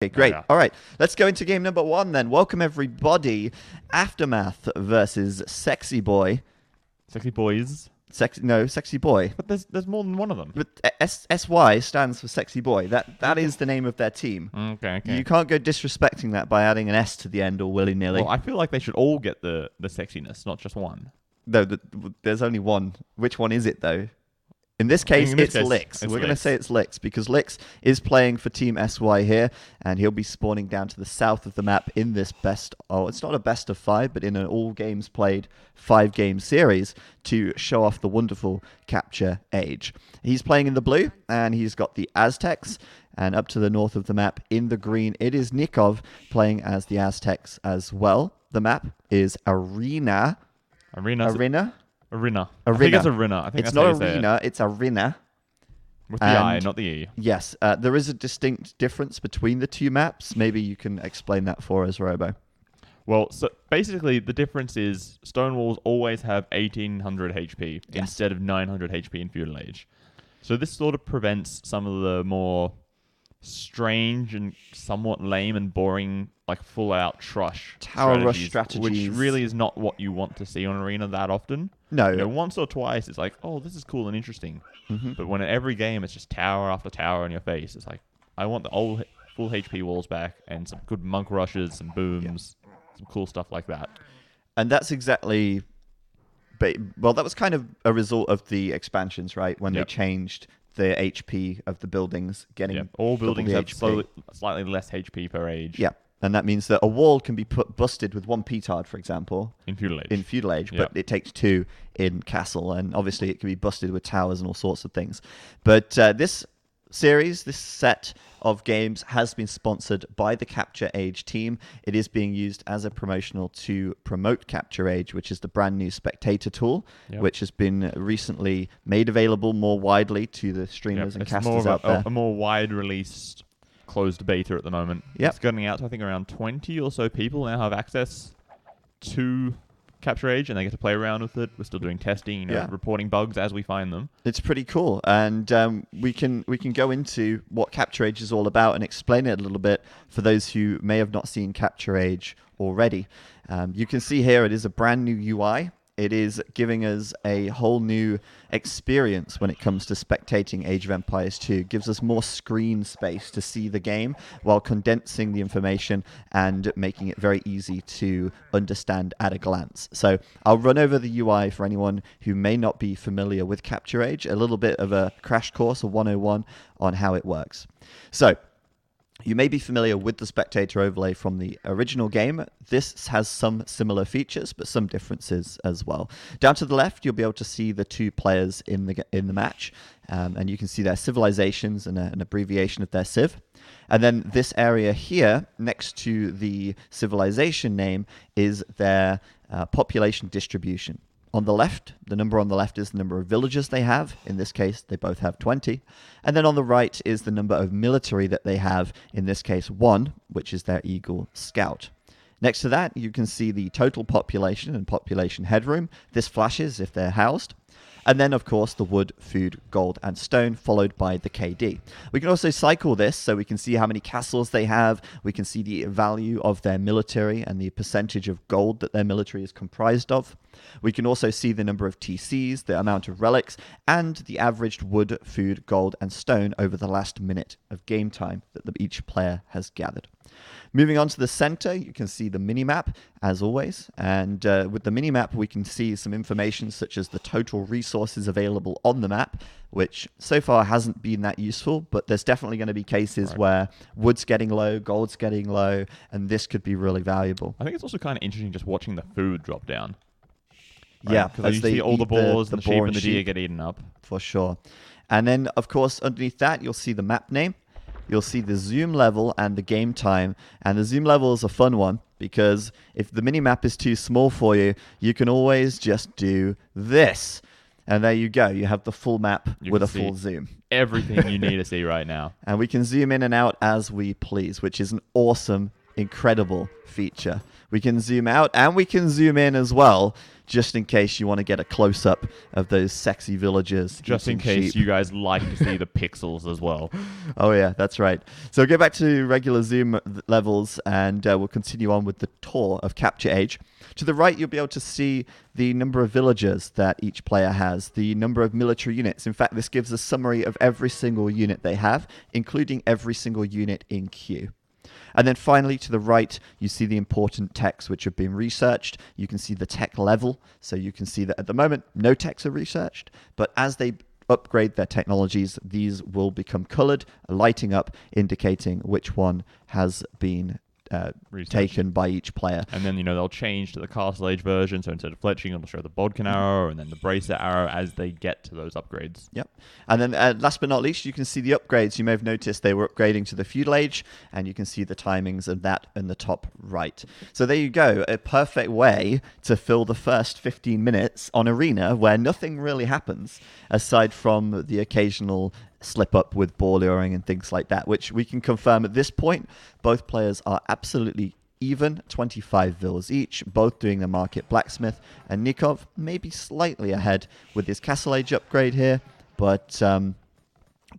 Okay, great. Yeah. All right, let's go into game number 1 then. Welcome everybody. Aftermath versus Sexy Boy. Sexy boys. Sexy Boy. But there's more than one of them. But SY stands for Sexy Boy. That is the name of their team. Okay. You can't go disrespecting that by adding an S to the end or willy-nilly. Well, I feel like they should all get the sexiness, not just one. No, there's only one. Which one is it though? In this case, it's Lix. We're going to say it's Lix because Lix is playing for Team SY here, and he'll be spawning down to the south of the map in this it's not a best of 5, but in an all games played 5-game series to show off the wonderful capture age. He's playing in the blue, and he's got the Aztecs, and up to the north of the map in the green, it is Nikov playing as the Aztecs as well. The map is Arena. Arena. Arena. I think it's Arena. I think It's that's how not you say Arena, it's Arena. With the I, not the E. Yes, there is a distinct difference between the two maps. Maybe you can explain that for us, Robo. Well, so basically the difference is Stonewalls always have 1800 HP instead of 900 HP in Feudal Age. So this sort of prevents some of the more strange and somewhat lame and boring, like full-out Tower rush strategies, which really is not what you want to see on Arena that often. No. Once or twice it's like, oh, this is cool and interesting. Mm-hmm. But when every game it's just tower after tower in your face, it's like, I want the old full HP walls back and some good monk rushes, some booms, some cool stuff like that. And that's exactly... Well, that was kind of a result of the expansions, right? When they changed the HP of the buildings, getting all buildings have slightly less HP per age. Yeah, and that means that a wall can be busted with 1 petard, for example, in Feudal Age, but it takes 2 in Castle, and obviously it can be busted with towers and all sorts of things. But this set of games has been sponsored by the Capture Age team. It is being used as a promotional to promote Capture Age, which is the brand new Spectator tool, which has been recently made available more widely to the streamers and casters out there. A more wide released closed beta at the moment. Yep. It's going out to, I think, around 20 or so people now have access to Capture Age, and they get to play around with it. We're still doing testing, reporting bugs as we find them. It's pretty cool, and we can go into what Capture Age is all about and explain it a little bit for those who may have not seen Capture Age already. You can see here it is a brand new UI. It is giving us a whole new experience when it comes to spectating Age of Empires 2. It gives us more screen space to see the game while condensing the information and making it very easy to understand at a glance. So I'll run over the UI for anyone who may not be familiar with Capture Age, a little bit of a crash course, a 101 on how it works. So you may be familiar with the Spectator Overlay from the original game. This has some similar features, but some differences as well. Down to the left, you'll be able to see the 2 players in the match, and you can see their civilizations and an abbreviation of their civ. And then this area here, next to the civilization name, is their population distribution. On the left, the number on the left is the number of villagers they have. In this case, they both have 20. And then on the right is the number of military that they have. In this case, 1, which is their Eagle Scout. Next to that, you can see the total population and population headroom. This flashes if they're housed. And then, of course, the wood, food, gold, and stone, followed by the KD. We can also cycle this so we can see how many castles they have. We can see the value of their military and the percentage of gold that their military is comprised of. We can also see the number of TCs, the amount of relics, and the averaged wood, food, gold, and stone over the last minute of game time that each player has gathered. Moving on to the center, you can see the minimap, as always. And with the minimap, we can see some information such as the total resources available on the map, which so far hasn't been that useful, but there's definitely going to be cases where wood's getting low, gold's getting low, and this could be really valuable. I think it's also kind of interesting just watching the food drop down. Right? Yeah, because you see all the boars and the sheep and the deer get eaten up. For sure. And then, of course, underneath that, you'll see the map name. You'll see the zoom level and the game time. And the zoom level is a fun one because if the minimap is too small for you, you can always just do this. And there you go. You have the full map with a full zoom. Everything you need to see right now. And we can zoom in and out as we please, which is an awesome incredible feature. We can zoom out and we can zoom in as well, just in case you want to get a close-up of those sexy villagers. Just in case you guys like to see the pixels as well. Oh yeah, that's right. So go back to regular zoom levels and we'll continue on with the tour of Capture Age. To the right, you'll be able to see the number of villagers that each player has, the number of military units. In fact, this gives a summary of every single unit they have, including every single unit in queue. And then finally, to the right, you see the important techs which have been researched. You can see the tech level. So you can see that at the moment, no techs are researched. But as they upgrade their technologies, these will become colored, lighting up, indicating which one has been taken by each player. And then, they'll change to the Castle Age version. So instead of fletching, it'll show the Bodkin arrow and then the Bracer arrow as they get to those upgrades. Yep. And then last but not least, you can see the upgrades. You may have noticed they were upgrading to the Feudal Age, and you can see the timings of that in the top right. So there you go. A perfect way to fill the first 15 minutes on Arena where nothing really happens aside from the occasional slip up with ball luring and things like that, which we can confirm at this point. Both players are absolutely even, 25 vills each, both doing the Market Blacksmith, and Nikov maybe slightly ahead with his Castle Age upgrade here, but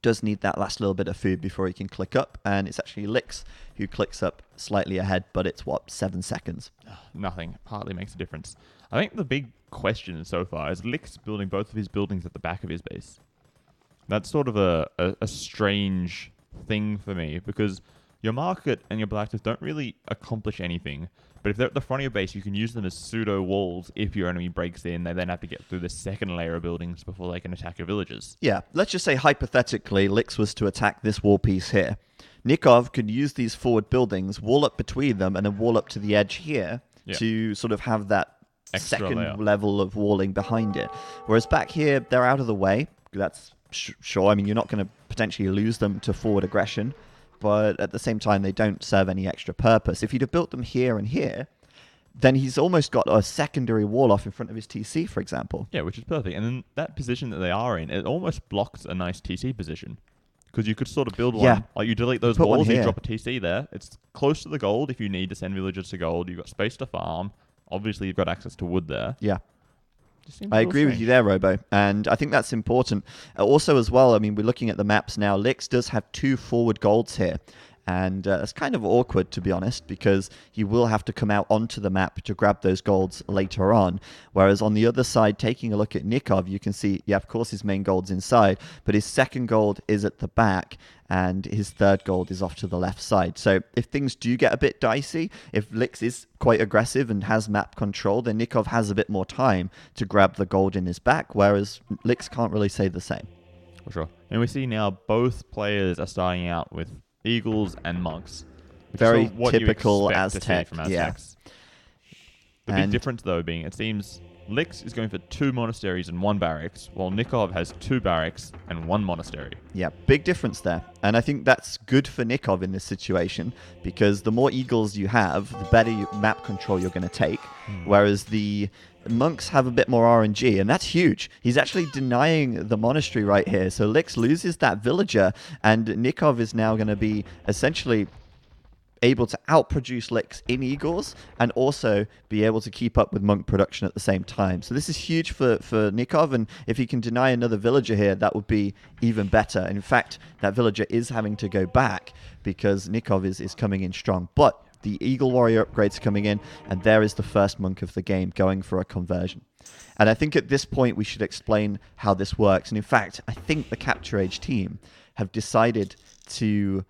does need that last little bit of food before he can click up, and it's actually Lix who clicks up slightly ahead, but it's 7 seconds. Nothing. Hardly makes a difference. I think the big question so far is Lix building both of his buildings at the back of his base. That's sort of a strange thing for me, because your Market and your Blacksmith don't really accomplish anything. But if they're at the front of your base, you can use them as pseudo walls. If your enemy breaks in, they then have to get through the second layer of buildings before they can attack your villages. Yeah, let's just say hypothetically, Lix was to attack this wall piece here. Nikov could use these forward buildings, wall up between them, and then wall up to the edge here to sort of have that extra second level of walling behind it. Whereas back here, they're out of the way. That's sure. I mean, you're not going to potentially lose them to forward aggression, but at the same time, they don't serve any extra purpose. If you'd have built them here and here, then he's almost got a secondary wall off in front of his TC, for example. Yeah, which is perfect. And then that position that they are in, it almost blocks a nice TC position. Because you could sort of build one, like you delete those walls, you drop a TC there. It's close to the gold if you need to send villagers to gold. You've got space to farm. Obviously, you've got access to wood there. Yeah. I agree with you there, Robo, and I think that's important. Also, as well, I mean, we're looking at the maps now. Lix does have 2 forward golds here, and it's kind of awkward, to be honest, because he will have to come out onto the map to grab those golds later on. Whereas on the other side, taking a look at Nikov, you can see, of course, his main gold's inside, but his second gold is at the back, and his third gold is off to the left side. So if things do get a bit dicey, if Lix is quite aggressive and has map control, then Nikov has a bit more time to grab the gold in his back, whereas Lix can't really say the same. For sure. And we see now both players are starting out with Eagles and Monks. Very typical Aztec. The big difference, though, being it seems Lix is going for 2 monasteries and 1 barracks, while Nikov has 2 barracks and 1 monastery. Yeah, big difference there. And I think that's good for Nikov in this situation, because the more Eagles you have, the better map control you're going to take, whereas the Monks have a bit more RNG, and that's huge. He's actually denying the monastery right here, so Lix loses that villager, and Nikov is now going to be essentially able to outproduce Lix in Eagles and also be able to keep up with Monk production at the same time. So this is huge for Nikov, and if he can deny another villager here, that would be even better. And in fact, that villager is having to go back because Nikov is coming in strong. But the Eagle Warrior upgrade's coming in, and there is the first Monk of the game going for a conversion. And I think at this point we should explain how this works. And in fact, I think the Capture Age team have decided to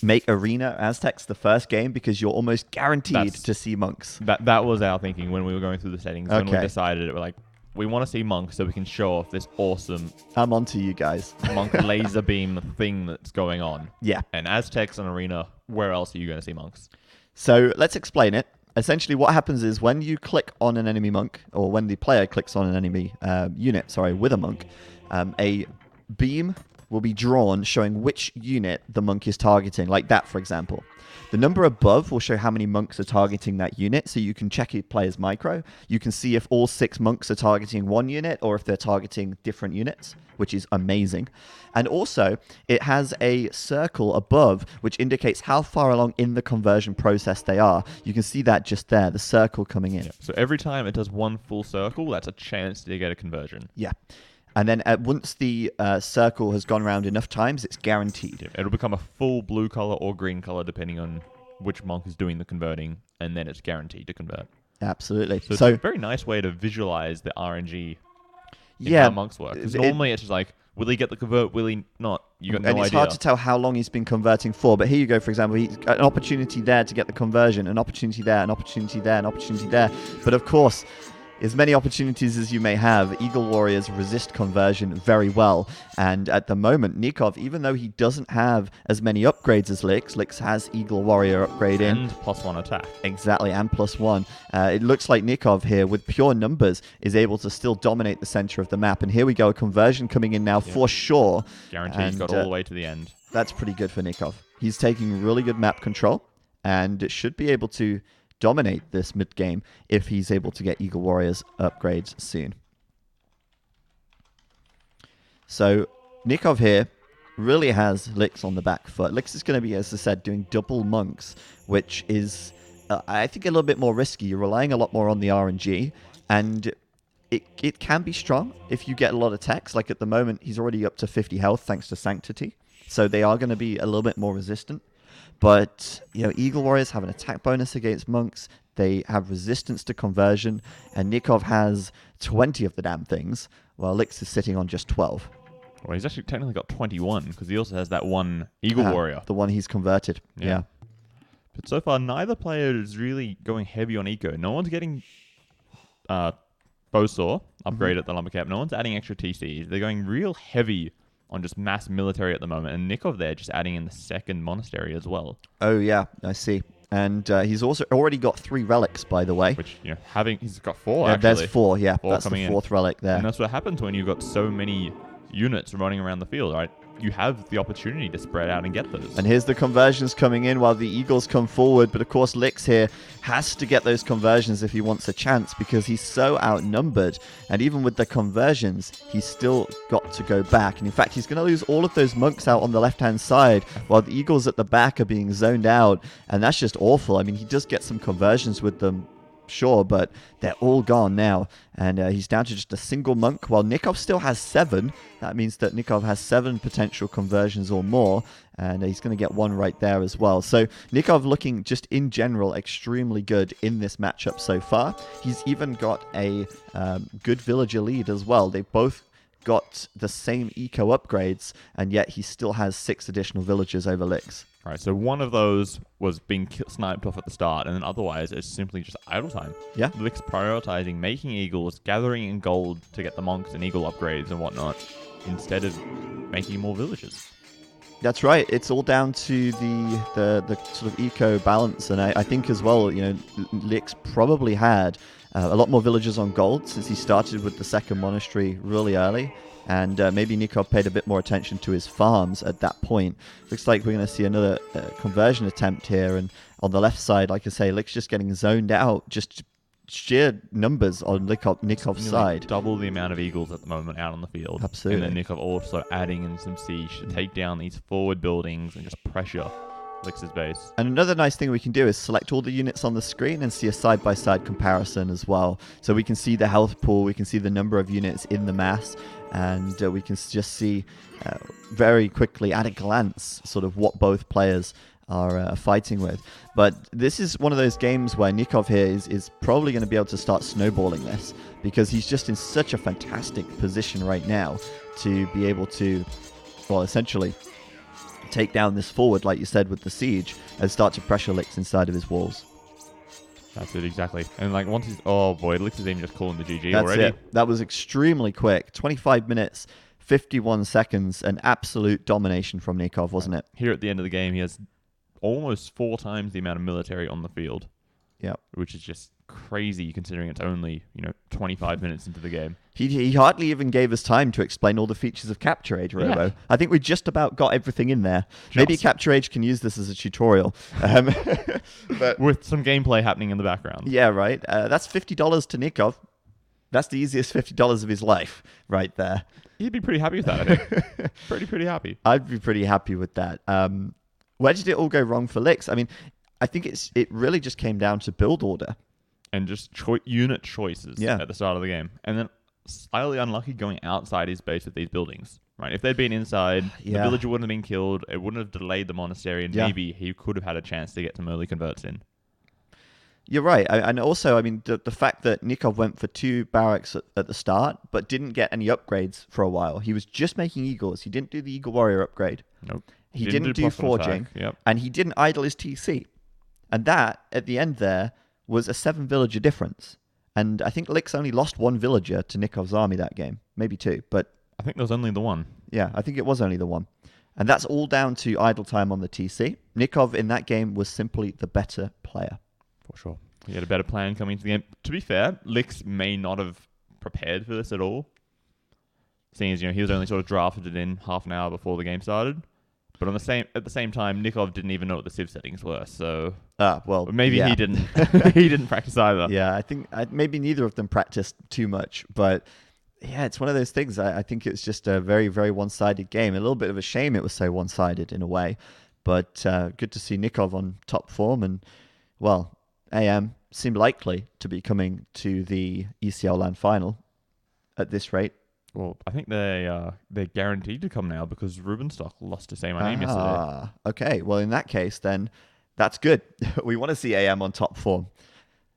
make Arena Aztecs the first game because you're almost guaranteed to see Monks. That was our thinking when we were going through the settings. When we decided it, we're like, we want to see Monks so we can show off this awesome... I'm onto you guys. Monk laser beam thing that's going on. Yeah. And Aztecs and Arena, where else are you going to see Monks? So let's explain it. Essentially, what happens is when you click on an enemy monk, or when the player clicks on an enemy unit, with a monk, a beam will be drawn showing which unit the monk is targeting, like that, for example. The number above will show how many monks are targeting that unit, so you can check your player's micro. You can see if all 6 monks are targeting one unit or if they're targeting different units, which is amazing. And also, it has a circle above, which indicates how far along in the conversion process they are. You can see that just there, the circle coming in. Yeah. So every time it does one full circle, that's a chance to get a conversion. Yeah. And then once the circle has gone around enough times, it's guaranteed. Yeah, it'll become a full blue color or green color, depending on which monk is doing the converting, and then it's guaranteed to convert. Absolutely. So it's a very nice way to visualize the RNG in how monks work. Because normally it's just like, will he get the convert, will he not? You got no idea. And it's hard to tell how long he's been converting for. But here you go, for example, he's got an opportunity there to get the conversion, an opportunity there, an opportunity there, an opportunity there. But of course, as many opportunities as you may have, Eagle Warriors resist conversion very well. And at the moment, Nikov, even though he doesn't have as many upgrades as Lix has Eagle Warrior upgrade in. And +1 attack. Exactly, and +1. It looks like Nikov here, with pure numbers, is able to still dominate the center of the map. And here we go, a conversion coming in now for sure. Guaranteed, and got all the way to the end. That's pretty good for Nikov. He's taking really good map control and should be able to dominate this mid game if he's able to get Eagle Warriors upgrades soon. So Nikov here really has Lix on the back foot. Lix is going to be, as I said, doing double monks, which is, I think, a little bit more risky. You're relying a lot more on the RNG, and it can be strong if you get a lot of techs. Like at the moment, he's already up to 50 health thanks to Sanctity, so they are going to be a little bit more resistant. But, Eagle Warriors have an attack bonus against monks. They have resistance to conversion. And Nikov has 20 of the damn things, while Lix is sitting on just 12. Well, he's actually technically got 21, because he also has that one Eagle Warrior. The one he's converted. Yeah. But so far, neither player is really going heavy on eco. No one's getting Bowsaw upgrade at the Lumber Cap. No one's adding extra TCs. They're going real heavy on just mass military at the moment, and Nikov there just adding in the second monastery as well. Oh yeah, I see. And he's also already got 3 relics, by the way. Which, he's got 4 actually. There's 4, yeah. That's the 4th relic there. And that's what happens when you've got so many units running around the field, right? You have the opportunity to spread out and get those. And here's the conversions coming in while the Eagles come forward. But of course, Lix here has to get those conversions if he wants a chance, because he's so outnumbered. And even with the conversions, he's still got to go back. And in fact, he's going to lose all of those monks out on the left-hand side, while the Eagles at the back are being zoned out. And that's just awful. I mean, he does get some conversions with them, sure, but they're all gone now, and he's down to just a single monk, while Nikov still has 7. That means that Nikov has 7 potential conversions or more, and he's going to get 1 right there as well. So Nikov looking just in general extremely good in this matchup so far. He's even got a good villager lead as well. They both got the same eco upgrades, and yet he still has 6 additional villagers over Lix. Right, so one of those was being sniped off at the start, and then otherwise it's simply just idle time. Yeah. Lix prioritizing making eagles, gathering in gold to get the monks and eagle upgrades and whatnot, instead of making more villages. That's right. It's all down to the sort of eco balance, and I think as well, Lix probably had a lot more villagers on gold since he started with the second monastery really early. And maybe Nikov paid a bit more attention to his farms at that point. Looks like we're going to see another conversion attempt here. And on the left side, like I say, Lix just getting zoned out. Just sheer numbers on Nikov's side. Double the amount of eagles at the moment out on the field. Absolutely. And then Nikov also adding in some siege to take down these forward buildings and just pressure Lix's base. And another nice thing we can do is select all the units on the screen and see a side-by-side comparison as well. So we can see the health pool, we can see the number of units in the mass, and we can just see very quickly at a glance sort of what both players are fighting with. But this is one of those games where Nikov here is probably going to be able to start snowballing this, because he's just in such a fantastic position right now to be able to, well, essentially take down this forward, like you said, with the siege, and start to pressure Lix inside of his walls. That's it, exactly. And like once he's... Oh boy, Lix is even just calling the GG That's already. It. That was extremely quick. 25 minutes, 51 seconds, an absolute domination from Nikov, wasn't it? Here at the end of the game, he has almost 4 times the amount of military on the field. Yeah. Which is just crazy considering it's only 25 minutes into the game. He hardly even gave us time to explain all the features of Capture Age, Robo. Yeah. I think we just about got everything in there. Maybe Capture Age can use this as a tutorial. But with some gameplay happening in the background. Yeah, right. That's $50 to Nikov. That's the easiest $50 of his life right there. He'd be pretty happy with that, I think. pretty happy. I'd be pretty happy with that. Where did it all go wrong for Lix? I mean, I think it really just came down to build order. And just unit choices at the start of the game. And then slightly unlucky going outside his base with these buildings. Right? If they'd been inside, the villager wouldn't have been killed. It wouldn't have delayed the monastery. And maybe he could have had a chance to get some early converts in. You're right. And also, I mean, the fact that Nikov went for 2 barracks at the start, but didn't get any upgrades for a while. He was just making eagles. He didn't do the Eagle Warrior upgrade. Nope. He didn't do forging. Yep. And he didn't idle his TC. And that, at the end there, was a 7 villager difference. And I think Lix only lost 1 villager to Nikov's army that game. Maybe 2, but... I think there was only the 1. Yeah, I think it was only the 1. And that's all down to idle time on the TC. Nikov in that game was simply the better player. For sure. He had a better plan coming into the game. To be fair, Lix may not have prepared for this at all. Seeing as, he was only sort of drafted it in half an hour before the game started. But at the same time, Nikov didn't even know what the civ settings were, so... well, maybe he didn't. He didn't practice either. Yeah, I think maybe neither of them practiced too much, but yeah, it's one of those things. I think it's just a very, very one-sided game. A little bit of a shame it was so one-sided in a way, but good to see Nikov on top form, and well, AM seemed likely to be coming to the ECL LAN final at this rate. Well, I think they're guaranteed to come now because Rubenstock lost to Say My Name yesterday. Okay. Well, in that case, then that's good. We want to see AM on top form.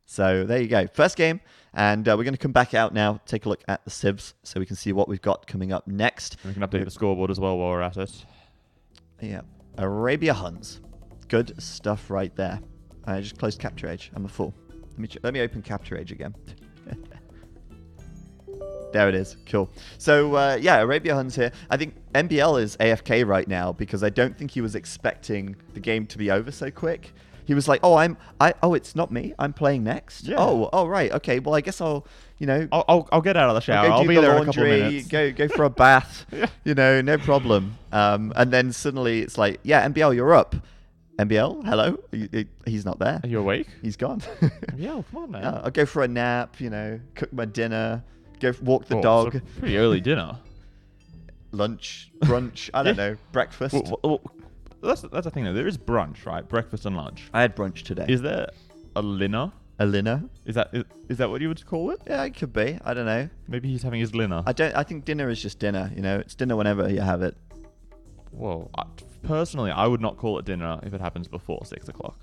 So there you go. First game, and we're going to come back out now, take a look at the civs so we can see what we've got coming up next. And we can update the scoreboard as well while we're at it. Yeah. Arabia Huns. Good stuff right there. I just closed Capture Age. I'm a fool. Let me open Capture Age again. There it is. Cool. So, Arabia Huns here. I think MBL is AFK right now because I don't think he was expecting the game to be over so quick. He was like, it's not me. I'm playing next. Yeah. Oh, right. Okay. Well, I guess I'll get out of the shower. I'll be there in a couple of minutes. Go for a bath. No problem. And then suddenly it's like, MBL, you're up. MBL, hello? He's not there. Are you awake? He's gone. MBL, come on, man. I'll go for a nap, cook my dinner. Go walk the dog. It's a pretty early dinner. Lunch, brunch, I don't know, breakfast. Well, that's the thing though. There is brunch, right? Breakfast and lunch. I had brunch today. Is there a linner? A linner? Is that what you would call it? Yeah, it could be. I don't know. Maybe he's having his linner. I think dinner is just dinner. It's dinner whenever you have it. Well, personally, I would not call it dinner if it happens before 6 o'clock.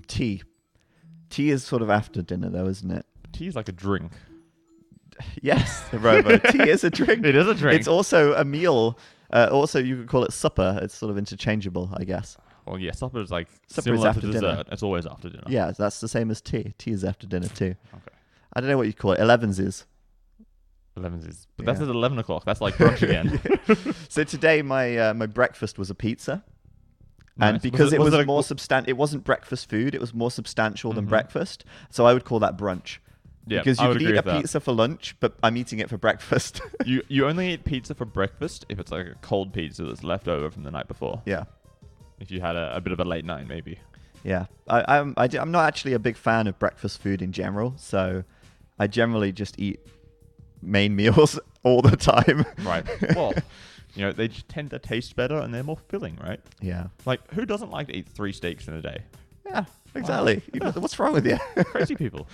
Tea. Tea is sort of after dinner, though, isn't it? Tea is like a drink. Yes, Robo. Tea is a drink. It is a drink. It's also a meal. Also, you could call it supper. It's sort of interchangeable, I guess. Well, yeah, supper is like supper similar is after to dessert. Dinner. It's always after dinner. Yeah, that's the same as tea. Tea is after dinner too. Okay. I don't know what you call it. 11's is. 11's is. But that's at 11 o'clock. That's like brunch again. So today my my breakfast was a pizza. And Nice. because Was it it was more substantial, it wasn't breakfast food. It was more substantial than breakfast. So I would call that brunch. Yeah, because I you would could agree eat a with that. pizza for lunch, but I'm eating it for breakfast. You only eat pizza for breakfast if it's like a cold pizza that's left over from the night before. Yeah. If you had a bit of a late night, maybe. Yeah. I'm not actually a big fan of breakfast food in general, so I generally just eat main meals all the time. Right. Well, they just tend to taste better and they're more filling, right? Yeah. Like, who doesn't like to eat 3 steaks in a day? Yeah, exactly. Wow. What's wrong with you? Crazy people.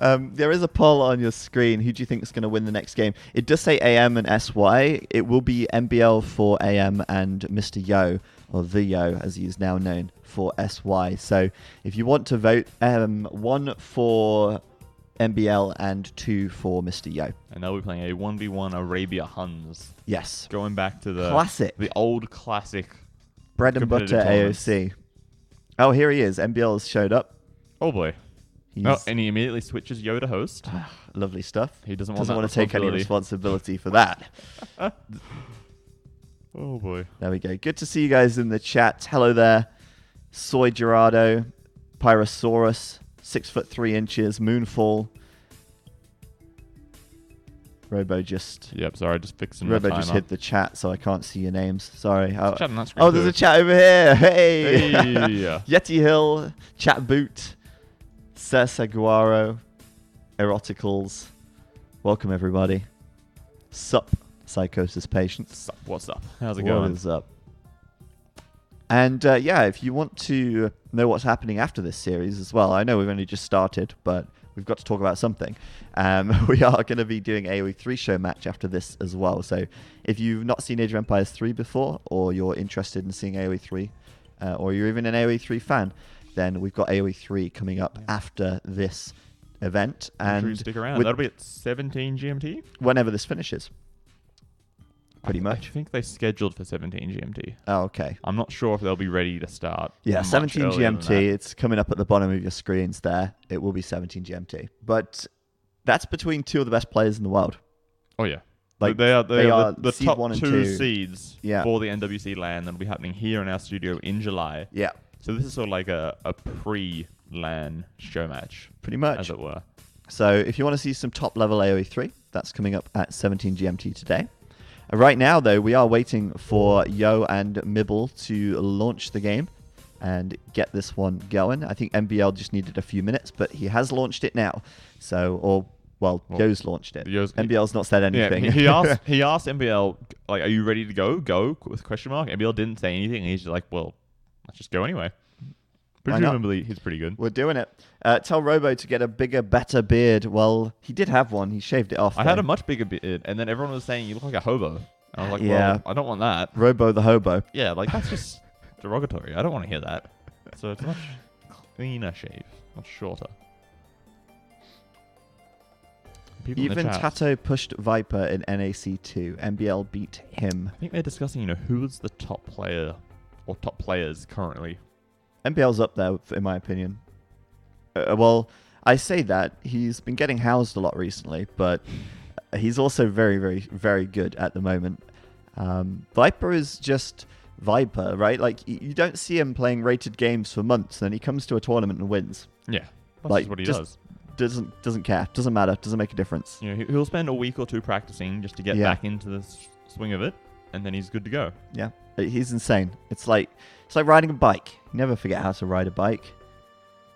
There is a poll on your screen. Who do you think is going to win the next game? It does say AM and SY. It will be MBL for AM and Mr. Yo, or the Yo, as he is now known, for SY. So if you want to vote, 1 for MBL and 2 for Mr. Yo. And they'll be playing a 1v1 Arabia Huns. Yes. Going back to the classic. The old classic. Bread and butter AOC. Oh, here he is. MBL has showed up. Oh boy. And he immediately switches Yo to host. Lovely stuff. He doesn't want to take any responsibility for that. Oh boy. There we go. Good to see you guys in the chat. Hello there. Soy Gerardo. Pyrosaurus, 6'3" Moonfall. Robo just fixing Robo my just timer. hid the chat, so I can't see your names. Sorry. There's a chat on that screen Oh, there's too. a chat over here. Hey, Hey. Yeti Hill, Chat Boot, Cersaguaro, Eroticals. Welcome everybody. Sup, Psychosis Patients. What's up? How's it What going? is up? And yeah, if you want to know what's happening after this series as well, I know we've only just started, but we've got to talk about something. We are going to be doing AoE 3 Showmatch after this as well. So if you've not seen Age of Empires 3 before, or you're interested in seeing AoE 3, or you're even an AoE 3 fan, then we've got AoE 3 coming up after this event. Make sure you And stick around. That'll be at 17 GMT? whenever this finishes. Pretty I much. think they scheduled for 17 GMT. Oh, okay. I'm not sure if they'll be ready to start. Yeah, much 17 earlier than GMT. that. It's coming up at the bottom of your screens there. It will be 17 GMT. But that's between two of the best players in the world. Oh, yeah. Like, they are the seed top 1 and two 2. seeds Yeah. for the NWC LAN that'll be happening here in our studio in July. Yeah, So this is sort of like a pre-LAN show match, pretty much. as it were. So if you want to see some top level AoE 3, that's coming up at 17 GMT today. Right now, though, we are waiting for Yo and Mibble to launch the game and get this one going. I think MBL just needed a few minutes, but he has launched it now. So, Yo's launched it. MBL's not said anything. Yeah, he asked MBL, like, are you ready to go? Go with question mark. MBL didn't say anything. He's just like, well, let's just go anyway. Why not? Presumably, he's pretty good. We're doing it. Tell Robo to get a bigger, better beard. Well, he did have one. He shaved it off. I had a much bigger beard, and then everyone was saying you look like a hobo. And I was like, Yeah. well, I don't want that. Robo the hobo. Yeah, like that's just derogatory. I don't want to hear that. So it's a much cleaner shave, much shorter. People in the Even chat, Tato pushed Viper in NAC2. MBL beat him. I think they're discussing, who's the top player or top players currently. MBL's up there, in my opinion. Well, I say that. He's been getting housed a lot recently, but he's also very, very, very good at the moment. Viper is just Viper, right? Like, you don't see him playing rated games for months, then he comes to a tournament and wins. Yeah, that's Like, just what he just- does. Doesn't care. Doesn't matter. Doesn't make a difference. He'll spend a week or two practicing just to get Yeah. back into the swing of it, and then he's good to go. Yeah, he's insane. It's like riding a bike. You never forget how to ride a bike.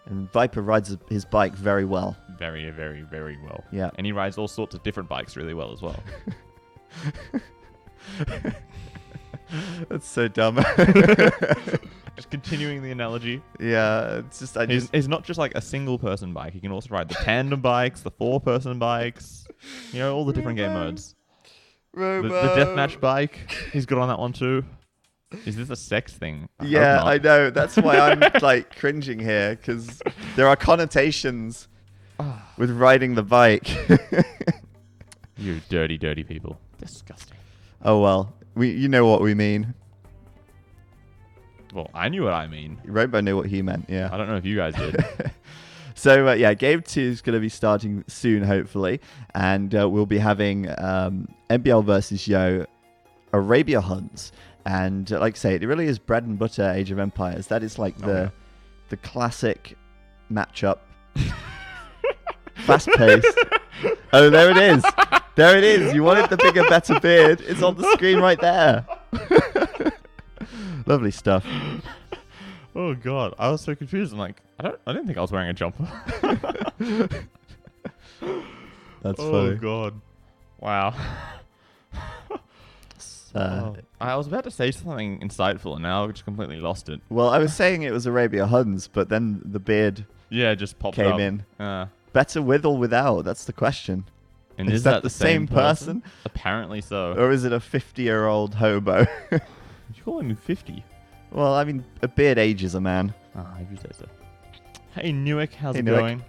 And Viper rides his bike very well. Very, very, very well. Yeah. And he rides all sorts of different bikes really well as well. That's so dumb. Just continuing the analogy. Yeah, it's just He's not just like a single person bike. He can also ride the tandem bikes, the 4-person bikes, all the different game modes. The deathmatch bike, he's good on that one too. Is this a sex thing? Yeah, I know. That's why I'm like cringing here, because there are connotations with riding the bike. You dirty, dirty people. Disgusting. Oh well, you know what we mean. Well, I knew what I mean. Robo knew what he meant. Yeah. I don't know if you guys did. So, yeah, Game 2 is going to be starting soon, hopefully. And we'll be having MBL versus Yo, Arabia Huns. And like I say, it really is bread and butter Age of Empires. That is like the classic matchup. Fast-paced. Oh, there it is. There it is. You wanted the bigger, better beard. It's on the screen right there. Lovely stuff. Oh god, I was so confused. I'm like, I didn't think I was wearing a jumper. That's oh funny. god, wow. I was about to say something insightful, and now I just completely lost it. Well, I was saying it was Arabia Huns, but then the beard Yeah, it just popped came up. in. Better with or without? That's the question. And Is that the same person? Apparently so. Or is it a 50-year-old hobo? You call him 50? Well, I mean, a beard ages a man. If you say so. Hey, Newick, how's it Newick. going?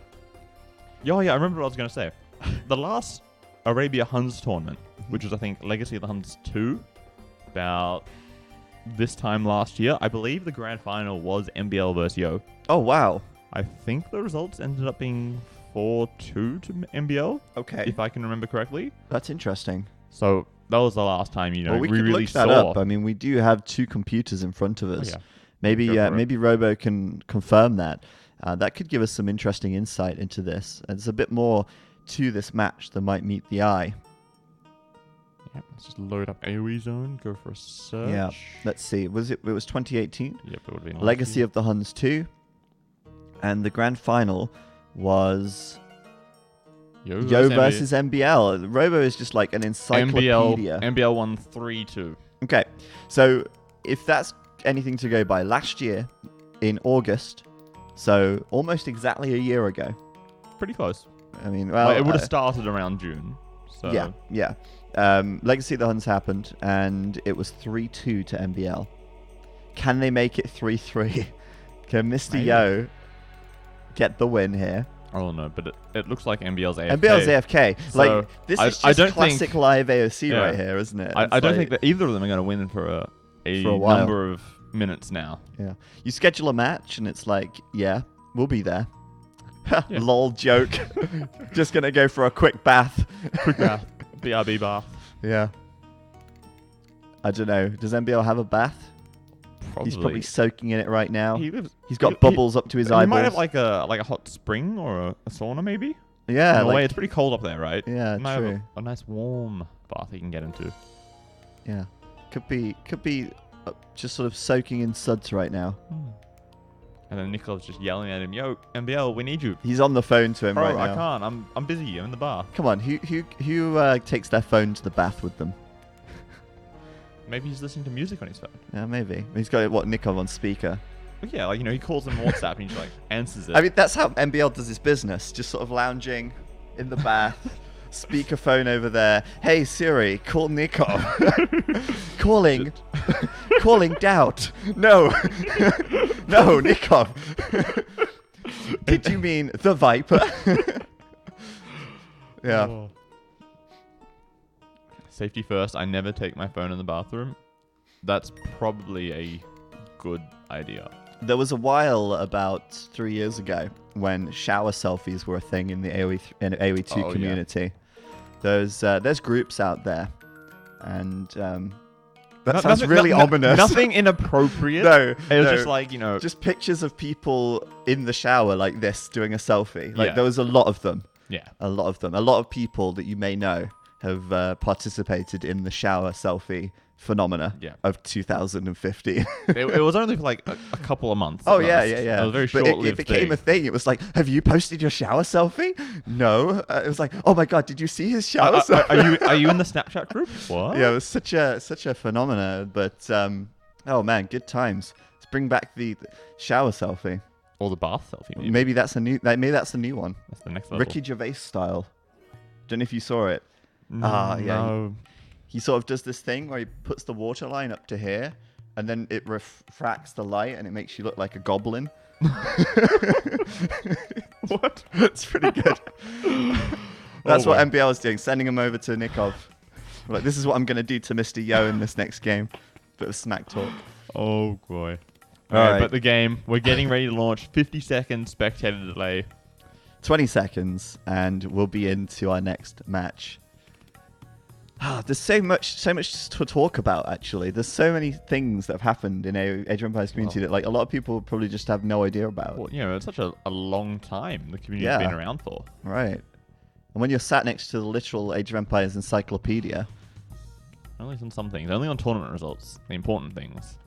Yeah, I remember what I was going to say. The last Arabia Huns tournament, which was, I think, Legacy of the Huns 2, about this time last year, I believe the grand final was MBL versus Yo. Oh, wow. I think the results ended up being 4-2 to MBL, Okay. if I can remember correctly. That's interesting. So that was the last time, Well, we could really look that saw. up. I mean, we do have two computers in front of us. yeah. Maybe Go for it. maybe Robo can confirm that. That could give us some interesting insight into this. And there's a bit more to this match that might meet the eye. Yep, let's just load up AoE Zone, go for a search. Yeah, let's see. It was 2018? Yep, it would have been Legacy of the Huns 2. And the grand final was Yo versus MBL. Robo is just like an encyclopedia. MBL won 3-2. Okay, so if that's anything to go by, last year in August, so almost exactly a year ago. Pretty close. I mean, well, it would have started around June. So. Yeah. Legacy of the Huns happened, and it was 3-2 to MBL. Can they make it 3-3? Can Mr. Yo get the win here? Oh no, but it looks like MBL's AFK. MBL's AFK. So like, this is just classic live AOC right here, isn't it? I don't think that either of them are going to win for a number of minutes now. Yeah. You schedule a match, and it's like, yeah, we'll be there. Lol joke. Just going to go for a quick bath. Quick bath. BRB bath. Yeah. I don't know. Does MBL have a bath? Probably. He's probably soaking in it right now. He's got he, bubbles up to his eyeballs. He might have like a hot spring or a sauna maybe. Yeah. In a way, it's pretty cold up there, right? Yeah, he might true. have a nice warm bath he can get into. Yeah. Could be just sort of soaking in suds right now. And then Nicole's just yelling at him, "Yo, MBL, we need you." He's on the phone to him Bro, right now. I can't. I'm busy. I'm in the bar. Come on, who takes their phone to the bath with them? Maybe he's listening to music on his phone. Yeah, maybe. He's got Nikov on speaker. But yeah, like he calls him on WhatsApp and he just answers it. I mean, that's how MBL does his business. Just sort of lounging in the bath. Speakerphone over there. Hey Siri, call Nikov. Calling Doubt. No. No, Nikov. Did you mean the Viper? Yeah. Oh. Safety first. I never take my phone in the bathroom. That's probably a good idea. There was a while about 3 years ago when shower selfies were a thing in the AoE2 community. Yeah. There's groups out there, and that sounds really ominous. Nothing inappropriate. No, it was just like just pictures of people in the shower like this doing a selfie. Like Yeah. there was a lot of them. Yeah, A lot of them. A lot of people that you may know have participated in the shower selfie phenomena of 2015. it was only for like a couple of months. Oh yeah. It was a very But short-lived it became a thing. It was like, have you posted your shower selfie? No. It was like, oh my god, did you see his shower selfie? Are you in the Snapchat group? What? Yeah, it was such a phenomena. But oh man, good times. Let's bring back the shower selfie. Or the bath selfie. Maybe that's a new one. That's the next level. Ricky Gervais style. Don't know if you saw it. Yeah. No. He sort of does this thing where he puts the water line up to here, and then it refracts the light, and it makes you look like a goblin. What? It's pretty good. That's what MBL is doing, sending him over to Nikov. Like, this is what I'm going to do to Mr. Yo in this next game. Bit of smack talk. Oh, boy. All right. But the game, we're getting ready to launch. 50-second spectator delay. 20 seconds, and we'll be into our next match. There's so much to talk about, actually. There's so many things that have happened in Age of Empires community that like a lot of people probably just have no idea about. Well, it's such a long time the community's been around for. Right. And when you're sat next to the literal Age of Empires encyclopedia. Only on some things. Only on tournament results. The important things.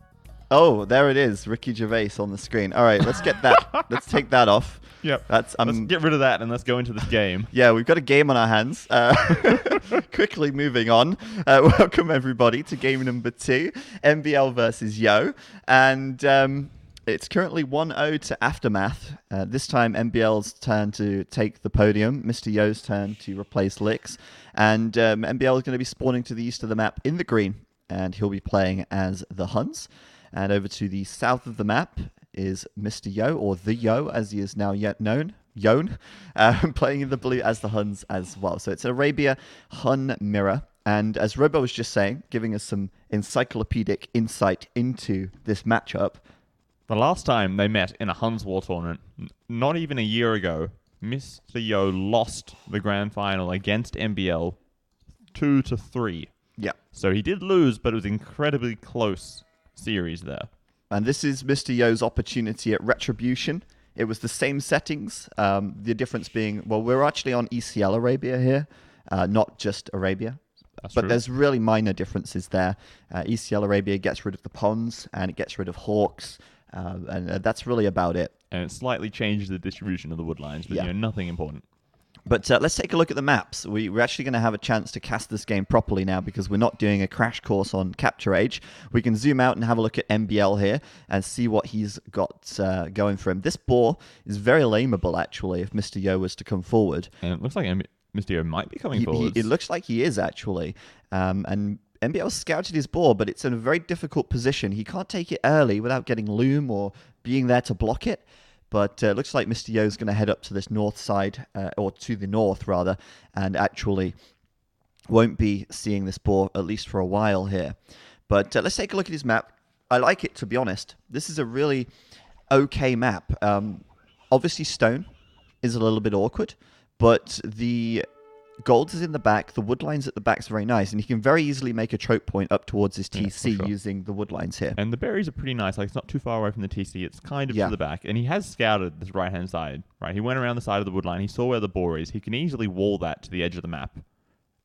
Oh, there it is. Ricky Gervais on the screen. All right, let's get that. Let's take that off. Yep. Let's get rid of that and let's go into this game. Yeah, we've got a game on our hands. Quickly moving on. Welcome, everybody, to game number 2, MBL versus Yo. And it's currently 1-0 to Aftermath. This time, MBL's turn to take the podium. Mr. Yo's turn to replace Licks. And MBL is going to be spawning to the east of the map in the green. And he'll be playing as the Huns. And over to the south of the map is Mr. Yo, or the Yo, as he is now yet known, Yon, playing in the blue as the Huns as well. So it's an Arabia Hun mirror. And as Robo was just saying, giving us some encyclopedic insight into this matchup. The last time they met in a Huns War tournament, not even a year ago, Mr. Yo lost the grand final against MBL 2-3. Yeah. So he did lose, but it was incredibly close series there. And this is Mr. Yo's opportunity at Retribution It was the same settings. The difference being, well, we're actually on ECL Arabia here, not just Arabia. That's But true. there's really minor differences there. ECL Arabia gets rid of the ponds and it gets rid of hawks, and that's really about it. And it slightly changes the distribution of the woodlines, but Yeah. nothing important. But let's take a look at the maps. We're actually going to have a chance to cast this game properly now because we're not doing a crash course on Capture Age. We can zoom out and have a look at MBL here and see what he's got going for him. This boar is very lameable, actually, if Mr. Yo was to come forward. And it looks like Mr. Yo might be coming forward. It looks like he is, actually. And MBL scouted his boar, but it's in a very difficult position. He can't take it early without getting loom or being there to block it. But it looks like Mr. Yo is going to head up to this north side, or to the north, rather, and actually won't be seeing this boar, at least for a while here. But let's take a look at his map. I like it, to be honest. This is a really okay map. Obviously, stone is a little bit awkward, but the gold is in the back. The wood lines at the back is very nice, and he can very easily make a choke point up towards his TC using the wood lines here. And the berries are pretty nice. Like, it's not too far away from the TC. It's kind of to the back. And he has scouted this right-hand side, right? He went around the side of the wood line. He saw where the boar is. He can easily wall that to the edge of the map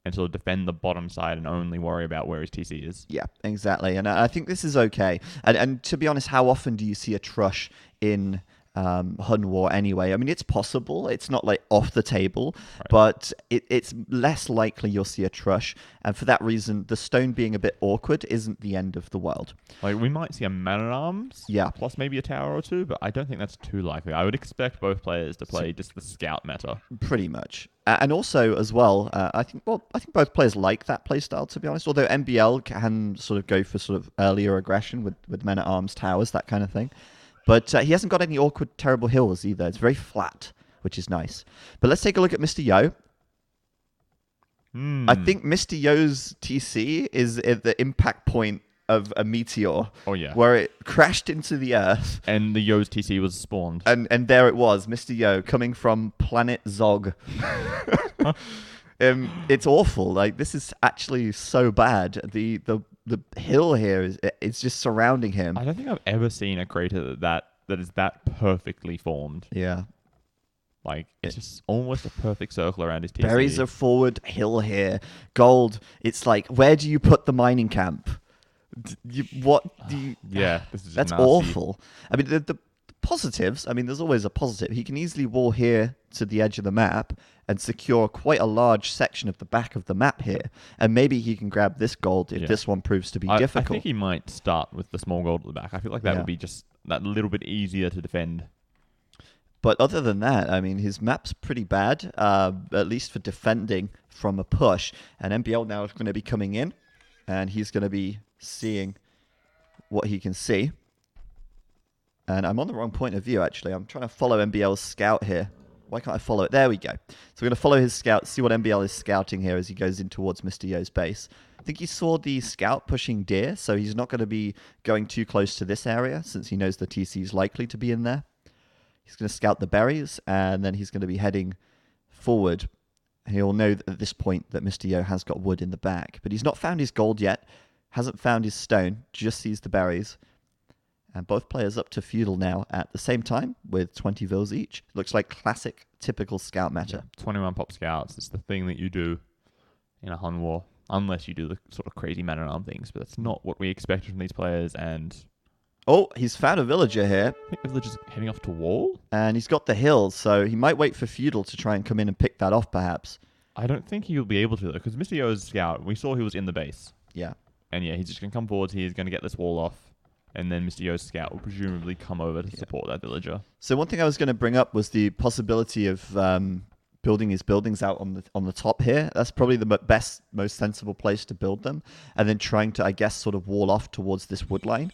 and sort of defend the bottom side and only worry about where his TC is. Yeah, exactly. And I think this is okay. And to be honest, how often do you see a Trush in Hun War anyway? I mean, it's possible. It's not like off the table, Right. but it's less likely you'll see a Trush. And for that reason, the stone being a bit awkward isn't the end of the world. Like, we might see a man-at-arms, plus maybe a tower or two, but I don't think that's too likely. I would expect both players to play just the scout meta. Pretty much. And also, as well, I think both players like that playstyle, to be honest. Although MBL can sort of go for sort of earlier aggression with men-at-arms, towers, that kind of thing. But he hasn't got any awkward, terrible hills either. It's very flat, which is nice. But let's take a look at Mr. Yo. I think Mr. Yo's TC is at the impact point of a meteor. Oh, yeah. Where it crashed into the Earth. And the Yo's TC was spawned. And there it was, Mr. Yo, coming from planet Zog. It's awful. Like, this is actually so bad. The hill here is just surrounding him. I don't think I've ever seen a crater that is that perfectly formed. Yeah. Like, it's just almost a perfect circle around his TC. Berries are forward, hill here. Gold, it's like, where do you put the mining camp? Yeah, this is just That's nasty. awful. I mean, the positives, I mean, there's always a positive. He can easily wall here to the edge of the map and secure quite a large section of the back of the map here. And maybe he can grab this gold if this one proves to be difficult. I think he might start with the small gold at the back. I feel like that would be just that little bit easier to defend. But other than that, I mean, his map's pretty bad, at least for defending from a push. And MBL now is going to be coming in, and he's going to be seeing what he can see. And I'm on the wrong point of view, actually. I'm trying to follow MBL's scout here. Why can't I follow it? There we go. So we're going to follow his scout, see what MBL is scouting here as he goes in towards Mr. Yo's base. I think he saw the scout pushing deer, so he's not going to be going too close to this area since he knows the TC is likely to be in there. He's going to scout the berries, and then he's going to be heading forward. He'll know at this point that Mr. Yo has got wood in the back, but he's not found his gold yet, hasn't found his stone, just sees the berries. And both players up to feudal now at the same time with 20 vills each. Looks like classic, typical scout meta. Yeah, 21 pop scouts. It's the thing that you do in a Hun War, unless you do the sort of crazy man-at-arm things, but that's not what we expect from these players. And oh, he's found a villager here. I think the villager's heading off to wall. And he's got the hills, so he might wait for feudal to try and come in and pick that off, perhaps. I don't think he'll be able to, though, because Mr. Yo's scout, we saw he was in the base. Yeah. And yeah, he's just going to come forward. He's going to get this wall off. And then Mr. Yo's scout will presumably come over to support that villager. So one thing I was going to bring up was the possibility of building his buildings out on the top here. That's probably the best, most sensible place to build them. And then trying to, I guess, sort of wall off towards this wood line.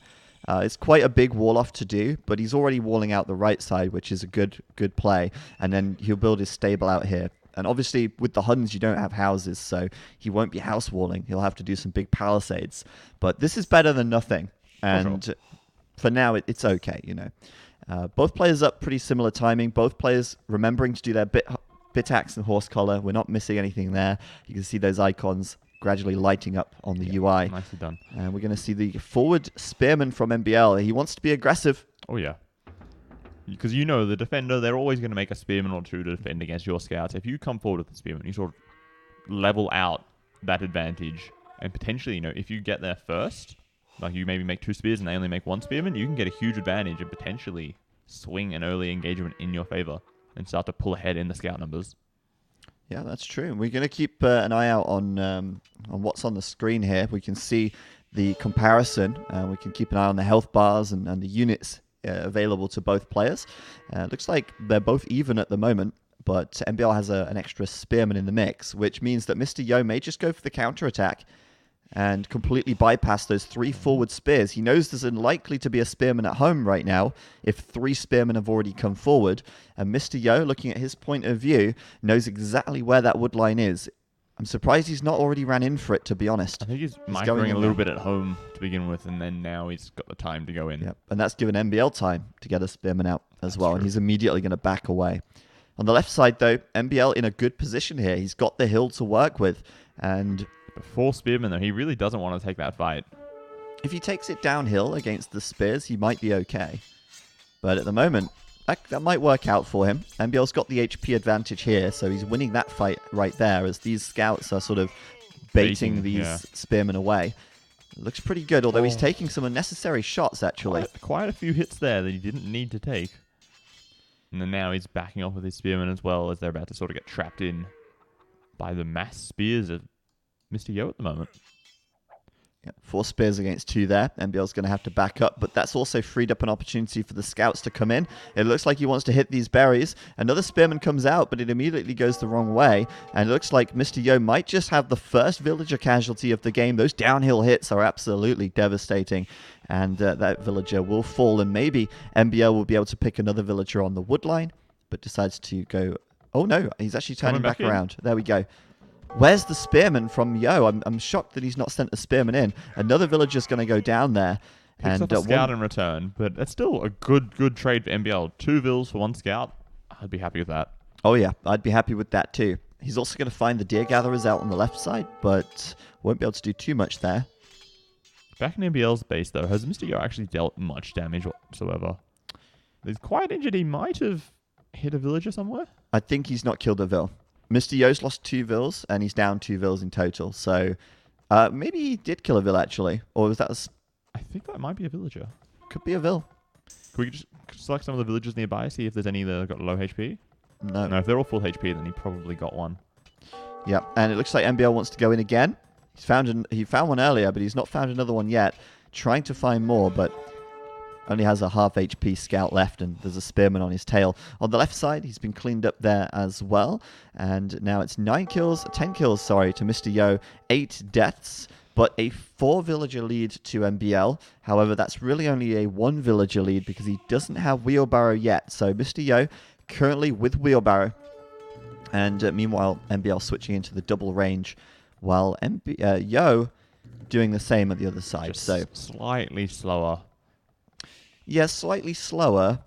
It's quite a big wall off to do, but he's already walling out the right side, which is a good play. And then he'll build his stable out here. And obviously, with the Huns, you don't have houses, so he won't be house walling. He'll have to do some big palisades. But this is better than nothing. And for now, it's okay, you know. Both players up pretty similar timing. Both players remembering to do their bit axe and horse collar. We're not missing anything there. You can see those icons gradually lighting up on the UI. Nicely done. And we're going to see the forward spearman from MBL. He wants to be aggressive. Oh, yeah. because you know the defender, they're always going to make a spearman or two to defend against your scouts. If you come forward with the spearman, you sort of level out that advantage, and potentially, if you get there first, like you maybe make 2 spears and they only make 1 spearman, you can get a huge advantage and potentially swing an early engagement in your favor and start to pull ahead in the scout numbers. Yeah, that's true. We're going to keep an eye out on what's on the screen here. We can see the comparison. We can keep an eye on the health bars and the units available to both players. Looks like they're both even at the moment, but MBL has an extra spearman in the mix, which means that Mr. Yo may just go for the counterattack and completely bypass those 3 forward spears. He knows there's unlikely to be a spearman at home right now if 3 spearmen have already come forward. And Mr. Yo, looking at his point of view, knows exactly where that wood line is. I'm surprised he's not already ran in for it, to be honest. I think he's microing a little bit at home to begin with, and then now he's got the time to go in. Yep. And that's given MBL time to get a spearman out as well, true. And he's immediately going to back away. On the left side, though, MBL in a good position here. He's got the hill to work with, and... But 4 spearmen, though, he really doesn't want to take that fight. If he takes it downhill against the spears, he might be okay. But at the moment, that might work out for him. MBL's got the HP advantage here, so he's winning that fight right there as these scouts are sort of baiting these spearmen away. It looks pretty good, although he's taking some unnecessary shots, actually. Quite a few hits there that he didn't need to take. And then now he's backing off with his spearmen as well as they're about to sort of get trapped in by the mass spears of Mr. Yo at the moment. Yeah, 4 spears against 2 there. MBL's going to have to back up, but that's also freed up an opportunity for the scouts to come in. It looks like he wants to hit these berries. Another spearman comes out, but it immediately goes the wrong way. And it looks like Mr. Yo might just have the first villager casualty of the game. Those downhill hits are absolutely devastating. And that villager will fall, and maybe MBL will be able to pick another villager on the wood line, but decides to go... Oh no, he's actually turning back around. There we go. Where's the spearman from Yo? I'm shocked that he's not sent a spearman in. Another villager's going to go down there. Picks up a scout in return, but that's still a good trade for MBL. 2 vills for 1 scout. I'd be happy with that. Oh yeah, I'd be happy with that too. He's also going to find the deer gatherers out on the left side, but won't be able to do too much there. Back in MBL's base, though, has Mr. Yo actually dealt much damage whatsoever? He's quite injured. He might have hit a villager somewhere. I think he's not killed a vill. Mr. Yo's lost 2 vills, and he's down 2 vills in total. So maybe he did kill a vill, actually. Or was that I think that might be a villager. Could be a vill. Could we just select some of the villagers nearby, see if there's any that have got low HP? No. No, if they're all full HP, then he probably got one. Yeah, and it looks like MBL wants to go in again. He found one earlier, but he's not found another one yet. Trying to find more, but only has a half HP scout left, and there's a spearman on his tail. On the left side, he's been cleaned up there as well. And now it's 10 kills, to Mr. Yo, 8 deaths, but a 4 villager lead to MBL. However, that's really only a 1 villager lead because he doesn't have wheelbarrow yet. So Mr. Yo currently with wheelbarrow. And meanwhile, MBL switching into the double range, while Yo doing the same at the other side. Just so slightly slower. Yeah, slightly slower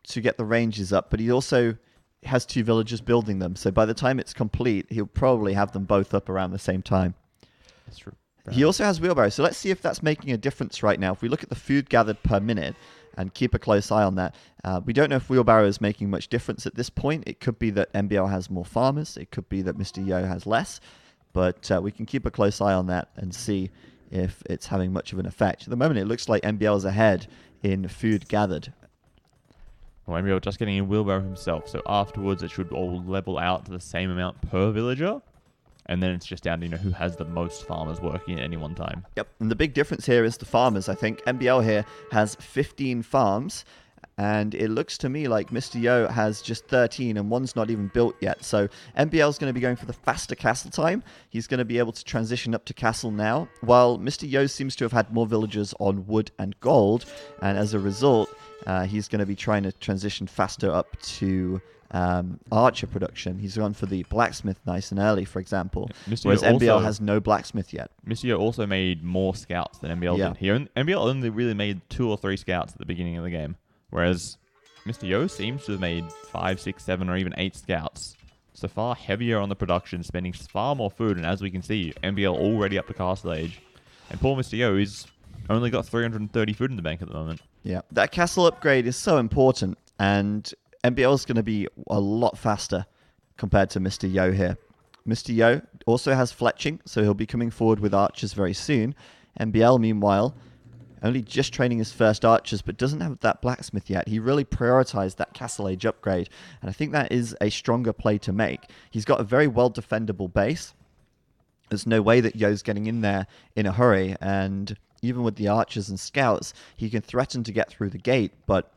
to get the ranges up, but he also has 2 villagers building them. So by the time it's complete, he'll probably have them both up around the same time. That's true. He also has wheelbarrow, so let's see if that's making a difference right now. If we look at the food gathered per minute and keep a close eye on that, we don't know if wheelbarrow is making much difference at this point. It could be that MBL has more farmers. It could be that Mr. Yo has less. But we can keep a close eye on that and see if it's having much of an effect. At the moment, it looks like MBL is ahead in food gathered. Well, MBL just getting in wheelbarrow himself, so afterwards it should all level out to the same amount per villager. And then it's just down to, who has the most farmers working at any one time. Yep, and the big difference here is the farmers, I think. MBL here has 15 farms, and it looks to me like Mr. Yo has just 13, and one's not even built yet. So MBL's going to be going for the faster castle time. He's going to be able to transition up to castle now, while Mr. Yo seems to have had more villagers on wood and gold, and as a result, he's going to be trying to transition faster up to archer production. He's gone for the blacksmith nice and early, for example, whereas MBL has no blacksmith yet. Mr. Yo also made more scouts than MBL did. MBL only really made 2 or 3 scouts at the beginning of the game, whereas Mr. Yo seems to have made 5, 6, 7, or even 8 scouts. So far heavier on the production, spending far more food, and as we can see, MBL already up to castle age. And poor Mr. Yo is only got 330 food in the bank at the moment. Yeah, that castle upgrade is so important. And MBL is going to be a lot faster compared to Mr. Yo here. Mr. Yo also has fletching, so he'll be coming forward with archers very soon. MBL, meanwhile, only just training his first archers, but doesn't have that blacksmith yet. He really prioritized that Castle Age upgrade, and I think that is a stronger play to make. He's got a very well-defendable base. There's no way that Yo's getting in there in a hurry, and even with the archers and scouts, he can threaten to get through the gate, but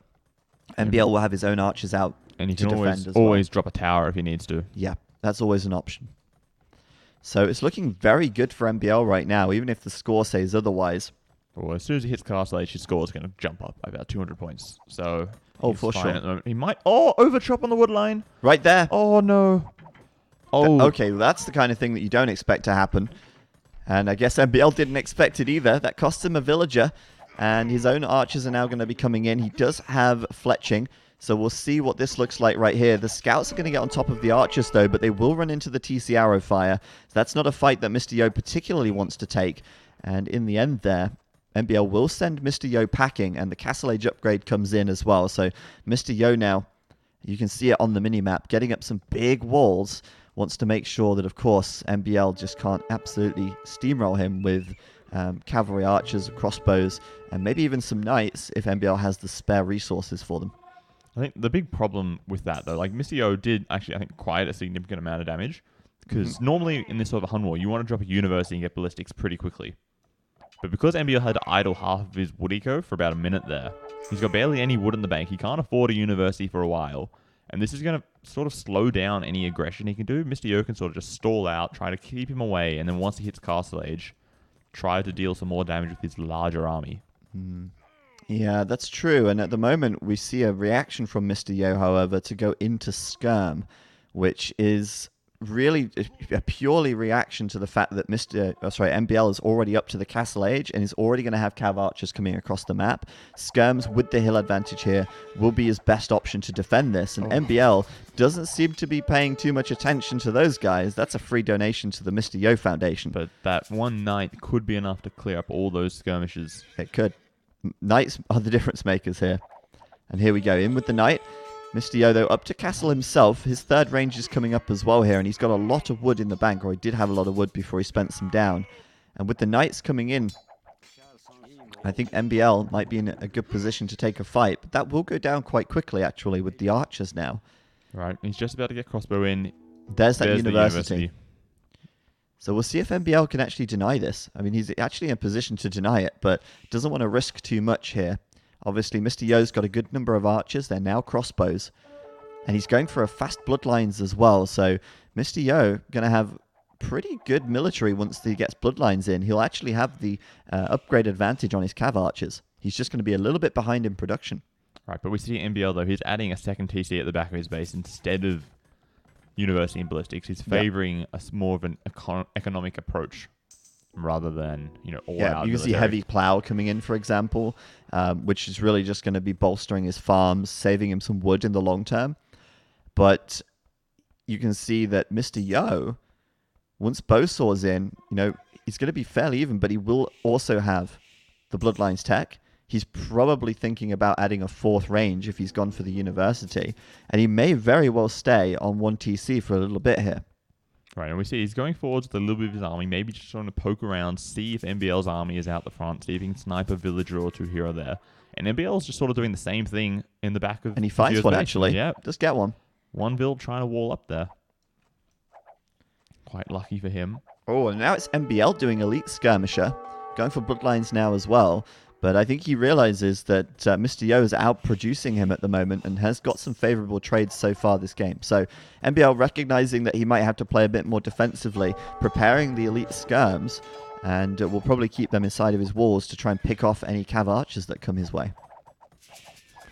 MBL will have his own archers out and he to can defend as always well. drop a tower if he needs to. Yeah, that's always an option. So it's looking very good for MBL right now, even if the score says otherwise. Well, as soon as he hits Castle Age, his score is going to jump up by about 200 points. So, for sure. At the moment. He might... Oh, overchop on the wood line. Right there. Oh, no. Oh. Okay, well, that's the kind of thing that you don't expect to happen. And I guess MBL didn't expect it either. That cost him a villager. And his own archers are now going to be coming in. He does have fletching. So we'll see what this looks like right here. The scouts are going to get on top of the archers, though, but they will run into the TC arrow fire. So that's not a fight that Mr. Yo particularly wants to take. And in the end there, MBL will send Mr. Yo packing, and the Castle Age upgrade comes in as well. So Mr. Yo now, you can see it on the minimap, getting up some big walls, wants to make sure that, of course, MBL just can't absolutely steamroll him with cavalry archers, crossbows, and maybe even some knights if MBL has the spare resources for them. I think the big problem with that, though, like Mr. Yo did actually, I think, quite a significant amount of damage. Because normally in this sort of a Hun war, you want to drop a university and get ballistics pretty quickly. But because MBL had to idle half of his wood eco for about a minute there, he's got barely any wood in the bank. He can't afford a university for a while. And this is going to sort of slow down any aggression he can do. Mr. Yo can sort of just stall out, try to keep him away, and then once he hits Castle Age, try to deal some more damage with his larger army. Yeah, that's true. And at the moment, we see a reaction from Mr. Yo, however, to go into Skirm, which is really a purely reaction to the fact that MBL is already up to the Castle Age and is already going to have cav archers coming across the map. Skirms with the hill advantage here will be his best option to defend this, and MBL doesn't seem to be paying too much attention to those guys. That's a free donation to the Mr. Yo Foundation. But that one knight could be enough to clear up all those skirmishes. It could. Knights are the difference makers here. And here we go, in with the knight. Mr. Yo, though, up to castle himself. His third range is coming up as well here, and he's got a lot of wood in the bank, or he did have a lot of wood before he spent some down. And with the knights coming in, I think MBL might be in a good position to take a fight, but that will go down quite quickly, actually, with the archers now. Right, he's just about to get crossbow in. There's that the university. So we'll see if MBL can actually deny this. I mean, he's actually in a position to deny it, but doesn't want to risk too much here. Obviously, Mr. Yo's got a good number of archers. They're now crossbows. And he's going for a fast bloodlines as well. So Mr. Yo going to have pretty good military once he gets bloodlines in. He'll actually have the upgrade advantage on his cav archers. He's just going to be a little bit behind in production. Right, but we see MBL, though, he's adding a second TC at the back of his base instead of university and ballistics. He's favoring more of an economic approach rather than, all out you can see heavy plow coming in, for example, which is really just going to be bolstering his farms, saving him some wood in the long term. But you can see that Mr. Yo, once Bowsaw's in, he's going to be fairly even, but he will also have the Bloodlines tech. He's probably thinking about adding a fourth range if he's gone for the university, and he may very well stay on 1 TC for a little bit here. Right, and we see he's going forwards with a little bit of his army, maybe just trying to poke around, see if MBL's army is out the front, see if he can snipe a villager or two here or there. And MBL's just sort of doing the same thing in the back of... And he fights one, actually. Yeah. Just get one. One build trying to wall up there. Quite lucky for him. Oh, and now it's MBL doing Elite Skirmisher, going for Bloodlines now as well. But I think he realizes that Mr. Yo is outproducing him at the moment and has got some favorable trades so far this game. So MBL recognizing that he might have to play a bit more defensively, preparing the elite skirms, and will probably keep them inside of his walls to try and pick off any cav archers that come his way.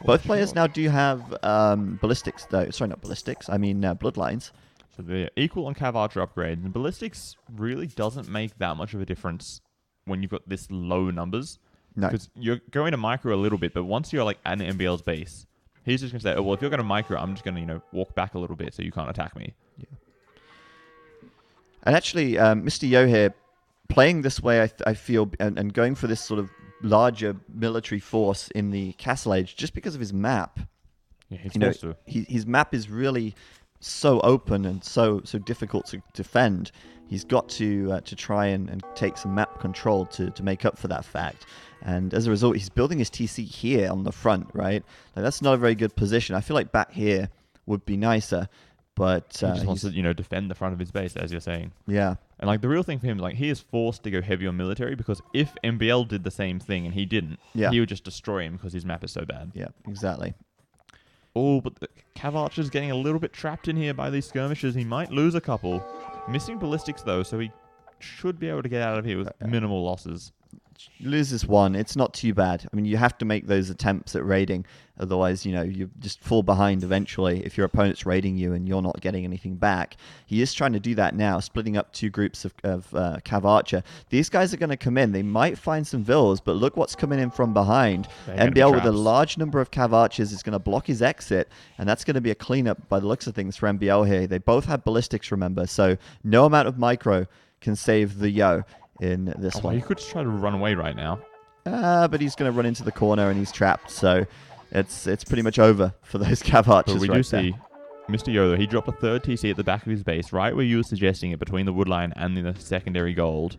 Both players now do have ballistics, though. Sorry, not ballistics. I mean bloodlines. So they're equal on cav archer upgrades, and ballistics really doesn't make that much of a difference when you've got this low numbers. No. Because you're going to micro a little bit, but once you're like at an MBL's base, he's just going to say, oh, well, if you're going to micro, I'm just going to, walk back a little bit so you can't attack me. Yeah. And actually, Mr. Yo here, playing this way, I feel, and going for this sort of larger military force in the Castle Age, just because of his map, Yeah, he's You know, forced to. his map is really so open and so difficult to defend. He's got to try and take some map control to make up for that fact. And as a result, he's building his TC here on the front, right? Like, that's not a very good position. I feel like back here would be nicer, but He just wants to, defend the front of his base, as you're saying. yeah. And like the real thing for him, like he is forced to go heavy on military because if MBL did the same thing and he didn't, he would just destroy him because his map is so bad. Yeah, exactly. Oh, but the Cav Archer's getting a little bit trapped in here by these skirmishes. He might lose a couple. Missing ballistics though, so he should be able to get out of here with minimal losses. Loses one, it's not too bad. I mean, you have to make those attempts at raiding, otherwise, you just fall behind eventually if your opponent's raiding you and you're not getting anything back. He is trying to do that now, splitting up two groups of Cav Archer. These guys are going to come in. They might find some vills, but look what's coming in from behind. MBL with a large number of Cav Archers is going to block his exit, and that's going to be a cleanup by the looks of things for MBL here. They both have ballistics, remember, so no amount of micro can save the Yo in this one. He could just try to run away right now. But he's going to run into the corner and he's trapped, so it's pretty much over for those Cav Archers. But we do see Mr. Yoda, he dropped a third TC at the back of his base, right where you were suggesting it, between the woodline and the secondary gold.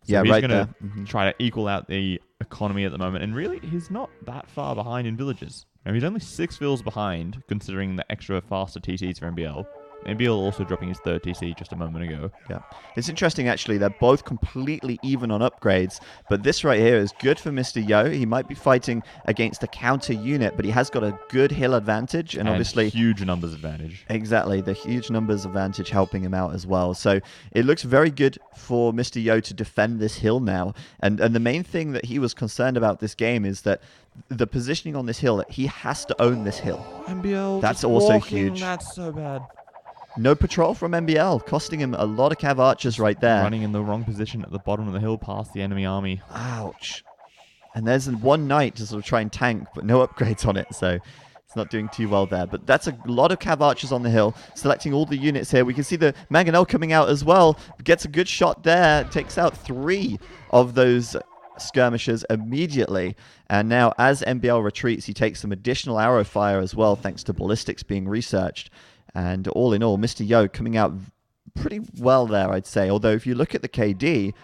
So he's going to try to equal out the economy at the moment, and really, he's not that far behind in villages. He's only 6 vills behind, considering the extra faster TCs for MBL. MBL also dropping his third TC just a moment ago. Yeah. It's interesting, actually. They're both completely even on upgrades, but this right here is good for Mr. Yo. He might be fighting against a counter unit, but he has got a good hill advantage, and obviously huge numbers advantage. Exactly. The huge numbers advantage helping him out as well. So it looks very good for Mr. Yo to defend this hill now. And the main thing that he was concerned about this game is that the positioning on this hill, that he has to own this hill. MBL, that's also walking, huge. That's so bad. No patrol from MBL, costing him a lot of Cav Archers right there. Running in the wrong position at the bottom of the hill past the enemy army. Ouch. And there's one knight to sort of try and tank, but no upgrades on it, so it's not doing too well there. But that's a lot of Cav Archers on the hill, selecting all the units here. We can see the Mangonel coming out as well. Gets a good shot there, takes out 3 of those skirmishers immediately. And now as MBL retreats, he takes some additional arrow fire as well, thanks to ballistics being researched. And all in all, Mr. Yo coming out pretty well there, I'd say. Although if you look at the KD,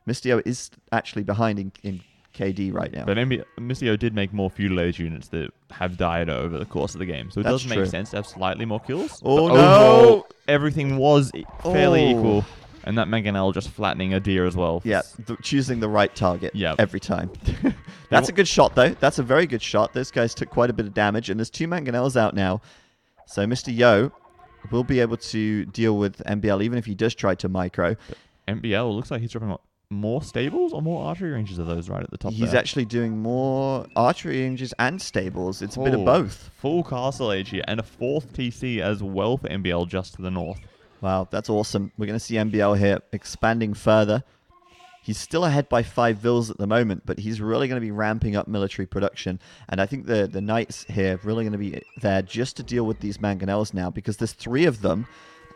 Mr. Yo is actually behind in KD right now. But Mr. Yo did make more feudal age units that have died over the course of the game. So it does make sense to have slightly more kills. Oh, but no! Overall, everything was fairly equal. And that Mangonel just flattening a deer as well. Yeah, choosing the right target every time. Yep. That's a good shot, though. That's a very good shot. Those guys took quite a bit of damage. And there's 2 Mangonels out now. So Mr. Yo will be able to deal with MBL even if he does try to micro. But MBL looks like he's dropping more stables or more archery ranges of those right at the top. He's actually doing more archery ranges and stables. It's a bit of both. Full castle age here and a 4th TC as well for MBL just to the north. Wow, that's awesome. We're going to see MBL here expanding further. He's still ahead by 5 vills at the moment, but he's really going to be ramping up military production. And I think the knights here are really going to be there just to deal with these Mangonels now, because there's 3 of them,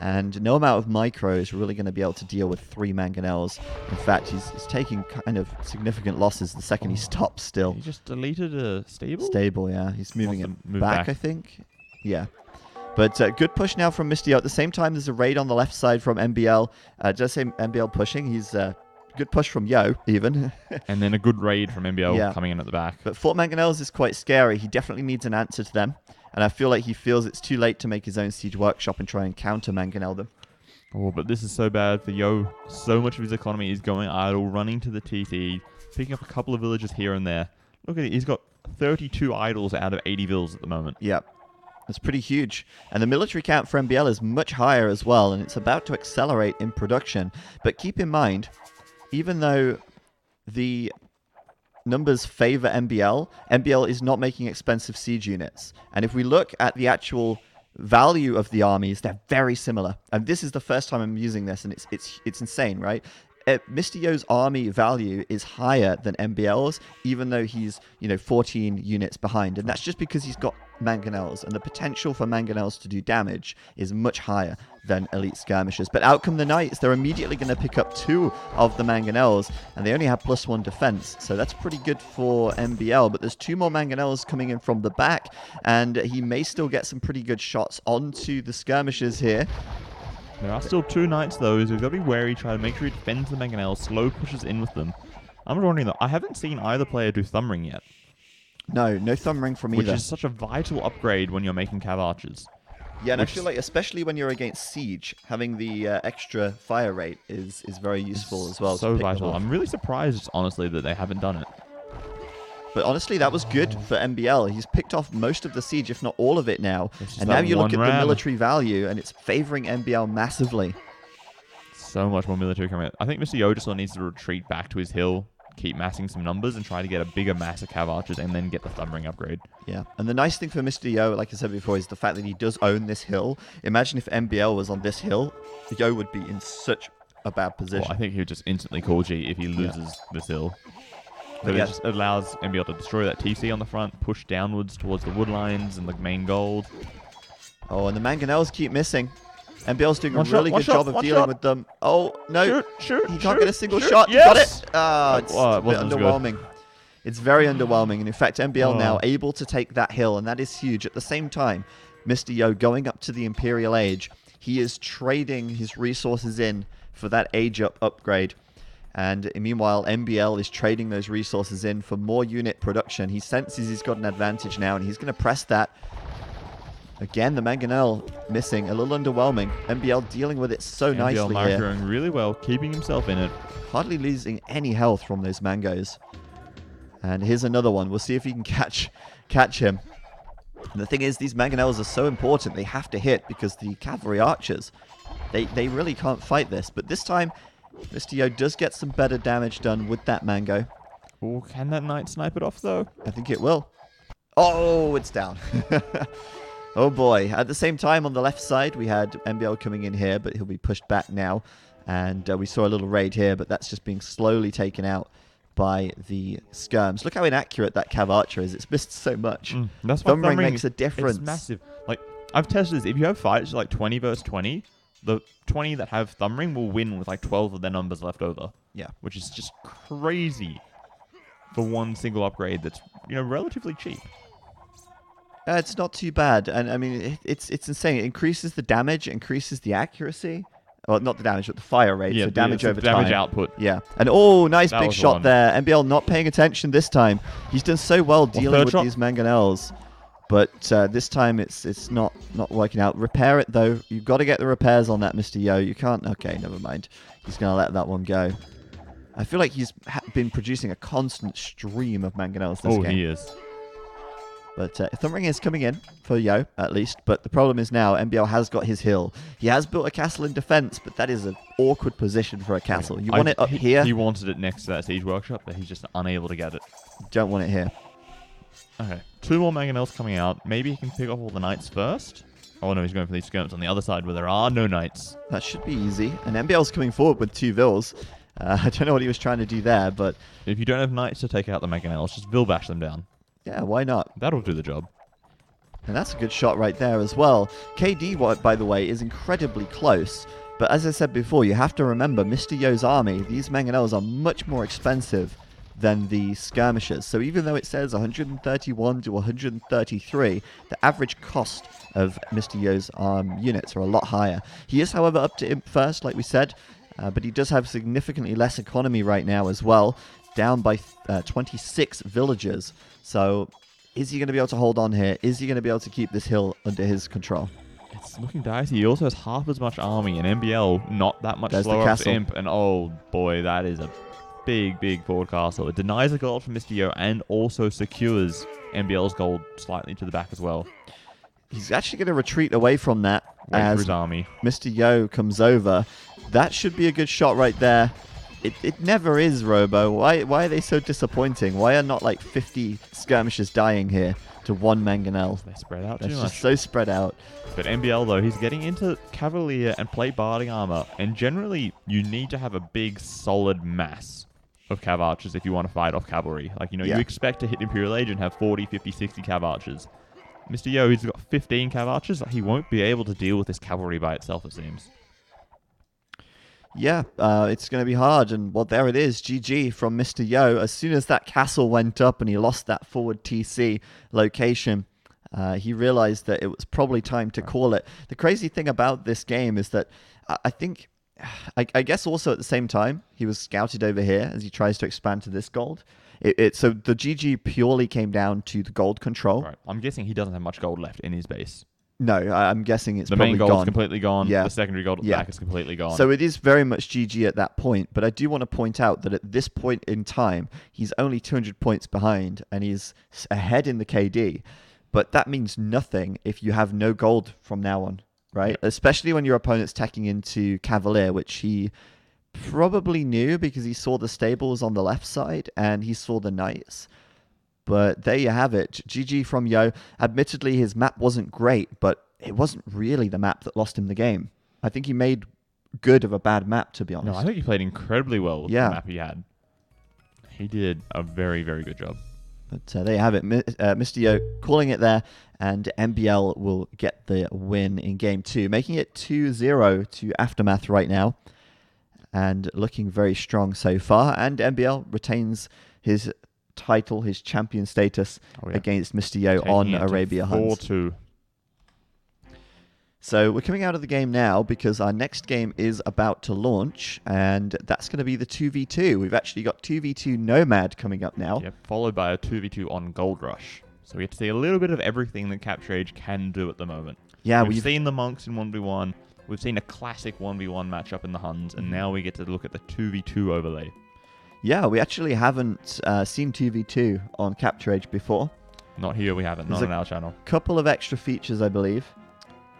and no amount of micro is really going to be able to deal with 3 Mangonels. In fact, he's taking kind of significant losses the second he stops still. He just deleted a stable? Stable, yeah. He's moving it back, I think. Yeah. But good push now from Misty. At the same time, there's a raid on the left side from MBL. Just say MBL pushing. He's good push from Yo, even. And then a good raid from MBL coming in at the back. But Fort Mangonels is quite scary. He definitely needs an answer to them. And I feel like he feels it's too late to make his own siege workshop and try and counter Mangonel them. Oh, but this is so bad for Yo. So much of his economy is going idle, running to the TT, picking up a couple of villages here and there. Look at it. He's got 32 idols out of 80 vills at the moment. Yep. That's pretty huge. And the military count for MBL is much higher as well, and it's about to accelerate in production. But keep in mind, even though the numbers favor MBL, MBL is not making expensive siege units. And if we look at the actual value of the armies, they're very similar. And this is the first time I'm using this, and it's insane, right? Mr. Yo's army value is higher than MBL's, even though he's 14 units behind, and that's just because he's got mangonels, and the potential for mangonels to do damage is much higher than elite skirmishers. But out come the knights. They're immediately going to pick up 2 of the mangonels, and they only have +1 defense, so that's pretty good for MBL. But there's 2 more mangonels coming in from the back, and he may still get some pretty good shots onto the skirmishers here. There are still 2 knights though, so we've got to be wary, try to make sure he defends the mangonels, slow pushes in with them. I'm wondering though, I haven't seen either player do thumb ring yet. No thumb ring from either. Which is such a vital upgrade when you're making cav archers. Yeah, and I feel like, especially when you're against siege, having the extra fire rate is very useful as well. So vital. I'm really surprised, honestly, that they haven't done it. But honestly, that was good for MBL. He's picked off most of the siege, if not all of it now. And now you look at the military value, and it's favoring MBL massively. So much more military coming out. I think Mr. Yo just needs to retreat back to his hill, keep massing some numbers, and try to get a bigger mass of cav archers, and then get the thumb ring upgrade. Yeah, and the nice thing for Mr. Yo, like I said before, is the fact that he does own this hill. Imagine if MBL was on this hill, Yo would be in such a bad position. Well, I think he would just instantly call G if he loses this hill. But it just allows MBL to destroy that TC on the front, push downwards towards the wood lines and the main gold. Oh, and the mangonels keep missing. MBL's doing a really good job of dealing with them. Oh, no. Shoot, he can't get a single shot. Yes! He got it. Ah, it's a bit underwhelming. Good. It's very underwhelming. And in fact, MBL now able to take that hill, and that is huge. At the same time, Mr. Yo going up to the Imperial Age, he is trading his resources in for that Age Up upgrade. And meanwhile, MBL is trading those resources in for more unit production. He senses he's got an advantage now, and he's going to press that. Again, the mangonel missing. A little underwhelming. MBL dealing with it so nicely here. MBL microing really well, keeping himself in it. Hardly losing any health from those mangoes. And here's another one. We'll see if he can catch him. And the thing is, these mangonels are so important. They have to hit because the cavalry archers, they really can't fight this. But this time, Mr. Yo does get some better damage done with that mango. Oh, can that knight snipe it off, though? I think it will. Oh, it's down. Oh, boy. At the same time, on the left side, we had MBL coming in here, but he'll be pushed back now. And we saw a little raid here, but that's just being slowly taken out by the skirms. Look how inaccurate that cav archer is. It's missed so much. That's why thumb ring makes a difference. It's massive. Like, I've tested this. If you have fights like 20 versus 20, the 20 that have thumb ring will win with like 12 of their numbers left over. Yeah. Which is just crazy for one single upgrade that's, relatively cheap. It's not too bad. And I mean, it's insane. It increases the damage, increases the accuracy. Well, not the damage, but the fire rate. Yeah, so damage over damage time. output. Yeah. And nice big shot there. MBL not paying attention this time. He's done so well dealing with these mangonels. But this time it's not working out. Repair it, though. You've got to get the repairs on that, Mr. Yo. You can't... Okay, never mind. He's going to let that one go. I feel like he's been producing a constant stream of mangonels this game. Oh, he is. But thumb ring is coming in for Yo, at least. But the problem is now MBL has got his hill. He has built a castle in defense, but that is an awkward position for a castle. You want it up here. He wanted it next to that siege workshop, but he's just unable to get it. Don't want it here. Okay, 2 more mangonels coming out. Maybe he can pick off all the knights first. Oh no, he's going for these skirms on the other side where there are no knights. That should be easy. And MBL's coming forward with 2 vills. I don't know what he was trying to do there, but... If you don't have knights to take out the mangonels, just vill bash them down. Yeah, why not? That'll do the job. And that's a good shot right there as well. KD, by the way, is incredibly close. But as I said before, you have to remember, Mr. Yo's army, these mangonels are much more expensive than the skirmishers. So even though it says 131 to 133, the average cost of Mr. Yo's units are a lot higher. He is, however, up to Imp first, like we said. But he does have significantly less economy right now as well. Down by 26 villagers. So is he going to be able to hold on here? Is he going to be able to keep this hill under his control? It's looking dicey. He also has half as much army, and MBL not that much slower up to Imp. And oh boy, that is a big forward castle. It denies the gold from Mr. Yo and also secures MBL's gold slightly to the back as well. He's actually going to retreat away from that as his army. Mr. Yo comes over. That should be a good shot right there. It never is, Robo. Why are they so disappointing? Why are not like 50 skirmishers dying here? to one mangonel. They spread out That's too just much. so spread out. But MBL, though, he's getting into Cavalier and plate barding armor. And generally, you need to have a big, solid mass of Cav Archers if you want to fight off cavalry. Like, you expect to hit Imperial Age and have 40, 50, 60 Cav Archers. Mr. Yo, he's got 15 Cav Archers. He won't be able to deal with this cavalry by itself, it seems. Yeah, it's going to be hard. And, well, there it is. GG from Mr. Yo. As soon as that castle went up and he lost that forward TC location, he realized that it was probably time to call it. The crazy thing about this game is that I think, I guess also at the same time, he was scouted over here as he tries to expand to this gold. So the GG purely came down to the gold control. Right. I'm guessing he doesn't have much gold left in his base. No, I'm guessing it's the probably main gold's gone. Completely gone. Yeah. The secondary gold at the back is completely gone. So it is very much GG at that point. But I do want to point out that at this point in time, he's only 200 points behind and he's ahead in the KD. But that means nothing if you have no gold from now on, right? Yep. Especially when your opponent's teching into Cavalier, which he probably knew because he saw the stables on the left side and he saw the knights. But there you have it. GG from Yo. Admittedly, his map wasn't great, but it wasn't really the map that lost him the game. I think he made good of a bad map, to be honest. No, I think he played incredibly well with the map he had. He did a very, very good job. But there you have it. Mr. Yo calling it there, and MBL will get the win in Game 2, making it 2-0 to Aftermath right now, and looking very strong so far. And MBL retains his title, his champion status against Mr. Yo on Arabia Hunt. 4-2. So we're coming out of the game now because our next game is about to launch, and that's going to be the 2v2. We've actually got 2v2 Nomad coming up now. Yep, followed by a 2v2 on Gold Rush. So we get to see a little bit of everything that Capture Age can do at the moment. Yeah, we've seen the monks in 1v1. We've seen a classic 1v1 matchup in the Huns, and now we get to look at the 2v2 overlay. Yeah, we actually haven't seen 2v2 on Capture Age before. Not here, we haven't. Not on our channel. Couple of extra features, I believe.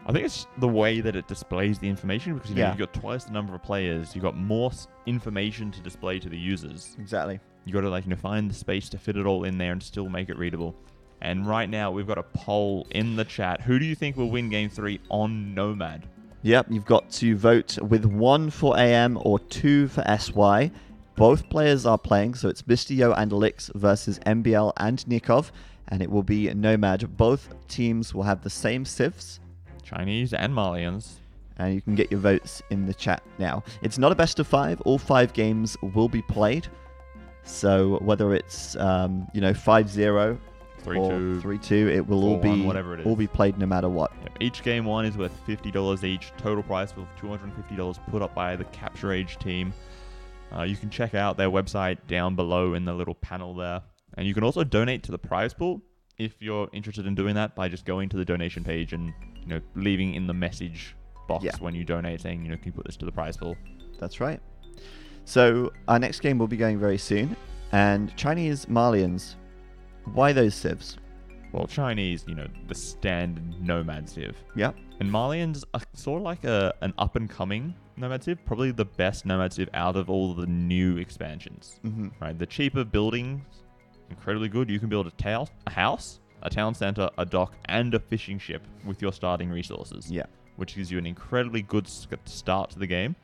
I think it's the way that it displays the information, because you've got twice the number of players. You've got more information to display to the users. Exactly. You got to find the space to fit it all in there and still make it readable. And right now we've got a poll in the chat. Who do you think will win Game 3 on Nomad? Yep, you've got to vote with 1 for AM or 2 for SY. Both players are playing, so it's Mr. Yo and Elix versus MBL and Nikov, and it will be Nomad. Both teams will have the same civs. Chinese and Malians. And you can get your votes in the chat now. It's not a best of 5. All 5 games will be played. So whether it's 5-0 or 3-2, it will all be played no matter what. Yep. Each game 1 is worth $50 each. Total price of $250 put up by the Capture Age team. You can check out their website down below in the little panel there. And you can also donate to the prize pool if you're interested in doing that by just going to the donation page and leaving in the message box when you donate saying, can you put this to the prize pool? That's right. So our next game will be going very soon. And Chinese Malians, why those civs? Well, Chinese, the standard Nomad civ. Yeah. And Malians are sort of like an up-and-coming Nomad civ, probably the best Nomad civ out of all the new expansions. Mm-hmm. Right? The cheaper buildings, incredibly good. You can build a house, a town center, a dock, and a fishing ship with your starting resources. Yeah. Which gives you an incredibly good start to the game.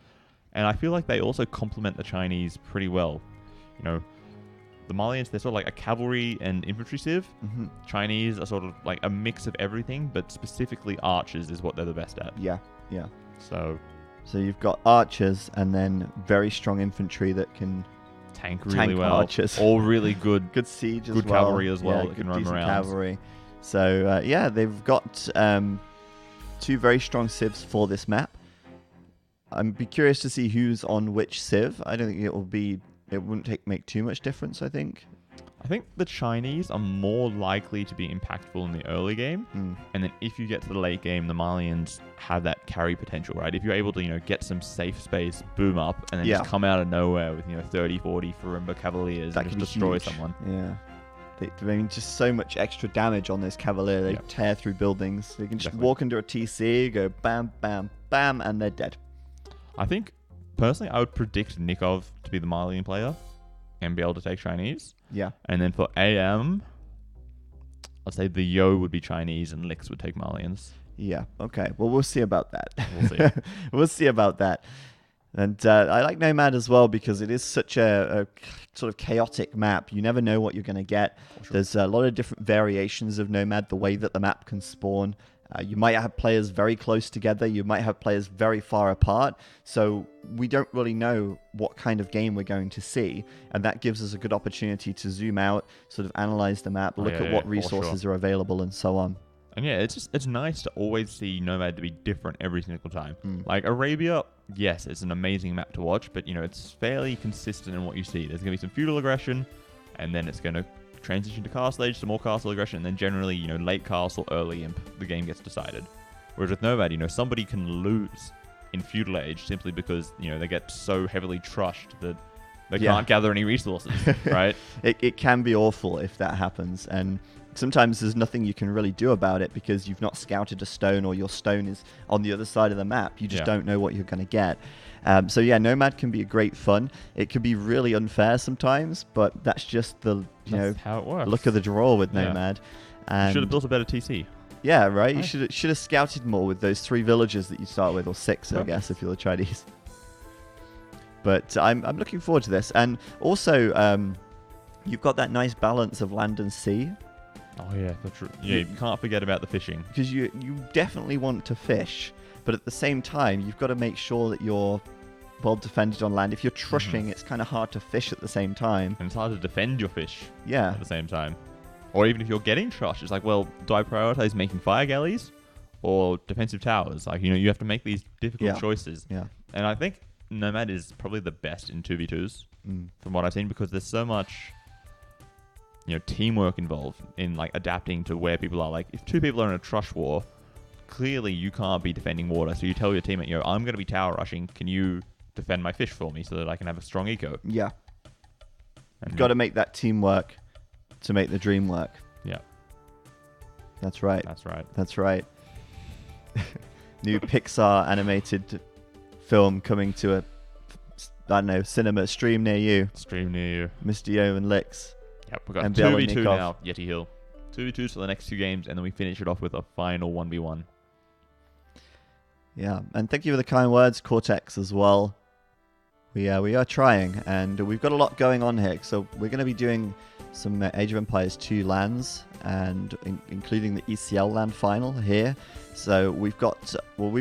And I feel like they also complement the Chinese pretty well. The Malians, they're sort of like a cavalry and infantry civ. Mm-hmm. Chinese are sort of like a mix of everything, but specifically archers is what they're the best at. Yeah, yeah. So you've got archers and then very strong infantry that can tank really well. Archers. All really good siege as good well. Cavalry as well, Yeah, that can roam around. Cavalry. So they've got 2 very strong civs for this map. I'd be curious to see who's on which civ. I don't think it wouldn't make too much difference, I think. I think the Chinese are more likely to be impactful in the early game. And then if you get to the late game, the Malians have that carry potential, right? If you're able to, get some safe space, boom up, and then just come out of nowhere with, 30, 40 Farimba Cavaliers and just destroy someone. Yeah. Just so much extra damage on this Cavalier. They tear through buildings. They can just walk into a TC, go bam, bam, bam, and they're dead. I think, personally, I would predict Nikov to be the Malian player and be able to take Chinese. Yeah. And then for AM, I'd say the Yo would be Chinese and Licks would take Malians. Yeah. Okay. Well, we'll see about that. We'll see. We'll see about that. And I like Nomad as well because it is such a sort of chaotic map. You never know what you're going to get. Sure. There's a lot of different variations of Nomad, the way that the map can spawn. You might have players very close together. You might have players very far apart. So we don't really know what kind of game we're going to see. And that gives us a good opportunity to zoom out, sort of analyze the map, look at what resources are available and so on. And yeah, it's nice to always see Nomad to be different every single time. Like Arabia, yes, it's an amazing map to watch, but it's fairly consistent in what you see. There's going to be some feudal aggression, and then it's going to transition to castle age, some more castle aggression, and then generally, late castle, early imp, the game gets decided. Whereas with Nomad, somebody can lose in feudal age simply because, they get so heavily trushed that they can't gather any resources, right? It can be awful if that happens, and sometimes there's nothing you can really do about it because you've not scouted a stone or your stone is on the other side of the map. You just don't know what you're going to get. So yeah, Nomad can be a great fun. It can be really unfair sometimes, but that's just the how it works. Look of the draw with Nomad. And you should have built a better TC. Yeah, right. You should have scouted more with those 3 villages that you start with, or 6, I guess, if you're the Chinese. But I'm looking forward to this, and also you've got that nice balance of land and sea. Oh yeah, that's true. Yeah, you can't forget about the fishing. Because you definitely want to fish, but at the same time, you've got to make sure that you're well defended on land. If you're trushing, it's kind of hard to fish at the same time. And it's hard to defend your fish at the same time. Or even if you're getting trushed, it's like, well, do I prioritize making fire galleys or defensive towers? Like, you have to make these difficult choices. Yeah. And I think Nomad is probably the best in 2v2s from what I've seen because there's so much teamwork involved in like adapting to where people are. Like if 2 people are in a trush war, clearly you can't be defending water. So you tell your teammate, I'm going to be tower rushing. Can you defend my fish for me so that I can have a strong eco? Yeah. You've got to make that teamwork to make the dream work. Yeah. That's right. That's right. New Pixar animated film coming to a, I don't know, cinema stream near you. Mr. Yo and Licks. Yep, we've got 2v2 now, Yeti Hill. 2v2s for the next 2 games, and then we finish it off with a final 1v1. Yeah, and thank you for the kind words, Cortex, as well. We are trying, and we've got a lot going on here. So we're going to be doing some Age of Empires 2 lands, and including the ECL land final here. So we've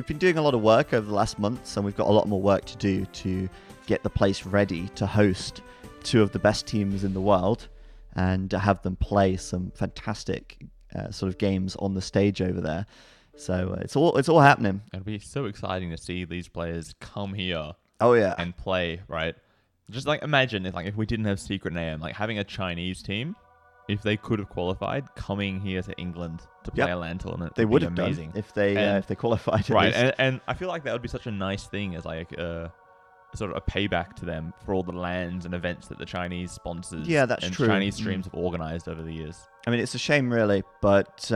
been doing a lot of work over the last months, and we've got a lot more work to do to get the place ready to host 2 of the best teams in the world, and have them play some fantastic sort of games on the stage over there. So it's all happening. It'll be so exciting to see these players come here. Oh yeah, and play, right? Just like imagine if we didn't have Secret AM, like having a Chinese team, if they could have qualified, coming here to England to play a LAN tournament, they would have amazing. Done if they qualified. Right, and I feel like that would be such a nice thing as like sort of a payback to them for all the LANs and events that the Chinese sponsors that's and true. Chinese streams have organized over the years. I mean, it's a shame, really, but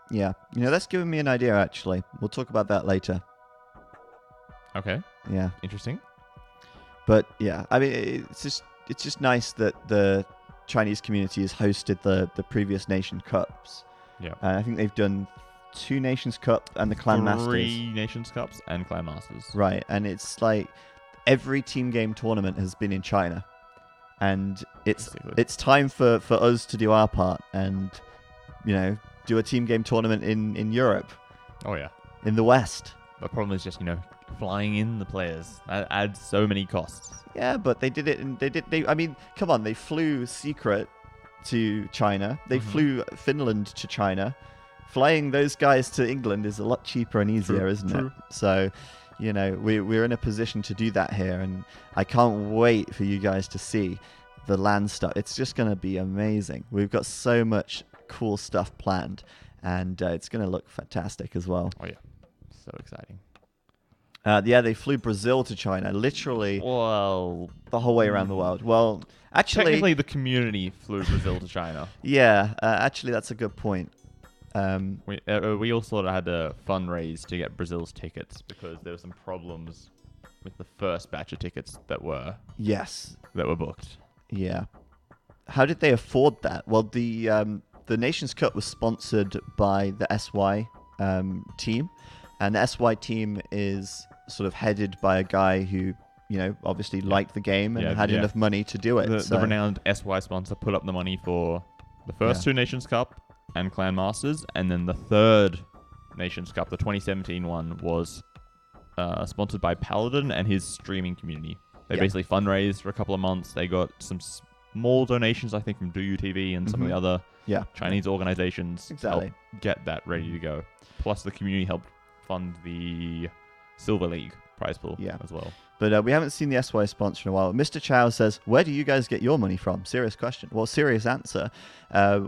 that's given me an idea. Actually, we'll talk about that later. Okay. Yeah. Interesting. But yeah, I mean, it's just nice that the Chinese community has hosted the previous Nation Cups. Yeah. I think they've done 2 Nations Cup and the Clan Masters. 3 Nations Cups and Clan Masters. Right, and it's like every team game tournament has been in China, and it's time for us to do our part and do a team game tournament in Europe. Oh yeah. In the West. The problem is just flying in the players. That adds so many costs. Yeah, but they did it. I mean, come on, they flew Secret to China. They flew Finland to China. Flying those guys to England is a lot cheaper and easier, isn't it? So, we're in a position to do that here, and I can't wait for you guys to see the LAN stuff. It's just going to be amazing. We've got so much cool stuff planned, and it's going to look fantastic as well. Oh yeah, so exciting. They flew Brazil to China, literally the whole way around the world. Well, actually... Technically, the community flew Brazil to China. Yeah, actually, that's a good point. We also had to fundraise to get Brazil's tickets because there were some problems with the first batch of tickets that were booked. Yeah. How did they afford that? Well, the Nations Cup was sponsored by the SY team, and the SY team is sort of headed by a guy who, obviously liked the game and had enough money to do it. The renowned SY sponsor put up the money for the first two Nations Cup and Clan Masters, and then the third Nations Cup, the 2017 one, was sponsored by Paladin and his streaming community. They basically fundraised for a couple of months. They got some small donations, I think, from DouYu TV and some of the other Chinese organizations to help get that ready to go. Plus, the community helped fund the Silver League prize pool as well. But we haven't seen the SY sponsor in a while. Mr. Chow says, where do you guys get your money from? Serious question. Well, serious answer.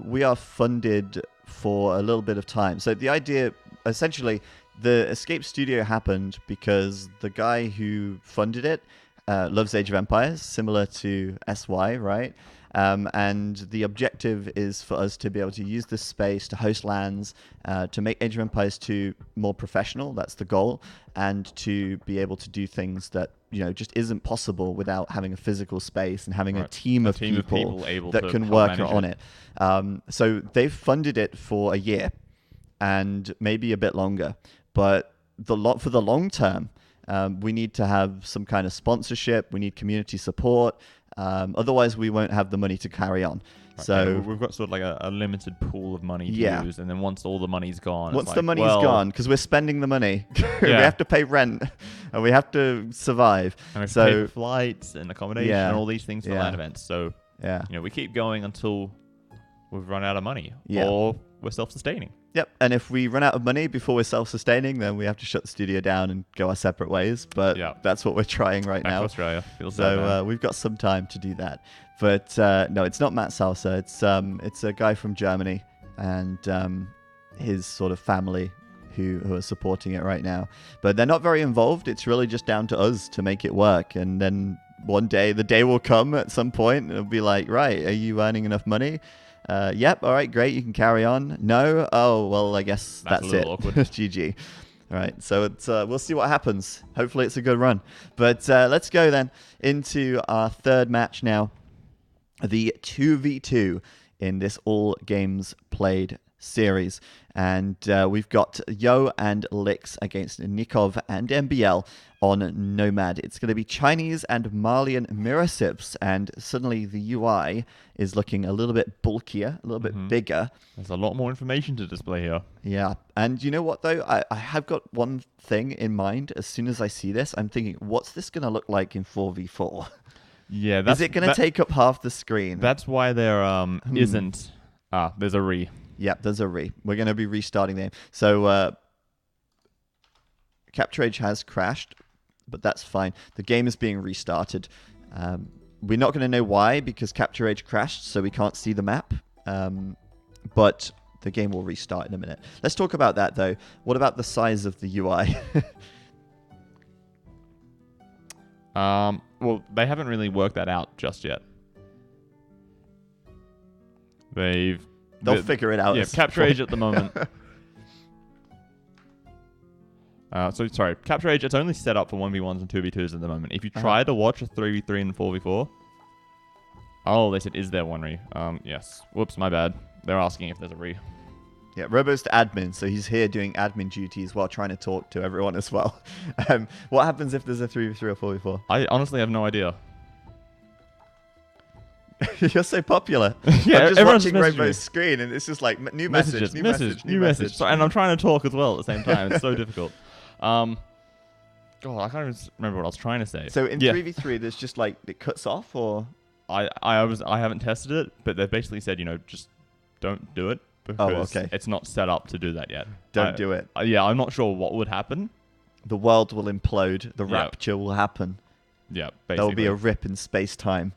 We are funded for a little bit of time. So the idea, essentially, the Escape Studio happened because the guy who funded it loves Age of Empires, similar to SY, right? And the objective is for us to be able to use this space to host LANs, to make Age of Empires 2 more professional. That's the goal. And to be able to do things that, just isn't possible without having a physical space and having a team of people able that can work on it. So they've funded it for a year and maybe a bit longer. But for the long term, we need to have some kind of sponsorship. We need community support. Otherwise, we won't have the money to carry on. Right, so we've got sort of like a limited pool of money to use, and then once all the money's gone, once the money's gone, because we're spending the money, we have to pay rent and we have to survive. And we have to pay for flights and accommodation and all these things for LAN events. So we keep going until we've run out of money, or we're self-sustaining. Yep, and if we run out of money before we're self-sustaining, then we have to shut the studio down and go our separate ways. But that's what we're trying right now. Australia. So we've got some time to do that. But no, it's not Matt Salsa. It's a guy from Germany and his sort of family who are supporting it right now. But they're not very involved. It's really just down to us to make it work. And then one day, the day will come at some point, and it'll be like, right, are you earning enough money? Yep, all right, great, you can carry on. No? Oh, well, I guess that's it. Awkward. GG. All right, so it's, we'll see what happens. Hopefully it's a good run. But let's go then into our third match now. The 2v2 in this all games played series. And we've got Yo and Lix against Nikov and MBL on Nomad. It's going to be Chinese and Malian mirror sips, and suddenly the UI is looking a little bit bulkier, a little bit bigger. There's a lot more information to display here. Yeah, and you know what though? I have got one thing in mind. As soon as I see this, I'm thinking, what's this going to look like in 4v4? Yeah, is it going to take up half the screen? That's why there isn't. There's a re. Yep, there's a re. We're going to be restarting them. So Capture Age has crashed, but that's fine. The game is being restarted. We're not going to know why, because Capture Age crashed, so we can't see the map. But the game will restart in a minute. Let's talk about that, though. What about the size of the UI? Well, they haven't really worked that out just yet. They'll figure it out. Yeah, Capture Age at the moment. Capture Age, it's only set up for 1v1s and 2v2s at the moment. If you try to watch a 3v3 and 4v4... Oh, they said, is there one re? Yes. Whoops, my bad. They're asking if there's a re. Yeah, Robo's the admin, so he's here doing admin duties while trying to talk to everyone as well. What happens if there's a 3v3 or 4v4? I honestly have no idea. You're so popular. Yeah, I'm just everyone's watching Robo's screen, and it's just like, new message, new message. Sorry, and I'm trying to talk as well at the same time. It's so difficult. God, I can't even remember what I was trying to say. So in 3v3, there's just like, it cuts off, or? I haven't tested it, but they've basically said, just don't do it. Because it's not set up to do that yet. Don't do it. I'm not sure what would happen. The world will implode. The rapture will happen. Yeah, basically. There will be a rip in space-time.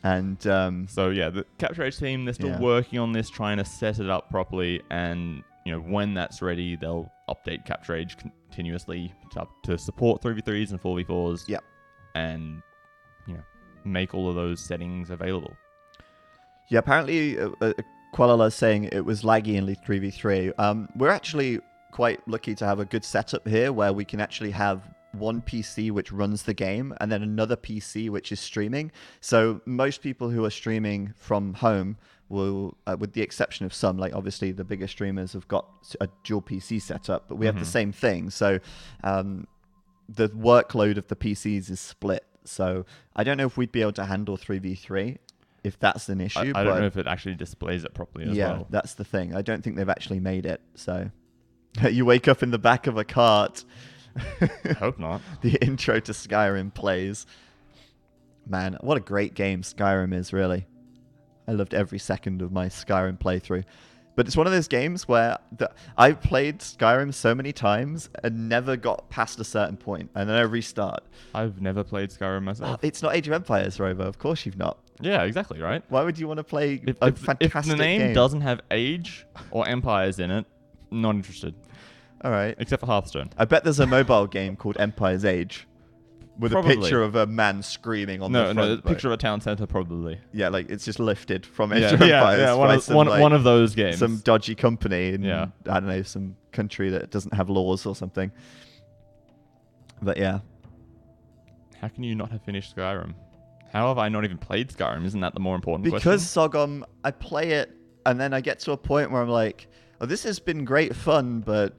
And the Capture Age team, they're still working on this, trying to set it up properly. And, when that's ready, they'll update Capture Age continuously to support 3v3s and 4v4s. Yep. And, make all of those settings available. Yeah, apparently... Kuala is saying it was laggy in 3v3. We're actually quite lucky to have a good setup here where we can actually have one PC which runs the game and then another PC which is streaming. So most people who are streaming from home will, with the exception of some, like obviously the bigger streamers have got a dual PC setup, but we have the same thing. So the workload of the PCs is split. So I don't know if we'd be able to handle 3v3 if that's an issue. I don't know if it actually displays it properly as well. Yeah, that's the thing. I don't think they've actually made it. So you wake up in the back of a cart. I hope not. The intro to Skyrim plays. Man, what a great game Skyrim is, really. I loved every second of my Skyrim playthrough. But it's one of those games where I played Skyrim so many times and never got past a certain point, and then I restart. I've never played Skyrim myself. It's not Age of Empires, Robo. Of course you've not. Yeah, exactly, right? Why would you want to play a fantastic If the name game? doesn't have Age or Empires in it, not interested. All right. Except for Hearthstone. I bet there's a mobile game called Empire's Age. With Probably. a picture of a man screaming on the front. No, a picture of a town centre, probably. Yeah, like it's just lifted from Age of Empires. Yeah, one of those games. Some dodgy company in, Yeah. I don't know, some country that doesn't have laws or something. But yeah. How can you not have finished Skyrim? How have I not even played Skyrim? Isn't that the more important Because, Sogom, I play it and then I get to a point where I'm like, oh, this has been great fun, but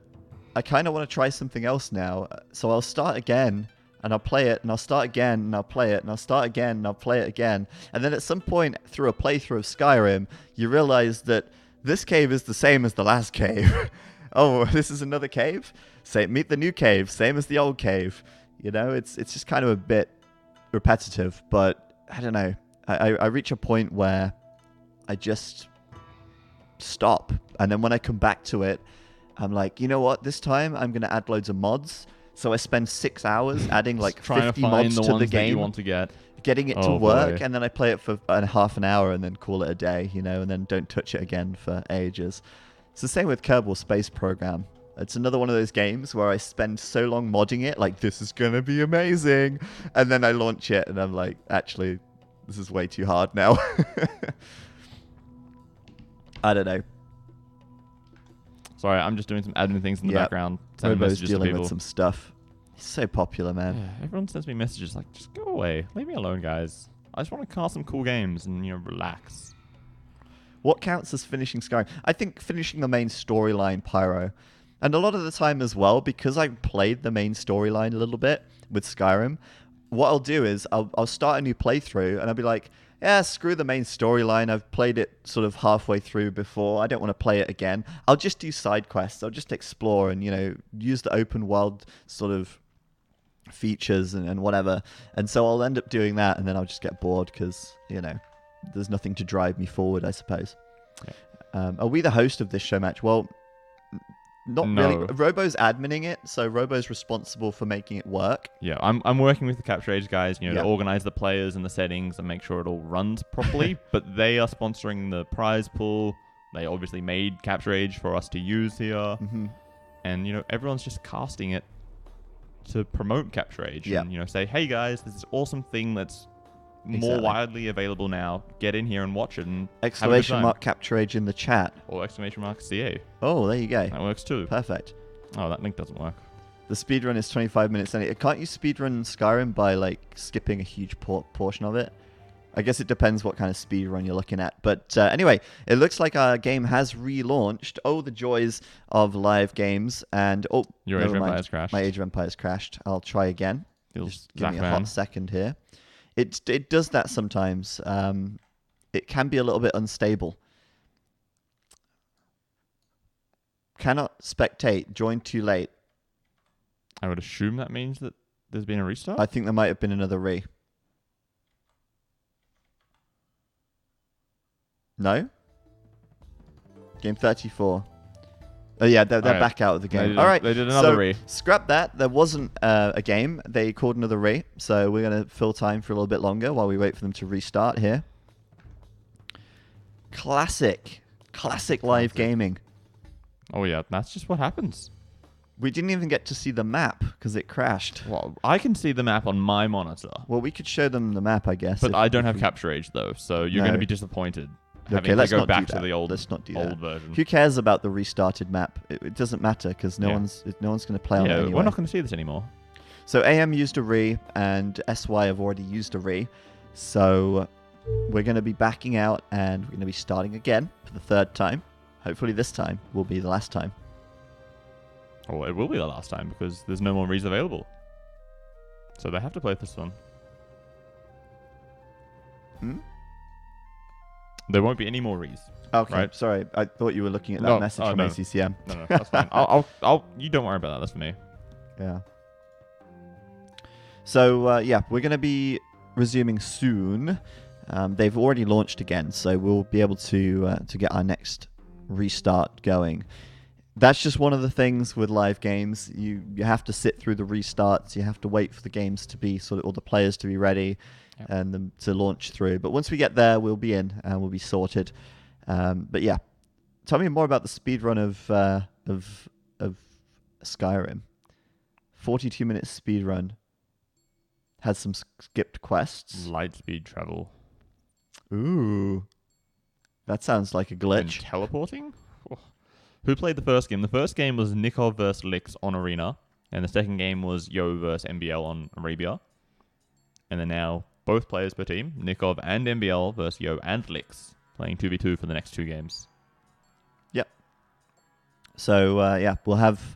I kind of want to try something else now. So I'll start again. And I'll play it, and I'll start again, and I'll play it, and I'll start again, and I'll play it again. And then at some point, through a playthrough of Skyrim, you realize that this cave is the same as the last cave. Oh, this is another cave? Meet the new cave, same as the old cave. You know, it's just kind of a bit repetitive, but I don't know. I reach a point where I just stop. And then when I come back to it, I'm like, you know what? This time, I'm going to add loads of mods. So I spend 6 hours adding like 50 mods to the game, you want to get. Getting it to work, and then I play it for half an hour and then call it a day, you know, and then don't touch it again for ages. It's the same with Kerbal Space Program. It's another one of those games where I spend so long modding it, like this is going to be amazing, and then I launch it and I'm like, actually, this is way too hard now. I don't know. Sorry, I'm just doing some admin things in the background. Robo's dealing with some stuff. He's so popular, man. Yeah, everyone sends me messages like, just go away. Leave me alone, guys. I just want to cast some cool games and, relax. What counts as finishing Skyrim? I think finishing the main storyline, Pyro. And a lot of the time as well, because I played the main storyline a little bit with Skyrim, what I'll do is I'll start a new playthrough and I'll be like, yeah, screw the main storyline. I've played it sort of halfway through before. I don't want to play it again. I'll just do side quests. I'll just explore and, use the open world sort of features and whatever. And so I'll end up doing that and then I'll just get bored because, there's nothing to drive me forward, I suppose. Yeah. Are we the host of this Showmatch? Well, not really. Robo's adminning it, so Robo's responsible for making it work. Yeah, I'm working with the Capture Age guys, to organize the players and the settings and make sure it all runs properly. But they are sponsoring the prize pool. They obviously made Capture Age for us to use here, and everyone's just casting it to promote Capture Age and say, hey guys, this is awesome thing that's more widely available now. Get in here and watch it and exclamation mark Capture Age in the chat or exclamation mark CA. Oh, there you go. That works too. Perfect. Oh, that link doesn't work. The speedrun is 25 minutes. Can't you speedrun Skyrim by skipping a huge portion of it? I guess it depends what kind of speedrun you're looking at. But anyway, it looks like our game has relaunched. Oh, the joys of live games. And your Age of Empires crashed. My Age of Empires crashed. I'll try again. Just give me a hot second here. It does that sometimes. It can be a little bit unstable. Cannot spectate. Joined too late. I would assume that means that there's been a restart? I think there might have been another No? Game 34. Oh yeah, they're back out of the game. All right, they did another scrap that. There wasn't a game. They called another so we're going to fill time for a little bit longer while we wait for them to restart here. Classic live gaming. Oh yeah, that's just what happens. We didn't even get to see the map because it crashed. Well, I can see the map on my monitor. Well, we could show them the map, I guess. But I don't have Capture Age though, so you're going to be disappointed. Let's go not back do to that. the old version. Who cares about the restarted map? It doesn't matter because no one's going to play on it anyway. We're not going to see this anymore. So AM used a and SY have already used a So we're going to be backing out and we're going to be starting again for the third time. Hopefully this time will be the last time. Or it will be the last time because there's no more Rees available. So they have to play this one. There won't be any more Rees. Okay, right? Sorry. I thought you were looking at that message from no. ACCM. No, that's fine. I'll. You don't worry about that. That's for me. Yeah. So, we're going to be resuming soon. They've already launched again, so we'll be able to get our next restart going. That's just one of the things with live games. You have to sit through the restarts. You have to wait for the games to be or the players to be ready, and them to launch through. But once we get there, we'll be in and we'll be sorted. But yeah, tell me more about the speedrun of Skyrim. 42-minute speedrun. Had some skipped quests. Light speed travel. Ooh. That sounds like a glitch. And teleporting? Oh. Who played the first game? The first game was Nikov vs. Lix on Arena, and the second game was Yo vs. MBL on Arabia. And then now, both players per team, Nikov and MBL versus Yo and Lix, playing 2v2 for the next 2 games. Yep. So, we'll have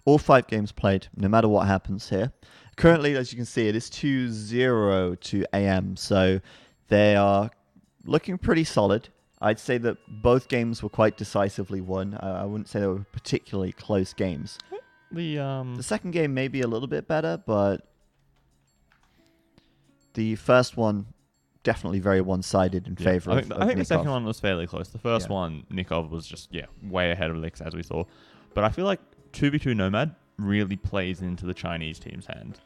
all 5 games played, no matter what happens here. Currently, as you can see, it is 2-0 to AM, so they are looking pretty solid. I'd say that both games were quite decisively won. I wouldn't say they were particularly close games. The second game may be a little bit better, but the first one definitely very one-sided in favor of I think the Nikov. second one was fairly close. The first one, Nikov was just way ahead of Lix, as we saw. But I feel like 2v2 Nomad really plays into the Chinese team's hand.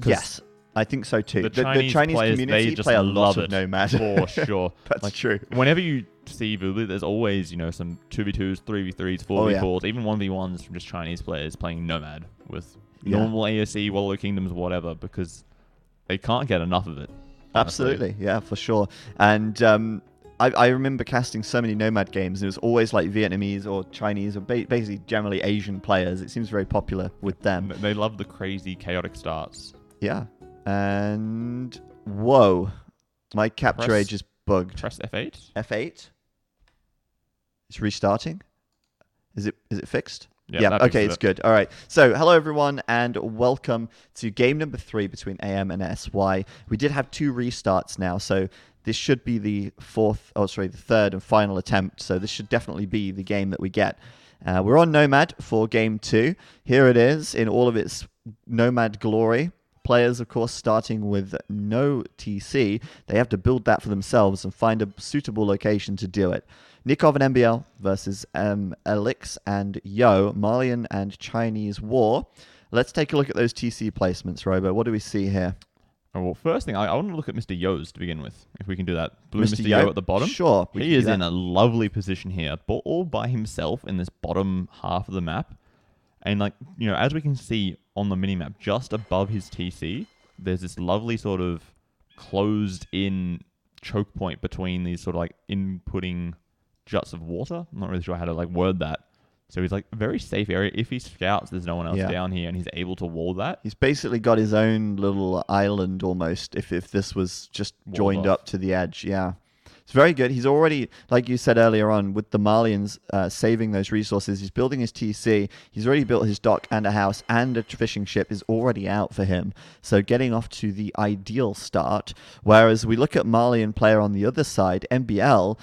Yes, I think so too. The Chinese players, community they just play a love lot of it, Nomad. for sure. That's true. Whenever you see Voodoo, there's always some 2v2s, 3v3s, 4v4s, even 1v1s from just Chinese players playing Nomad with normal AoC, Wallow Kingdoms, whatever, because they can't get enough of it. Honestly. Absolutely, yeah, for sure. And I remember casting so many Nomad games. It was always like Vietnamese or Chinese or basically generally Asian players. It seems very popular with them. They love the crazy, chaotic starts. Yeah. And whoa, my capture age is bugged. Press F8. F8. It's restarting. Is it fixed? Yeah. Okay, it's good. All right. So, hello everyone, and welcome to game number 3 between AM and SY. We did have 2 restarts now, so this should be the third and final attempt. So this should definitely be the game that we get. We're on Nomad for game 2. Here it is in all of its Nomad glory. Players, of course, starting with no TC. They have to build that for themselves and find a suitable location to do it. Nikov and MBL versus Elix and Yo, Malian and Chinese War. Let's take a look at those TC placements, Robo. What do we see here? Oh, well, first thing, I want to look at Mr. Yo's to begin with, if we can do that. Blue Mr. Yo at the bottom. Sure. He is in a lovely position here, but all by himself in this bottom half of the map. And, as we can see on the minimap, just above his TC, there's this lovely sort of closed-in choke point between these sort of, inputting juts of water. I'm not really sure how to, word that. So he's, a very safe area. If he scouts, there's no one else down here, and he's able to wall that. He's basically got his own little island, almost, if this was just joined up to the edge. Yeah. It's very good. He's already, like you said earlier on, with the Malians saving those resources, he's building his TC. He's already built his dock and a house, and a fishing ship is already out for him. So getting off to the ideal start. Whereas we look at Malian player on the other side, MBL,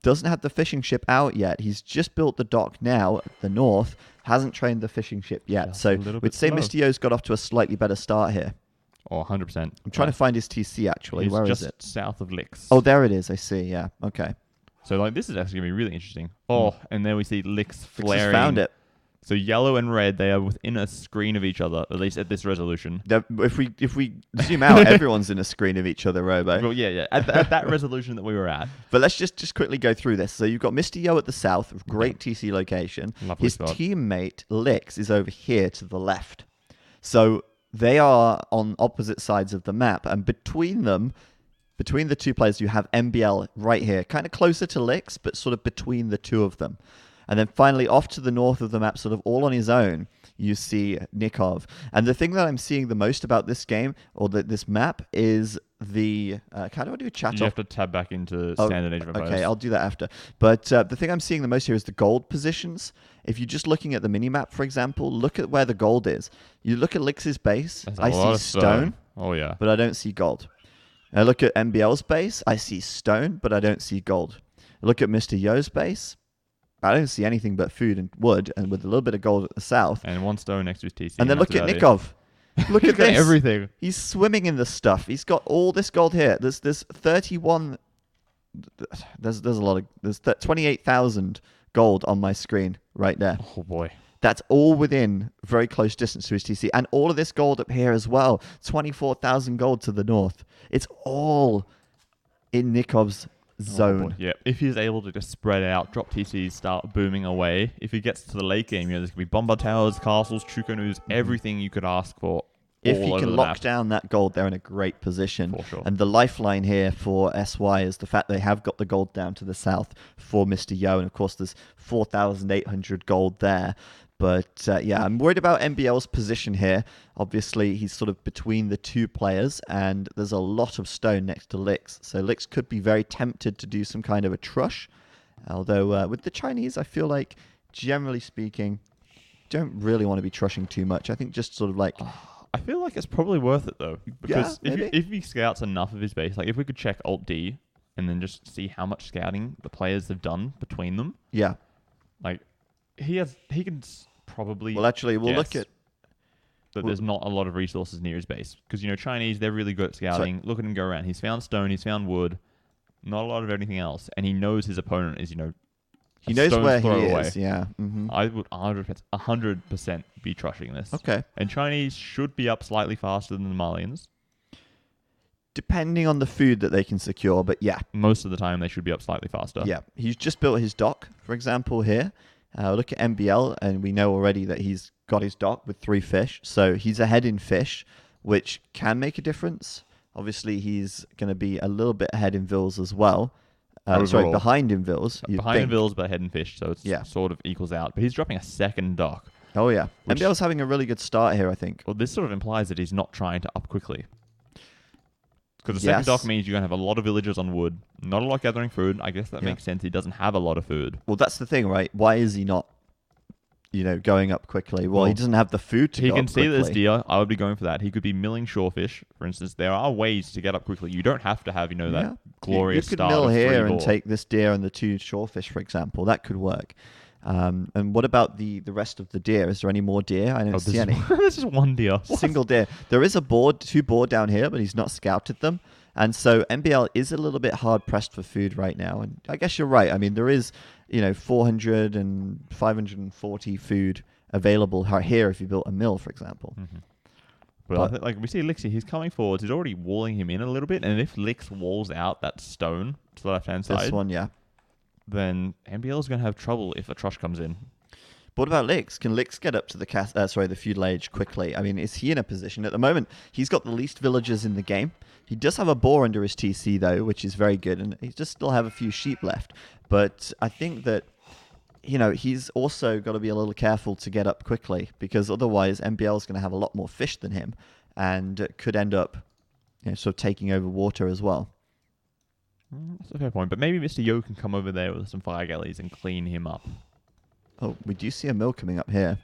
doesn't have the fishing ship out yet. He's just built the dock now at the north, hasn't trained the fishing ship yet. Just so we'd say Mr. Yo's got off to a slightly better start here. Oh, 100%. I'm trying to find his TC, actually. Where is it? Just south of Lix. Oh, there it is. I see. Yeah. Okay. So, this is actually going to be really interesting. Oh, and there we see Lix flaring. Lix has found it. So, yellow and red, they are within a screen of each other, at least at this resolution. If we zoom out, everyone's in a screen of each other, Robo. Well, yeah. At that resolution that we were at. But let's just quickly go through this. So, you've got Mr. Yo at the south, great TC location. Lovely His spot. teammate, Lix, is over here to the left. So, they are on opposite sides of the map, and between the 2 players, you have MBL right here, kind of closer to Lix, but sort of between the 2 of them. And then finally, off to the north of the map, sort of all on his own, you see Nikov. And the thing that I'm seeing the most about this game, or this map, is the how do I do chat You off? have to tab back into Oh, standard Age of Empires. okay, I'll do that after. But the thing I'm seeing the most here is the gold positions. If you're just looking at the minimap, for example, look at where the gold is. You look at Lix's base, That's a I lot see of stone, Oh yeah. but I don't see gold. I look at MBL's base, I see stone, but I don't see gold. I look at Mr. Yo's base, I don't see anything but food and wood, and with a little bit of gold at the south. And one stone next to his TC. And then look at that's Nikov. Look He's at got this. everything. He's swimming in the stuff. He's got all this gold here. There's 31. There's a lot of. There's 28,000 gold on my screen right there. Oh boy. That's all within very close distance to his TC. And all of this gold up here as well. 24,000 gold to the north. It's all in Nikov's zone. Yeah, if he's able to just spread out, drop TCs, start booming away. If he gets to the late game, there's going to be Bombard Towers, Castles, Chukonus, everything you could ask for. If he all over can the lock map. down that gold, they're in a great position. For sure. And the lifeline here for SY is the fact they have got the gold down to the south for Mr. Yo. And of course, there's 4,800 gold there. But yeah, I'm worried about MBL's position here. Obviously, he's sort of between the two players, and there's a lot of stone next to Lix. So Lix could be very tempted to do some kind of a trush. Although with the Chinese, I feel like, generally speaking, don't really want to be trushing too much. I think just sort of like... I feel like it's probably worth it though, because Yeah, if he scouts enough of his base, like if we could check Alt D and then just see how much scouting the players have done between them, Yeah. like he can probably. Well, actually, we'll look at... that there's not a lot of resources near his base, because Chinese, they're really good at scouting. Look at him go around. He's found stone. He's found wood. Not a lot of anything else, and he knows his opponent is He knows where he away. is, yeah. Mm-hmm. I would 100% be trushing this. Okay. And Chinese should be up slightly faster than the Malians. Depending on the food that they can secure, but yeah. Most of the time, they should be up slightly faster. Yeah. He's just built his dock, for example, here. Look at MBL, and we know already that he's got his dock with 3 fish. So he's ahead in fish, which can make a difference. Obviously, he's going to be a little bit ahead in Vils as well. Behind in Vils. Behind in Vils, but ahead in fish, so it's sort of equals out. But he's dropping a second dock. Oh, yeah. MBL's having a really good start here, I think. Well, this sort of implies that he's not trying to up quickly. Because the second dock means you're going to have a lot of villagers on wood, not a lot gathering food. I guess that makes sense. He doesn't have a lot of food. Well, that's the thing, right? Why is he not, going up quickly? Well, he doesn't have the food to go up quickly. He can see there's deer. I would be going for that. He could be milling shorefish, for instance. There are ways to get up quickly. You don't have to have, that glorious start. You could mill of here and boar. take this deer and the 2 shorefish, for example. That could work. And what about the rest of the deer? Is there any more deer? I don't see any. There's just one deer. Single deer. There is 2 boar down here, but he's not scouted them. And so MBL is a little bit hard pressed for food right now. And I guess you're right. I mean, there is, 400 and 540 food available here if you built a mill, for example. Mm-hmm. But we see Lixie, he's coming forwards. He's already walling him in a little bit. And if Lix walls out that stone to the left-hand side... This one, yeah. Then MBL is going to have trouble if a trush comes in. But what about Lix? Can Lix get up to the feudal age quickly? I mean, is he in a position at the moment? He's got the least villagers in the game. He does have a boar under his TC though, which is very good, and he just still have a few sheep left. But I think that he's also got to be a little careful to get up quickly, because otherwise MBL is going to have a lot more fish than him, and could end up sort of taking over water as well. That's a fair point, but maybe Mr. Yo can come over there with some fire galleys and clean him up. Oh, we do see a mill coming up here.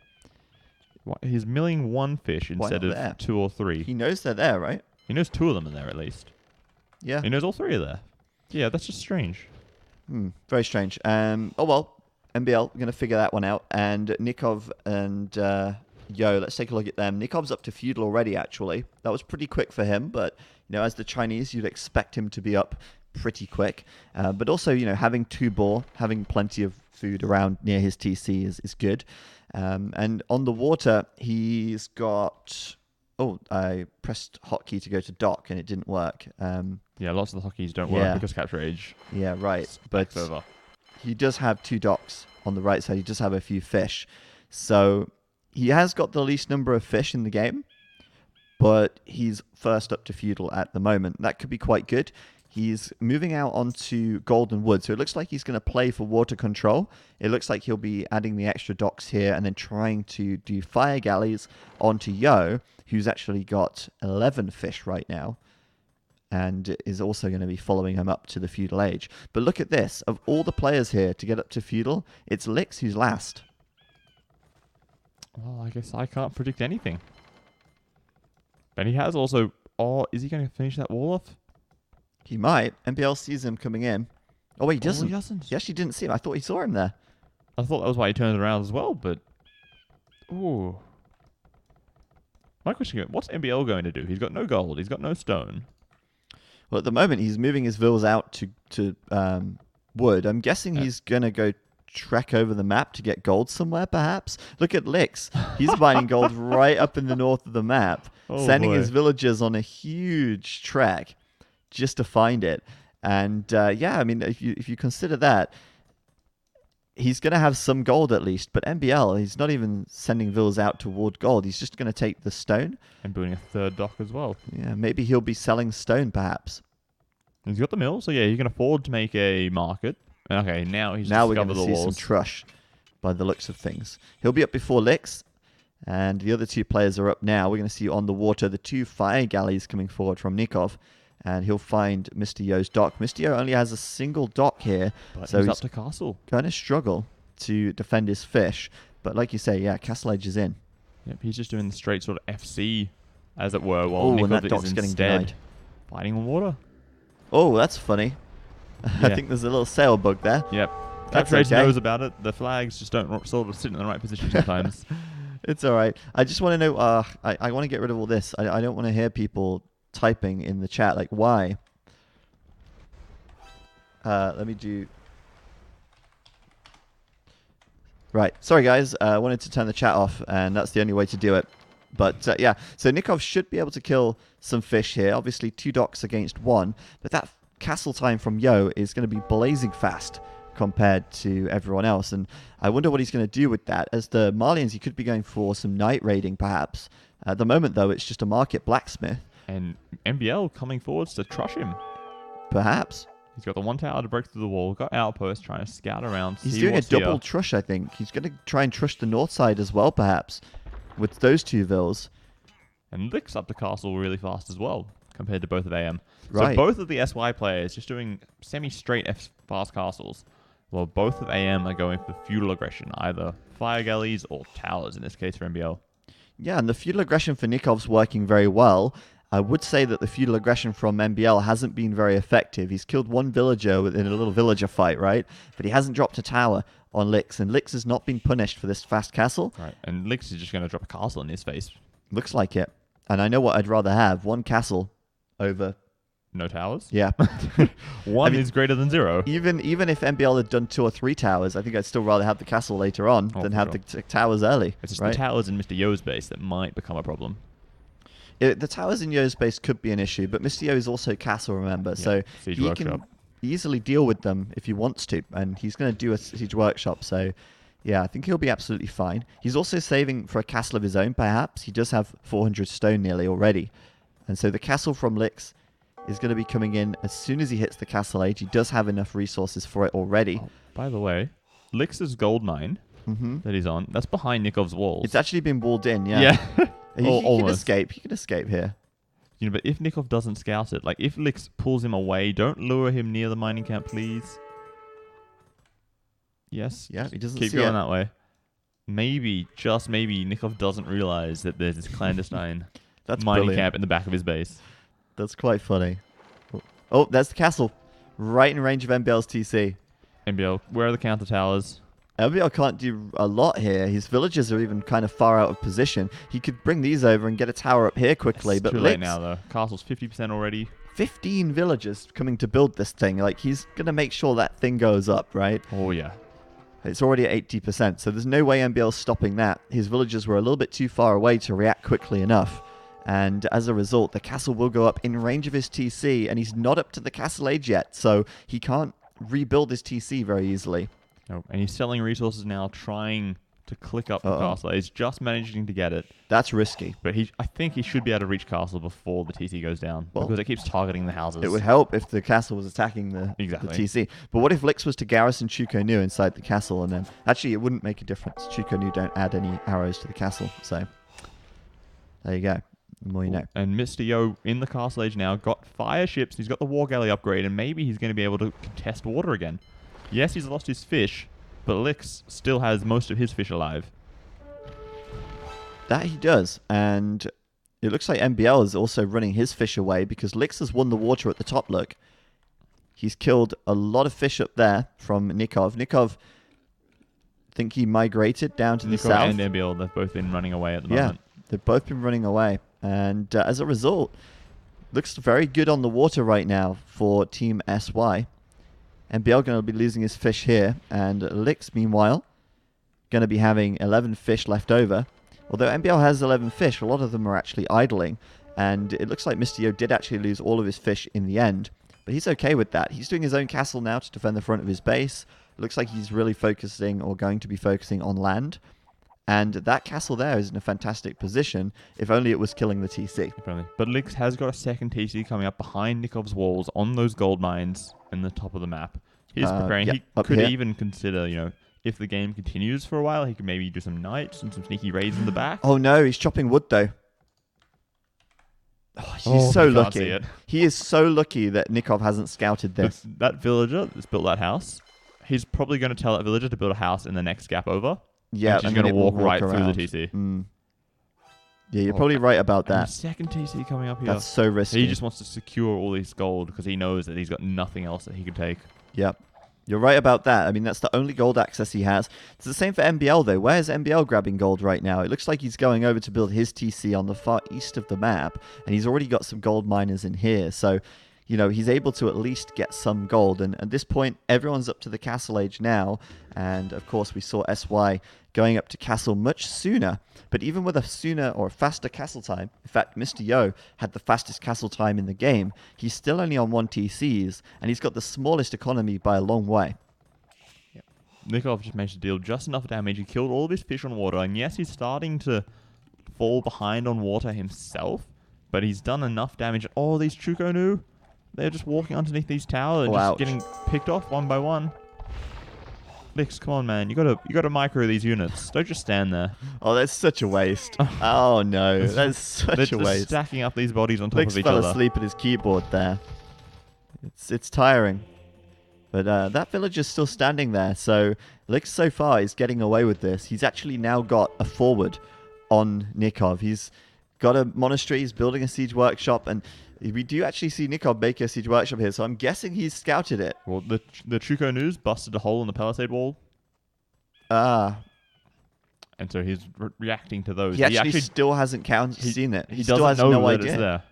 He's milling 1 fish instead of 2 or 3. He knows they're there, right? He knows 2 of them are there at least. Yeah. He knows all 3 are there. Yeah, that's just strange. Very strange. Oh well, MBL, we're going to figure that one out. And Nikov and Yo, let's take a look at them. Nikov's up to feudal already, actually. That was pretty quick for him, but as the Chinese, you'd expect him to be up pretty quick. But also, having 2 boar, having plenty of food around near his TC is good. And on the water, he's got... Oh, I pressed hotkey to go to dock and it didn't work. Yeah, lots of the hotkeys don't work because Capture Age. Yeah, right. But over. He does have 2 docks on the right side. He does have a few fish. So he has got the least number of fish in the game, but he's first up to feudal at the moment. That could be quite good. He's moving out onto Golden Wood, so it looks like he's going to play for water control. It looks like he'll be adding the extra docks here and then trying to do fire galleys onto Yo, who's actually got 11 fish right now. and is also going to be following him up to the feudal age. But look at this. Of all the players here to get up to feudal, it's Lix who's last. Well, I guess I can't predict anything. But he has also... Oh, is he going to finish that wall off? He might. MBL sees him coming in. Oh, wait, he doesn't. He doesn't. He actually didn't see him. I thought he saw him there. I thought that was why he turned around as well, but... Ooh. My question is, what's MBL going to do? He's got no gold. He's got no stone. Well, at the moment, he's moving his vills out to wood. I'm guessing he's going to go trek over the map to get gold somewhere, perhaps. Look at Lix. He's mining gold right up in the north of the map, sending his villagers on a huge trek just to find it. And yeah, I mean, if you consider that, he's going to have some gold at least. But MBL, he's not even sending vills out toward gold. He's just going to take the stone. And building a third dock as well. Yeah, maybe he'll be selling stone, perhaps. He's got the mill, so yeah, he can afford to make a market. Okay, now he's now discovered we're going to the see walls. some trush by the looks of things. He'll be up before Lix, and the other two players are up now. We're going to see on the water the two fire galleys coming forward from Nikov, and he'll find Mr. Yo's dock. Mr. Yo only has a single dock here, But so he's he's up to castle. going to struggle to defend his fish. But like you say, yeah, Castle Edge is in. Yep, he's just doing the straight sort of FC, as it were, while Oh, and Nikov that dock's is getting instead denied. fighting on water. Oh, that's funny. I Yeah. think there's a little sail bug there. Yep. That's Capture okay. knows about it. The flags just don't sort of sit in the right position sometimes. It's all right. I just want to know, I want to get rid of all this. I don't want to hear people typing in the chat, like, why? Let me do... Right. Sorry, guys. I wanted to turn the chat off, and that's the only way to do it. But, yeah. So Nikov should be able to kill some fish here. Obviously, 2 docks against 1. But that castle time from Yo is going to be blazing fast compared to everyone else. And I wonder what he's going to do with that. As the Malians, he could be going for some night raiding, perhaps. At the moment, though, it's just a market blacksmith. And MBL coming forwards to trush him. Perhaps. He's got the one tower to break through the wall, got outposts trying to scout around. He's see doing a what's double here. trush, I think. He's going to try and trush the north side as well, perhaps, with those 2 vills. And Lick's up the castle really fast as well, compared to both of AM. Right. So both of the SY players just doing semi-straight fast castles, while both of AM are going for feudal aggression, either fire galleys or towers in this case for MBL. Yeah, and the feudal aggression for Nikov's working very well. I would say that the feudal aggression from MBL hasn't been very effective. He's killed 1 villager in a little villager fight, right? But he hasn't dropped a tower on Lix, and Lix has not been punished for this fast castle. Right, and Lix is just going to drop a castle in his face. Looks like it. And I know what I'd rather have. 1 castle over... No towers? Yeah. One I mean, is greater than 0. Even if MBL had done 2 or 3 towers, I think I'd still rather have the castle later on than for have sure. the towers early. It's just right? the towers in Mr. Yo's base that might become a problem. The towers in Yo's base could be an issue, but Mr. Yo is also castle, remember? So Siege he Workshop. can easily deal with them if he wants to, and he's going to do a siege workshop. So yeah, I think he'll be absolutely fine. He's also saving for a castle of his own, perhaps. He does have 400 stone nearly already, and so the castle from Lix is going to be coming in as soon as he hits the castle age. He does have enough resources for it already. Oh, by the way, Lix's gold mine that he's on, that's behind Nikov's walls. It's actually been walled in, yeah. He can almost. escape. He can escape here. You know, but if Nikov doesn't scout it, like if Lix pulls him away, don't lure him near the mining camp, please. Yes. Yeah, he doesn't Keep see going it. that way. Maybe, just maybe, Nikov doesn't realize that there's this clandestine That's mining brilliant. camp in the back of his base. That's quite funny. Oh, there's the castle. Right in range of MBL's TC. MBL, where are the counter towers? MBL can't do a lot here. His villagers are even kind of far out of position. He could bring these over and get a tower up here quickly, It's but too late Lix, now, though. Castle's 50% already. 15 villagers coming to build this thing. Like, he's going to make sure that thing goes up, right? Oh, yeah. It's already at 80%, so there's no way MBL's stopping that. His villagers were a little bit too far away to react quickly enough. And as a result, the castle will go up in range of his TC, and he's not up to the castle age yet, so he can't rebuild his TC very easily. Oh, and he's selling resources now, trying to click up the castle. He's just managing to get it. That's risky. But I think he should be able to reach castle before the TC goes down, Well, because it keeps targeting the houses. It would help if the castle was attacking the TC. But what if Lix was to garrison Chuko Nu inside the castle, and then... Actually, it wouldn't make a difference. Chuko Nu don't add any arrows to the castle, so... There you go. The more you know. And Mr. Yo in the Castle Age now got fire ships. He's got the War Galley upgrade, and maybe he's going to be able to contest water again. Yes, he's lost his fish, but Lix still has most of his fish alive. That he does, and it looks like MBL is also running his fish away because Lix has won the water at the top. Look, he's killed a lot of fish up there from Nikov. Nikov, I think he migrated down to the south. And MBL, they've both been running away at the moment. Yeah, they've both been running away, and as a result, looks very good on the water right now for Team SY. MBL going to be losing his fish here, and Lix, meanwhile, going to be having 11 fish left over. Although MBL has 11 fish, a lot of them are actually idling, and it looks like Mr. Yo did actually lose all of his fish in the end, but he's okay with that. He's doing his own castle now to defend the front of his base. It looks like he's really focusing, or going to be focusing, on land, and that castle there is in a fantastic position, if only it was killing the TC. But Lix has got a second TC coming up behind Nikov's walls on those gold mines in the top of the map. He's preparing. Yeah, he could even consider, if the game continues for a while, he could maybe do some knights and some sneaky raids in the back. Oh no, he's chopping wood though. Oh, he's so lucky. He is so lucky that Nikov hasn't scouted this. That villager that's built that house, he's probably going to tell that villager to build a house in the next gap over. Yeah, and she's going to walk right around through the TC. Yeah, you're probably right about that. Second TC coming up here. That's so risky. He just wants to secure all his gold because he knows that he's got nothing else that he can take. Yep. You're right about that. I mean, that's the only gold access he has. It's the same for MBL, though. Where's MBL grabbing gold right now? It looks like he's going over to build his TC on the far east of the map, and he's already got some gold miners in here. So, he's able to at least get some gold. And at this point, everyone's up to the Castle Age now. And, of course, we saw SY going up to Castle much sooner. But even with a sooner or faster castle time, in fact, Mr. Yo had the fastest castle time in the game, he's still only on 1 TCs, and he's got the smallest economy by a long way. Yep. Nikov just managed to deal just enough damage. He killed all of his fish on water, and yes, he's starting to fall behind on water himself, but he's done enough damage. Oh, these Chukonu, they're just walking underneath these towers and just getting picked off one by one. Lix, come on, man. You gotta micro these units. Don't just stand there. Oh, that's such a waste. Oh no, that's such a waste. Stacking up these bodies on top Lix of each other. fell asleep at his keyboard there. It's tiring. But that villager's still standing there. So Lix so far is getting away with this. He's actually now got a forward on Nikov. He's got a monastery. He's building a siege workshop, and we do actually see Nikov make a siege workshop here, so I'm guessing he's scouted it. Well, the Chuko News busted a hole in the palisade wall. And so he's reacting to those. He actually still hasn't seen it. He still has no idea. It's there.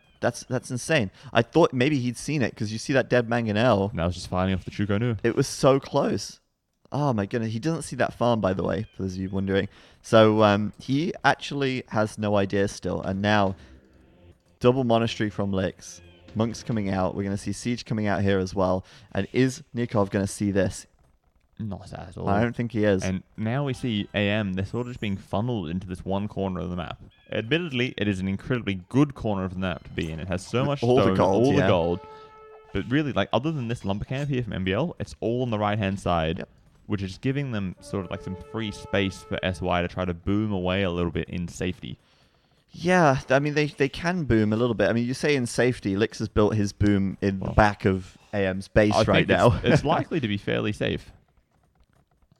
That's insane. I thought maybe he'd seen it, because you see that dead mangonel. Now it's just firing off the Chuko News. It was so close. Oh my goodness, he doesn't see that farm, by the way, for those of you wondering. So he actually has no idea still, and now double monastery from Lix. Monks coming out. We're going to see siege coming out here as well. And is Nikov going to see this? Not at all. I don't think he is. And now we see AM, they're sort of just being funneled into this one corner of the map. Admittedly, it is an incredibly good corner of the map to be in. It has so much all stone, the gold, the gold. But really, other than this lumber camp here from MBL, it's all on the right-hand side, which is giving them sort of some free space for SY to try to boom away a little bit in safety. Yeah, I mean, they can boom a little bit. I mean, you say in safety, Lix has built his boom in the back of AM's base right now. It's likely to be fairly safe.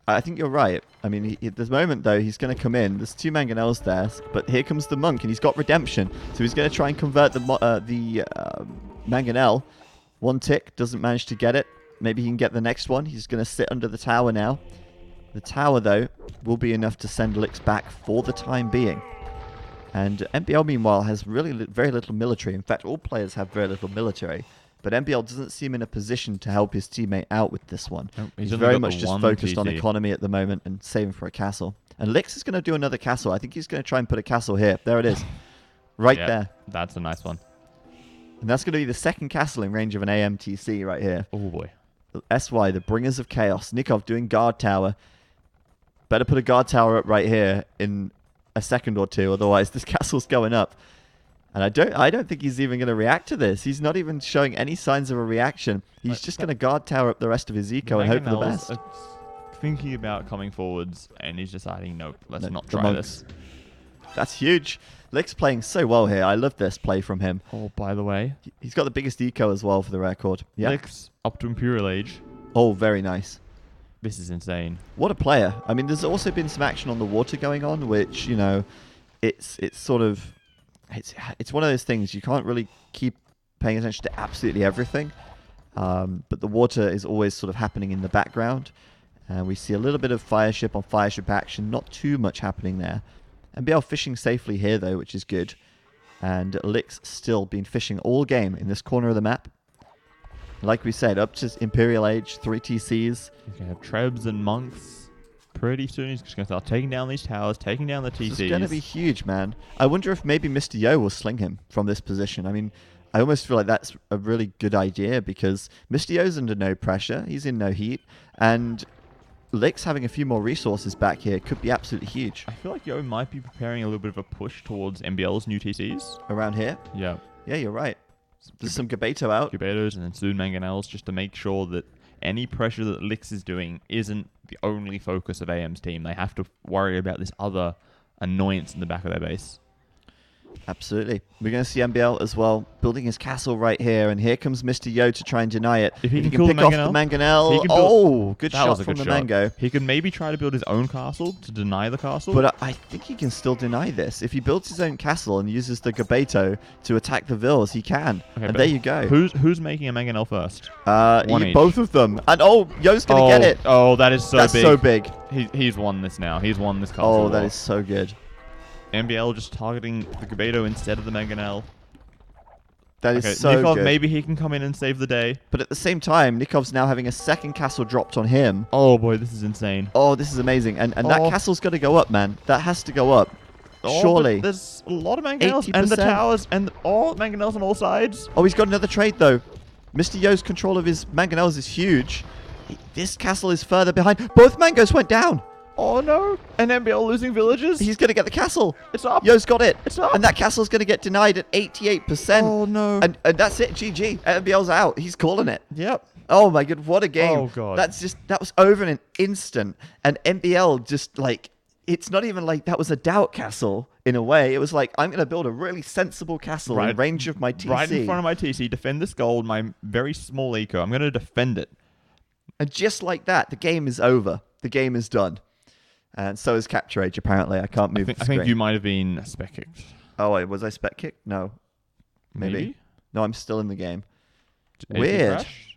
I think you're right. I mean, at this moment, though, he's going to come in. There's 2 mangonels there, but here comes the monk, and he's got redemption. So he's going to try and convert the mangonel. 1 tick, doesn't manage to get it. Maybe he can get the next one. He's going to sit under the tower now. The tower, though, will be enough to send Lix back for the time being. And MBL, meanwhile, has very little military. In fact, all players have very little military. But MBL doesn't seem in a position to help his teammate out with this one. Nope, he's very much just focused on economy at the moment and saving for a castle. And Lix is going to do another castle. I think he's going to try and put a castle here. There it is. Right there. That's a nice one. And that's going to be the second castle in range of an AMTC right here. Oh, boy. SY, the Bringers of Chaos. Nikov doing guard tower. Better put a guard tower up right here in a second or two. Otherwise, this castle's going up. And I don't think he's even going to react to this. He's not even showing any signs of a reaction. He's just going to guard tower up the rest of his eco and hope for the best. Thinking about coming forwards, and he's deciding, nope, let's not try this. That's huge. Lick's playing so well here. I love this play from him. Oh, by the way, He's got the biggest eco as well for the record. Yeah. Lick's up to Imperial Age. Oh, very nice. This is insane. What a player. I mean, there's also been some action on the water going on, which, you know, it's sort of... It's one of those things you can't really keep paying attention to absolutely everything. But the water is always sort of happening in the background. We see a little bit of fireship on fireship action. Not too much happening there. NBL fishing safely here, though, which is good. And Lick's still been fishing all game in this corner of the map. Like we said, up to Imperial Age, 3 TCs. He's going to have Trebs and Monks pretty soon. He's just going to start taking down these towers, taking down the TCs. This is going to be huge, man. I wonder if maybe Mr. Yo will sling him from this position. I mean, I almost feel like that's a really good idea because Mr. Yo's under no pressure. He's in no heat. And Lick's having a few more resources back here could be absolutely huge. I feel like Yo might be preparing a little bit of a push towards NBL's new TCs. Around here? Yeah. Yeah, you're right. There's some Gabeto out. Gabetos and then soon Mangonels, just to make sure that any pressure that Lix is doing isn't the only focus of AM's team. They have to worry about this other annoyance in the back of their base. Absolutely. We're going to see MBL as well, building his castle right here, and here comes Mr. Yo to try and deny it. If he can pick off the Mangonel. Oh, good shot from the Mango. He could maybe try to build his own castle to deny the castle. But I think he can still deny this. If he builds his own castle and uses the Gabeto to attack the Vills, he can. Okay, and there you go. Who's making a Mangonel first? Both of them. And Yo's going to get it. Oh, that is so big. That's so big. He's won this now. He's won this castle. Oh, that is so good. NBL just targeting the Gabeto instead of the Mangonel. That is so Nikov, good. maybe he can come in and save the day. But at the same time, Nikov's now having a second castle dropped on him. Oh boy, this is insane. Oh, this is amazing. And that castle's got to go up, man. That has to go up. Surely. There's a lot of Mangonels 80%. and the towers and all Mangonels on all sides. Oh, he's got another trade, though. Mr. Yo's control of his Mangonels is huge. This castle is further behind. Both Mangos went down. Oh no! And NBL losing villages? He's going to get the castle. It's up. Yo's got it. It's up. And that castle's going to get denied at 88%. Oh no. And that's it. GG. NBL's out. He's calling it. Yep. Oh my god, what a game. Oh god. That was over in an instant. And NBL just like, it's not even like that was a doubt castle in a way. It was like, I'm going to build a really sensible castle in range of my TC. Right in front of my TC, defend this gold, my very small eco. I'm going to defend it. And just like that, the game is over. The game is done. And so is Capture Age, apparently. I can't move the screen. I think you might have been spec kicked. Oh, wait, was I spec kicked? No. Maybe. No, I'm still in the game. Did Weird. crash?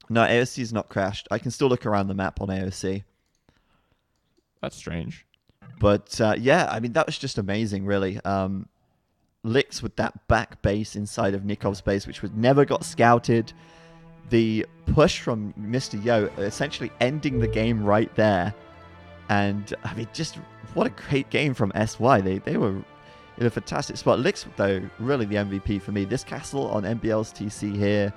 No, AOC's not crashed. I can still look around the map on AOC. That's strange. But yeah, I mean, that was just amazing, really. Licks with that back base inside of Nikov's base, which was never got scouted. The push from Mr. Yo essentially ending the game right there. And, I mean, just what a great game from SY. They were in a fantastic spot. Licks, though, really the MVP for me. This castle on NBL's TC here.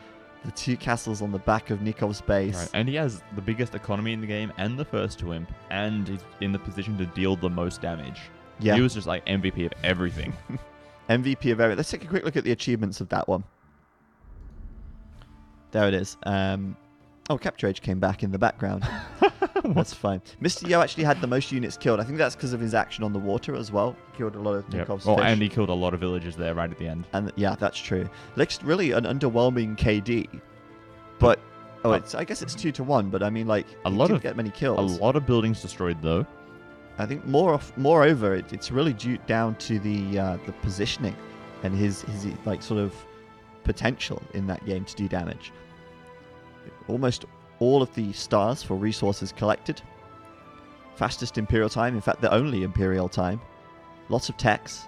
The two castles on the back of Nikov's base. Right. And he has the biggest economy in the game and the first to imp. And he's in the position to deal the most damage. Yeah. He was just like MVP of everything. MVP of everything. Let's take a quick look at the achievements of that one. There it is. Oh, Capture Age came back in the background. That's fine. Mr. Yo actually had the most units killed. I think that's because of his action on the water as well. He killed a lot of Nikov's fish. And he killed a lot of villagers there right at the end. And yeah, that's true. Lick's really an underwhelming KD. But, I guess it's 2-1, but I mean, like, he didn't get many kills. A lot of buildings destroyed, though. I think moreover, it's really due down to the positioning and his like sort of potential in that game to do damage. Almost all of the stars for resources collected. Fastest Imperial time, in fact the only Imperial time. Lots of techs.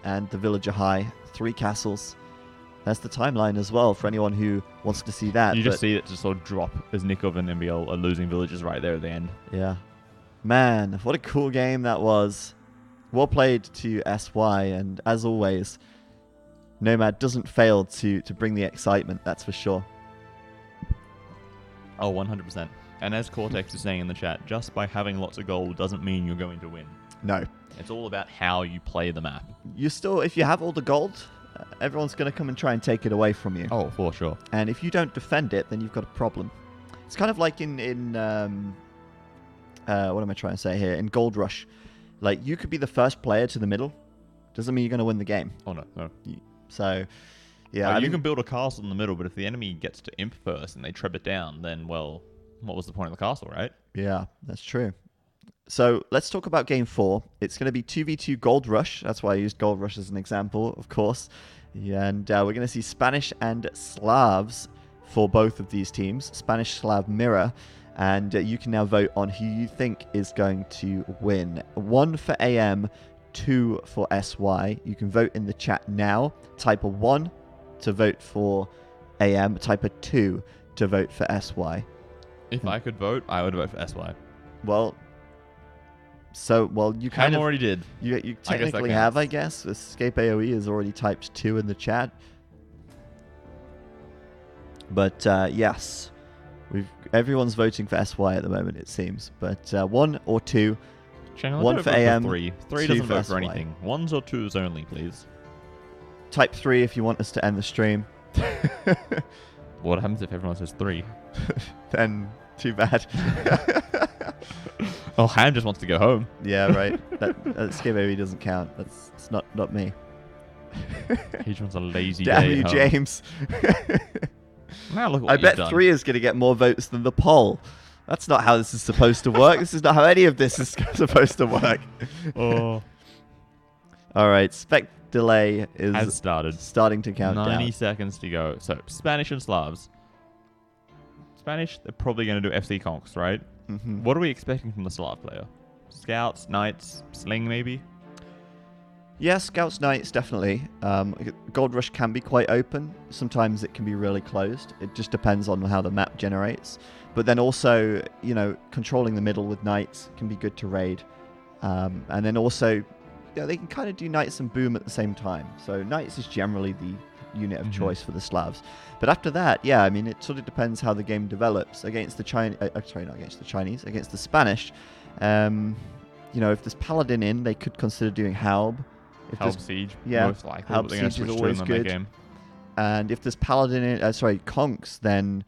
And the villager high. 3 castles. That's the timeline as well for anyone who wants to see that. You just see it just sort of drop as Nikov and NBL are losing villagers right there at the end. Yeah. Man, what a cool game that was. Well played to SY, and as always, Nomad doesn't fail to bring the excitement, that's for sure. Oh, 100%. And as Cortex is saying in the chat, just by having lots of gold doesn't mean you're going to win. No. It's all about how you play the map. You still, if you have all the gold, everyone's going to come and try and take it away from you. Oh, for sure. And if you don't defend it, then you've got a problem. It's kind of like in what am I trying to say here? In Gold Rush. Like, you could be the first player to the middle. Doesn't mean you're going to win the game. Oh, no. So, yeah. Like, you can build a castle in the middle, but if the enemy gets to imp first and they trip it down, then, well, what was the point of the castle, right? Yeah, that's true. So let's talk about game 4. It's going to be 2v2 Gold Rush. That's why I used Gold Rush as an example, of course. And we're going to see Spanish and Slavs for both of these teams. Spanish-Slav mirror. And you can now vote on who you think is going to win. 1 for AM, 2 for SY. You can vote in the chat now. Type a 1 to vote for AM. Type a 2 to vote for SY. If I could vote, I would vote for SY. Well, you kind of already did. You technically have, I guess. EscapeAoE has already typed 2 in the chat. But yes, everyone's voting for SY at the moment, it seems. But 1 or 2. Channel, 1 for AM. 3 doesn't vote for anything. 1s or 2s only, please. Type 3 if you want us to end the stream. What happens if everyone says 3? Then too bad. Oh, Ham just wants to go home. Yeah, right. That EscapeAoE doesn't count. It's not me. He just wants a lazy Damn day you, at home. James. Now look what I bet done. 3 is going to get more votes than the poll. That's not how this is supposed to work. This is not how any of this is supposed to work. Oh. All right, Spec delay is starting to count 90 down. seconds to go. So, Spanish and Slavs. Spanish, they're probably going to do FC Conks, right? Mm-hmm. What are we expecting from the Slav player? Scouts, Knights, Sling maybe? Yeah, Scouts Knights, definitely. Gold Rush can be quite open. Sometimes it can be really closed. It just depends on how the map generates. But then also, controlling the middle with Knights can be good to raid. And then also, they can kind of do Knights and Boom at the same time. So Knights is generally the unit of choice for the Slavs. But after that, yeah, I mean, it sort of depends how the game develops. Against the Chinese, not against the Chinese, against the Spanish, if there's Paladin in, they could consider doing Halb. Halb Siege, yeah, most likely. Halb They're going to Siege is switch always to in good. the game. And if there's Paladin in, Conks, then,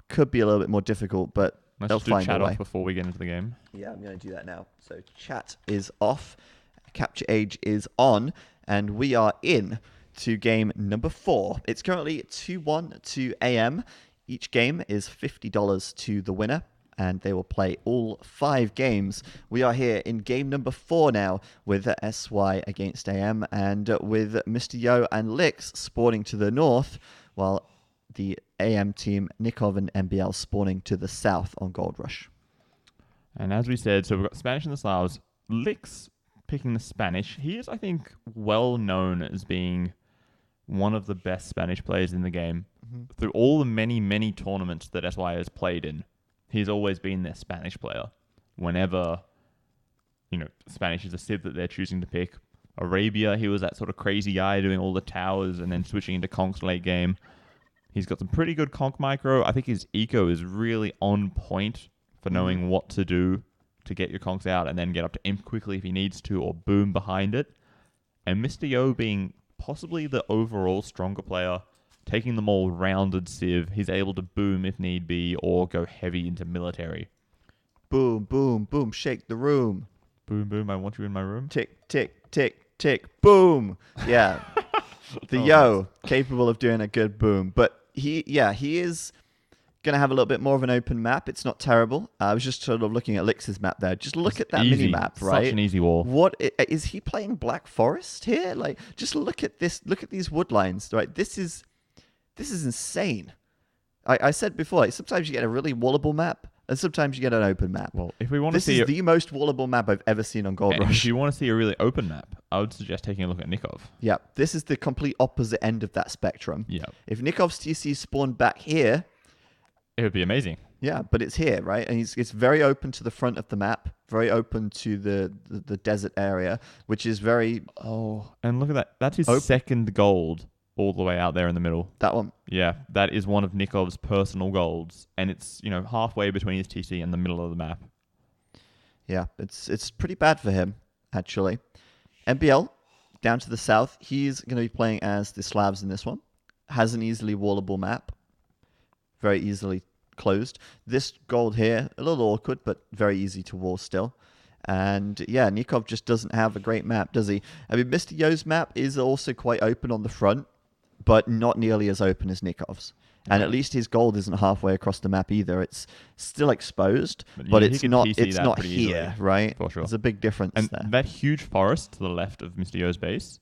could be a little bit more difficult, but Let's they'll just do find chat a way. off before we get into the game. Yeah, I'm going to do that now. So chat is off, Capture Age is on, and we are in to game number 4. It's currently 2-1 to AM. Each game is $50 to the winner, and they will play all 5 games. We are here in game number 4 now with SY against AM, and with Mr. Yo and Lix spawning to the north, while the AM team, Nikov and MBL, spawning to the south on Gold Rush. And as we said, so we've got Spanish and the Slavs. Lix picking the Spanish. He is, I think, well known as being one of the best Spanish players in the game. Mm-hmm. Through all the many, many tournaments that SY has played in, he's always been their Spanish player. Whenever, Spanish is a civ that they're choosing to pick. Arabia, he was that sort of crazy guy doing all the towers and then switching into Conks late game. He's got some pretty good Conk micro. I think his eco is really on point for knowing what to do to get your Conks out and then get up to imp quickly if he needs to, or boom behind it. And Mr. Yo being possibly the overall stronger player, taking the more rounded civ, he's able to boom if need be, or go heavy into military. Boom, boom, boom, shake the room. Boom, boom, I want you in my room. Tick, tick, tick, tick, boom. Yeah. Yo, capable of doing a good boom. But he is going to have a little bit more of an open map. It's not terrible. I was just sort of looking at Lix's map there. Just look at that mini map, right? Such an easy wall. What is he playing Black Forest here? Like, just look at this. Look at these wood lines, right? This is insane. I said before, like, sometimes you get a really wallable map, and sometimes you get an open map. Well, if we want to see... This is the most wallable map I've ever seen on Gold Rush. If you want to see a really open map, I would suggest taking a look at Nikov. Yeah, this is the complete opposite end of that spectrum. Yeah. If Nikov's TC spawned back here... It would be amazing. Yeah, but it's here, right? And it's very open to the front of the map, very open to the desert area, which is very... Oh, and look at that. That's his open. Second gold all the way out there in the middle. That one. Yeah, that is one of Nikov's personal golds, and it's halfway between his TC and the middle of the map. Yeah, it's pretty bad for him, actually. MBL, down to the south, he's going to be playing as the Slavs in this one. Has an easily wallable map. Very easily closed. This gold here, a little awkward, but very easy to wall still. And yeah, Nikov just doesn't have a great map, does he? I mean, Mr. Yo's map is also quite open on the front, but not nearly as open as Nikov's. And at least his gold isn't halfway across the map either. It's still exposed, but it's not. It's not here, right? For sure. There's a big difference and there. That huge forest to the left of Mr. Yo's base,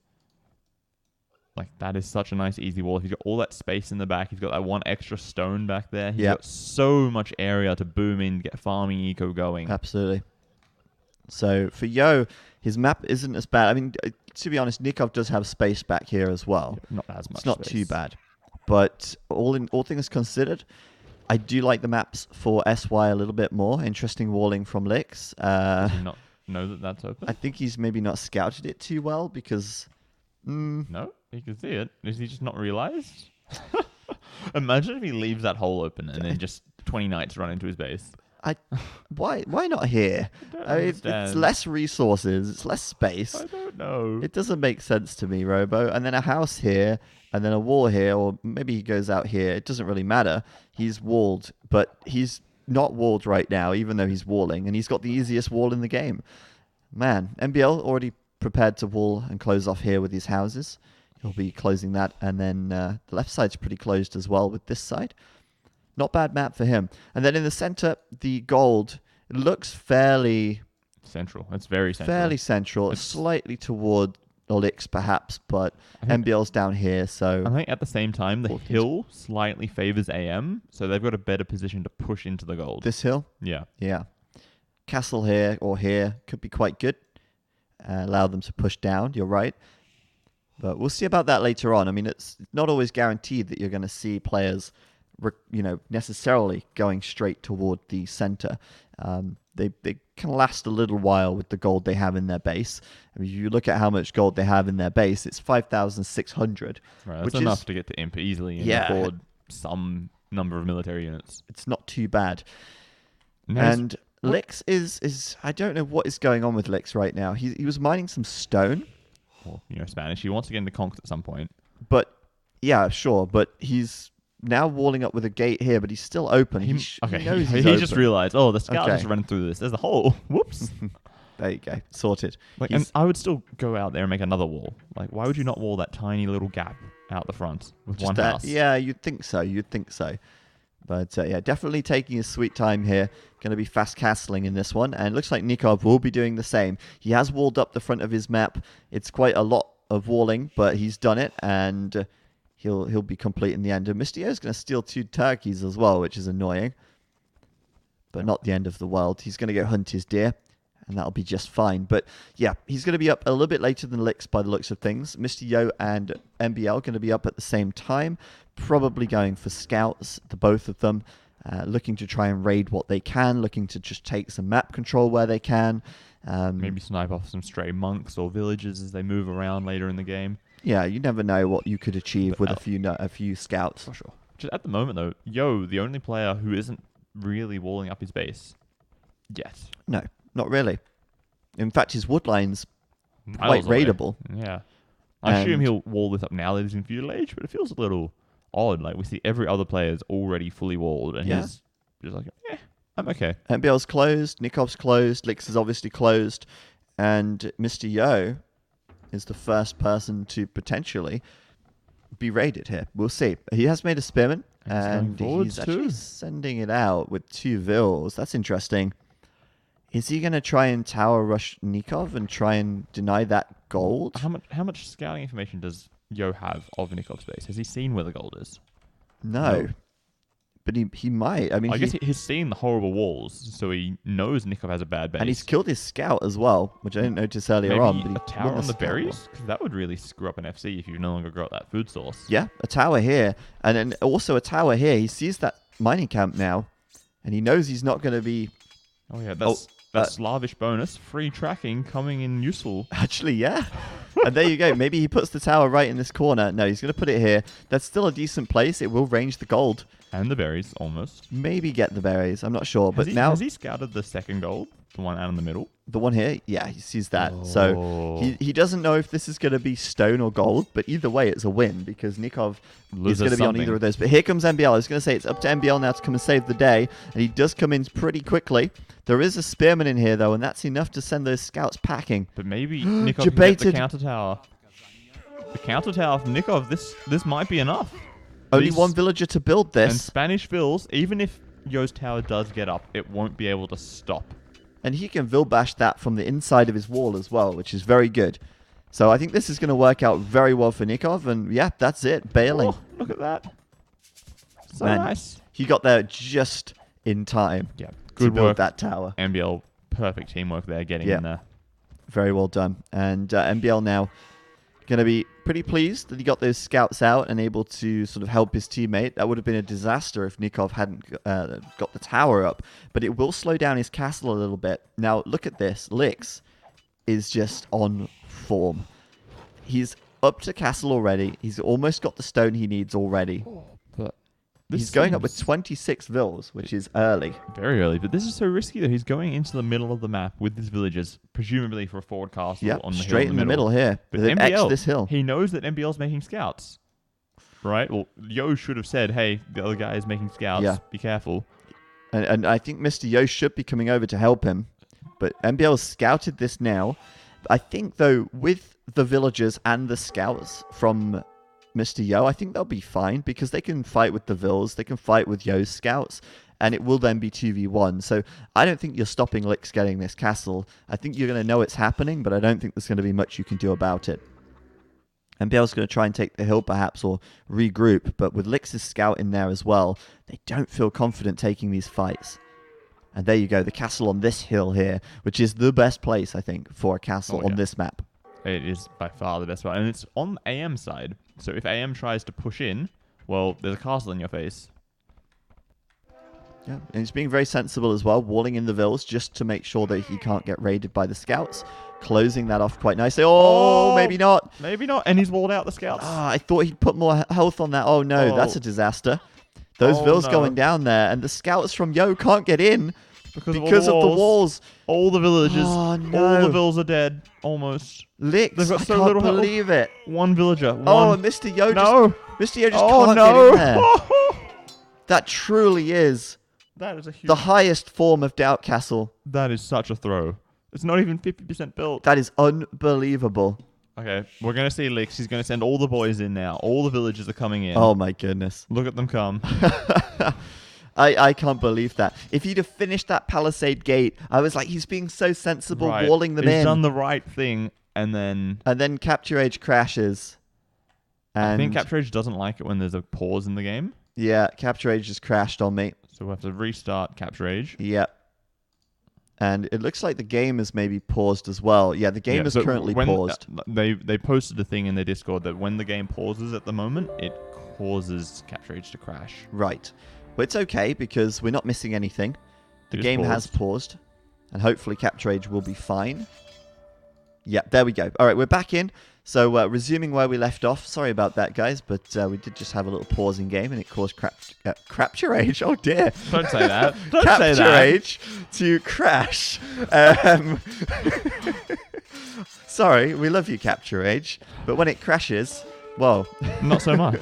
like that is such a nice easy wall. He's got all that space in the back. He's got that one extra stone back there. He's got so much area to boom in, get farming eco going. Absolutely. So for Yo, his map isn't as bad. I mean, to be honest, Nikov does have space back here as well. Not as much. It's not space. too bad. But all things considered, I do like the maps for SY a little bit more. Interesting walling from Lix. Does he not know that that's open? I think he's maybe not scouted it too well because... No, he can see it. Is he just not realized? Imagine if he leaves that hole open and then just 20 knights run into his base. Why not here? It's less resources, it's less space. I don't know. It doesn't make sense to me, Robo. And then a house here, and then a wall here, or maybe he goes out here. It doesn't really matter. He's walled, but he's not walled right now, even though he's walling, and he's got the easiest wall in the game. Man, MBL already prepared to wall and close off here with his houses. He'll be closing that, and then the left side's pretty closed as well with this side. Not bad map for him. And then in the center, the gold, it looks fairly... central. It's very central. Fairly central. Slightly toward Lix, perhaps, but MBL's down here, so... I think at the same time, the hill slightly favors AM, so they've got a better position to push into the gold. This hill? Yeah. Yeah. Castle here or here could be quite good. Allow them to push down, you're right. But we'll see about that later on. I mean, it's not always guaranteed that you're going to see players... necessarily going straight toward the center. They can last a little while with the gold they have in their base. I mean, if you look at how much gold they have in their base, it's 5,600. Right, that's enough to get to Imp easily and afford some number of military units. It's not too bad. And Lix is I don't know what is going on with Lix right now. He was mining some stone. Well, Spanish. He wants to get into Conks at some point. But, yeah, sure. But he's... now walling up with a gate here, but he's still open. He just realized, the scout just running through this. There's a hole. Whoops. There you go. Sorted. And I would still go out there and make another wall. Like, why would you not wall that tiny little gap out the front with one house? Yeah, you'd think so. But definitely taking his sweet time here. Going to be fast castling in this one. And it looks like Nikov will be doing the same. He has walled up the front of his map. It's quite a lot of walling, but he's done it. And... He'll be complete in the end. And Mr. Yo's going to steal 2 turkeys as well, which is annoying. But not the end of the world. He's going to go hunt his deer, and that'll be just fine. But yeah, he's going to be up a little bit later than Lix by the looks of things. Mr. Yo and MBL going to be up at the same time, probably going for scouts, the both of them, looking to try and raid what they can, looking to just take some map control where they can. Maybe snipe off some stray monks or villages as they move around later in the game. Yeah, you never know what you could achieve with a few scouts. For sure. Just at the moment, though, Yo, the only player who isn't really walling up his base yet. No, not really. In fact, his wood line's quite raidable. Yeah. I assume he'll wall this up now that he's in feudal age, but it feels a little odd. Like, we see every other player's already fully walled, and he's just like, I'm okay. MBL's closed, Nikov's closed, Lix is obviously closed, and Mr. Yo is the first person to potentially be raided here. We'll see. He has made a spearman, and he's actually sending it out with 2 vills. That's interesting. Is he going to try and tower rush Nikov and try and deny that gold? How much scouting information does Yo have of Nikov's base? Has he seen where the gold is? No. But he might. I mean, I guess he's seen the horrible walls, so he knows Nikov has a bad base. And he's killed his scout as well, which I didn't notice earlier on. Maybe a tower on the berries? Because that would really screw up an FC if you no longer got that food source. Yeah, a tower here. And then also a tower here. He sees that mining camp now, and he knows he's not going to be... Oh, yeah, that's Slavish bonus. Free tracking coming in useful. Actually, yeah. And there you go. Maybe he puts the tower right in this corner. No, he's going to put it here. That's still a decent place. It will range the gold. And the berries, almost. Maybe get the berries. I'm not sure. Has he scouted the second gold? The one out in the middle? The one here, yeah, he sees that. So he doesn't know if this is going to be stone or gold, but either way, it's a win because Nikov is going to be on either of those. But here comes MBL. I was going to say it's up to MBL now to come and save the day, and he does come in pretty quickly. There is a spearman in here, though, and that's enough to send those scouts packing. But maybe Nikov can get the counter tower. The counter tower from Nikov, this might be enough. Only one villager to build this. And Spanish Vills, even if Yo's tower does get up, it won't be able to stop. And he can Vilbash that from the inside of his wall as well, which is very good. So I think this is going to work out very well for Nikov. And yeah, that's it. Bailing. Oh, look at that. So Man, nice. He got there just in time. Yeah, good to build work. that tower. MBL, perfect teamwork there, getting in there. Very well done. And MBL now going to be pretty pleased that he got those scouts out and able to sort of help his teammate. That would have been a disaster if Nikov hadn't got the tower up, but it will slow down his castle a little bit. Now, look at this. Lix is just on form. He's up to castle already. He's almost got the stone he needs already. But he's going up with 26 vills, which is early. Very early, but this is so risky that he's going into the middle of the map with his villagers, presumably for a forward castle on the straight hill in the middle here. But They've MBL, X'd this hill. He knows that MBL's making scouts, right? Well, Yo should have said, hey, the other guy is making scouts. Yeah. Be careful. And I think Mr. Yo should be coming over to help him. But MBL scouted this now. I think, though, with the villagers and the scouts from Mr. Yo, I think they'll be fine because they can fight with the Vills, they can fight with Yo's scouts, and it will then be 2v1. So I don't think you're stopping Lix getting this castle. I think you're going to know it's happening, but I don't think there's going to be much you can do about it. MBL's going to try and take the hill perhaps or regroup, but with Lix's scout in there as well, they don't feel confident taking these fights. And there you go, the castle on this hill here, which is the best place, I think, for a castle on this map. It is by far the best one. And it's on AM side. So if AM tries to push in, well, there's a castle in your face. Yeah, and he's being very sensible as well, walling in the vills just to make sure that he can't get raided by the scouts. Closing that off quite nicely. Oh, maybe not. Maybe not. And he's walled out the scouts. I thought he'd put more health on that. Oh, no, that's a disaster. Those vills going down there, and the scouts from Yo can't get in because of the walls. All the villagers, oh, no. all the vills are dead, almost. Lix, I can't believe it. One villager. Oh, and Mr. Yo just can't get in there. That truly is the highest form of Doubt Castle. That is such a throw. It's not even 50% built. That is unbelievable. Okay, we're going to see Lix. He's going to send all the boys in now. All the villagers are coming in. Oh, my goodness. Look at them come. I can't believe that. If he'd have finished that palisade gate, I was like, he's being so sensible, walling them in. He's done the right thing, and then Capture Age crashes. And I think Capture Age doesn't like it when there's a pause in the game. Yeah, Capture Age just crashed on me. So we'll have to restart Capture Age. Yep. And it looks like the game is maybe paused as well. Yeah, the game is currently paused. They posted a thing in their Discord that when the game pauses at the moment, it causes Capture Age to crash. Right. But it's okay because we're not missing anything. The game has paused. And hopefully Capture Age will be fine. Yeah, there we go. All right, we're back in. So resuming where we left off. Sorry about that, guys, but we did just have a little pause in game, and it caused Capture Age. Oh dear! Don't say that. Don't Capture say that. Age to crash. Sorry, we love you, Capture Age, but when it crashes, well, not so much.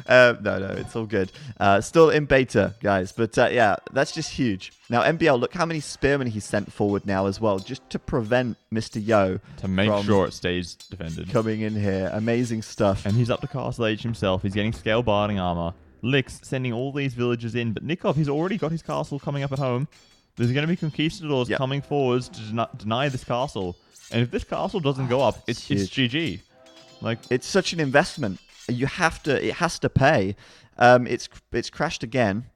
No, it's all good. Still in beta, guys. But yeah, that's just huge. Now, MBL, look how many spearmen he sent forward now as well, just to prevent Mr. Yo. To make sure it stays defended. Coming in here. Amazing stuff. And he's up to Castle Age himself. He's getting scale barding armor. Lix sending all these villagers in. But Nikov, he's already got his castle coming up at home. There's going to be conquistadors coming forwards to deny this castle. And if this castle doesn't go up, it's GG. Like, it's such an investment. It has to pay. It's crashed again.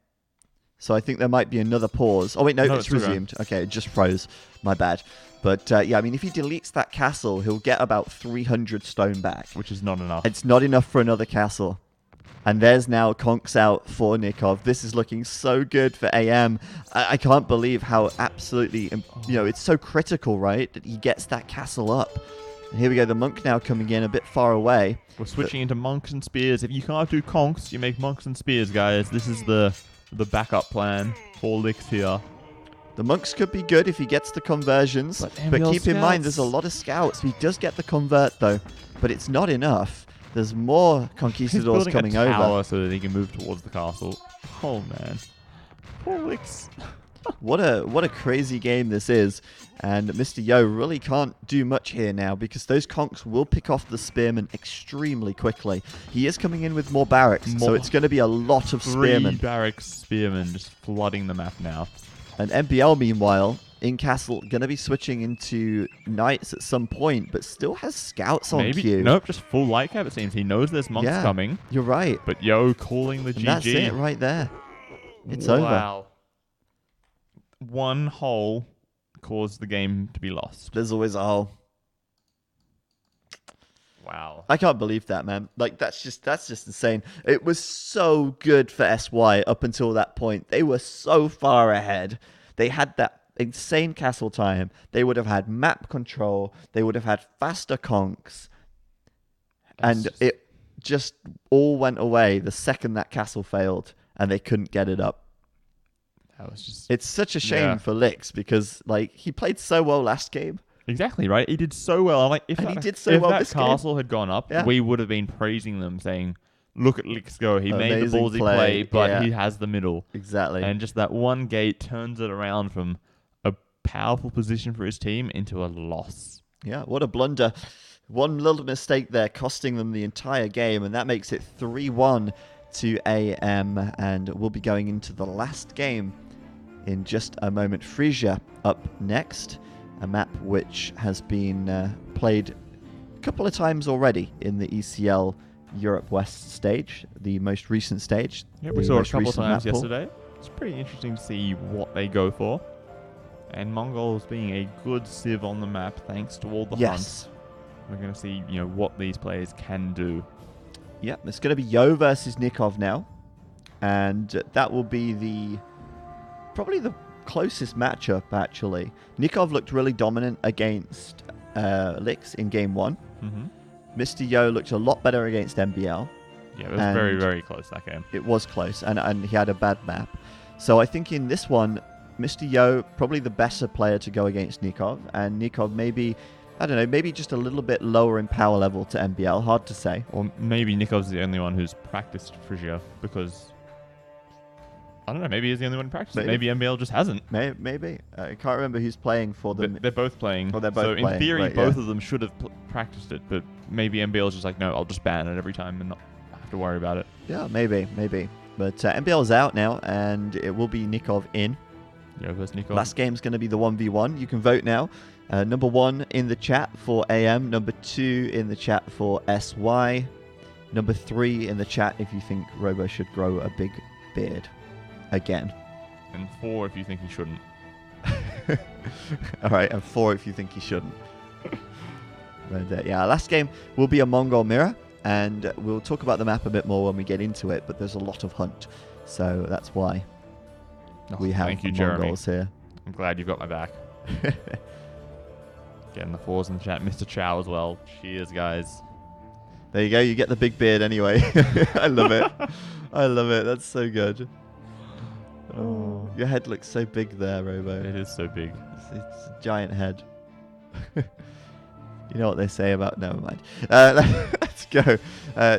So I think there might be another pause. Oh wait, no, it's resumed. Okay, it just froze. My bad. But yeah, I mean, if he deletes that castle, he'll get about 300 stone back. Which is not enough. It's not enough for another castle. And there's now conks out for Nikov. This is looking so good for AM. I can't believe how absolutely, it's so critical, right? That he gets that castle up. And here we go, the monk now coming in a bit far away. We're switching into monks and spears. If you can't do conks, you make monks and spears, guys. This is the backup plan for Lix here. The monks could be good if he gets the conversions, but keep in mind there's a lot of scouts. He does get the convert though, but it's not enough. There's more conquistadors coming a tower over. so that he can move towards the castle. Oh man, poor Lix. What a crazy game this is, and Mr. Yo really can't do much here now because those conks will pick off the spearmen extremely quickly. He is coming in with more barracks, so it's going to be a lot of spearmen. 3 barracks spearmen just flooding the map now. And MBL, meanwhile, in castle, going to be switching into knights at some point, but still has scouts on queue. Nope, just full light cap it seems. He knows there's monks coming. You're right. But Yo calling the GG. That's it right there. It's over. Wow. One hole caused the game to be lost. There's always a hole. Wow. I can't believe that, man. Like, that's just insane. It was so good for SY up until that point. They were so far ahead. They had that insane castle time. They would have had map control. They would have had faster conks. And it just all went away the second that castle failed and they couldn't get it up. It's such a shame for Lix because like he played so well last game. Exactly right. He did so well. Like if that castle had gone up, we would have been praising them, saying, "Look at Lix go. He made the ballsy play, but he has the middle." Exactly. And just that one gate turns it around from a powerful position for his team into a loss. Yeah, what a blunder. One little mistake there costing them the entire game, and that makes it 3-1 to AM, and we'll be going into the last game in just a moment. Frisia up next, a map which has been played a couple of times already in the ECL Europe West stage, the most recent stage. Yeah, we saw it a couple of times yesterday. It's pretty interesting to see what they go for. And Mongols being a good civ on the map thanks to all the hunts. We're going to see, what these players can do. Yeah, it's going to be Yo versus Nikov now. And that will be probably the closest matchup, actually. Nikov looked really dominant against Lix in game 1. Mm-hmm. Mr. Yo looked a lot better against MBL. Yeah, it was very, very close, that game. It was close, and he had a bad map. So I think in this one, Mr. Yo, probably the better player to go against Nikov. And Nikov maybe just a little bit lower in power level to MBL. Hard to say. Or maybe Nikov's the only one who's practiced Frisia because... I don't know, maybe he's the only one practicing. Maybe MBL just hasn't. Maybe. I can't remember who's playing for them. They're both playing. Oh, they're both playing. So in theory, both of them should have practiced it, but maybe MBL's just like, no, I'll just ban it every time and not have to worry about it. Yeah, maybe. But MBL's out now, and it will be Nikov in. Yeah, versus Nikov. Last game's going to be the 1v1. You can vote now. Number 1 in the chat for AM. Number 2 in the chat for SY. Number 3 in the chat if you think Robo should grow a big beard. Again. And 4 if you think he shouldn't. All right, and 4 if you think he shouldn't. But, last game will be a Mongol mirror, and we'll talk about the map a bit more when we get into it, but there's a lot of hunt, so that's why we have Mongols here. I'm glad you've got my back. Getting the 4s in the chat. Mr. Chow as well. Cheers, guys. There you go. You get the big beard anyway. I love it. I love it. That's so good. Oh, your head looks so big there, Robo. It is so big. It's a giant head. You know what they say about... Never mind. Let's go.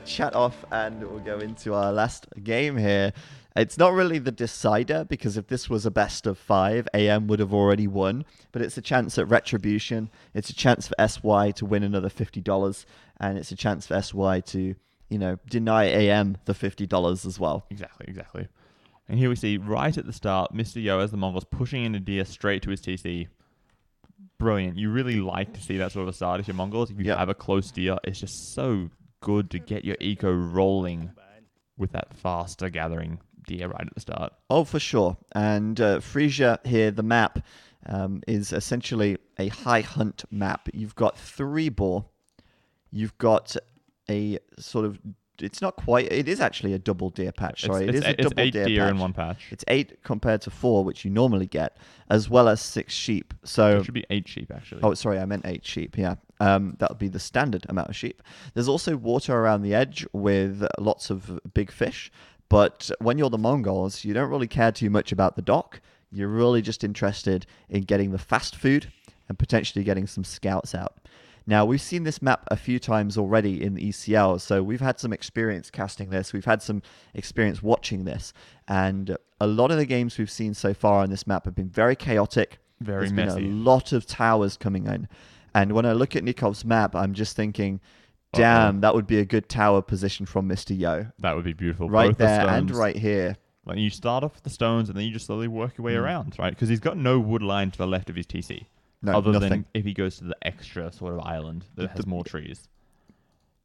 Chat off and we'll go into our last game here. It's not really the decider because if this was a best of 5, AM would have already won. But it's a chance at retribution. It's a chance for SY to win another $50. And it's a chance for SY to, deny AM the $50 as well. Exactly. And here we see, right at the start, Mr. Yo as the Mongols pushing in a deer straight to his TC. Brilliant. You really like to see that sort of a start if you're Mongols. If you have a close deer, it's just so good to get your eco rolling with that faster gathering deer right at the start. Oh, for sure. And Frisia here, the map, is essentially a high hunt map. You've got 3 boar. You've got a sort of... It's not quite... It is actually a double deer patch. Sorry, it is a double deer patch. 8 deer in one patch. It's 8 compared to 4, which you normally get, as well as 6 sheep. So it should be 8 sheep, actually. Oh, sorry, I meant 8 sheep, yeah. That would be the standard amount of sheep. There's also water around the edge with lots of big fish, but when you're the Mongols, you don't really care too much about the dock. You're really just interested in getting the fast food and potentially getting some scouts out. Now, we've seen this map a few times already in the ECL, so we've had some experience casting this. We've had some experience watching this. And a lot of the games we've seen so far on this map have been very chaotic. Very There's messy. been a lot of towers coming in. And when I look at Nikov's map, I'm just thinking, damn, that would be a good tower position from Mr. Yo. That would be beautiful. Right Both there the and stones. right here. Like you start off with the stones and then you just slowly work your way around, right? Because he's got no wood line to the left of his TC. No, other nothing. than if he goes to the extra sort of island that has more trees.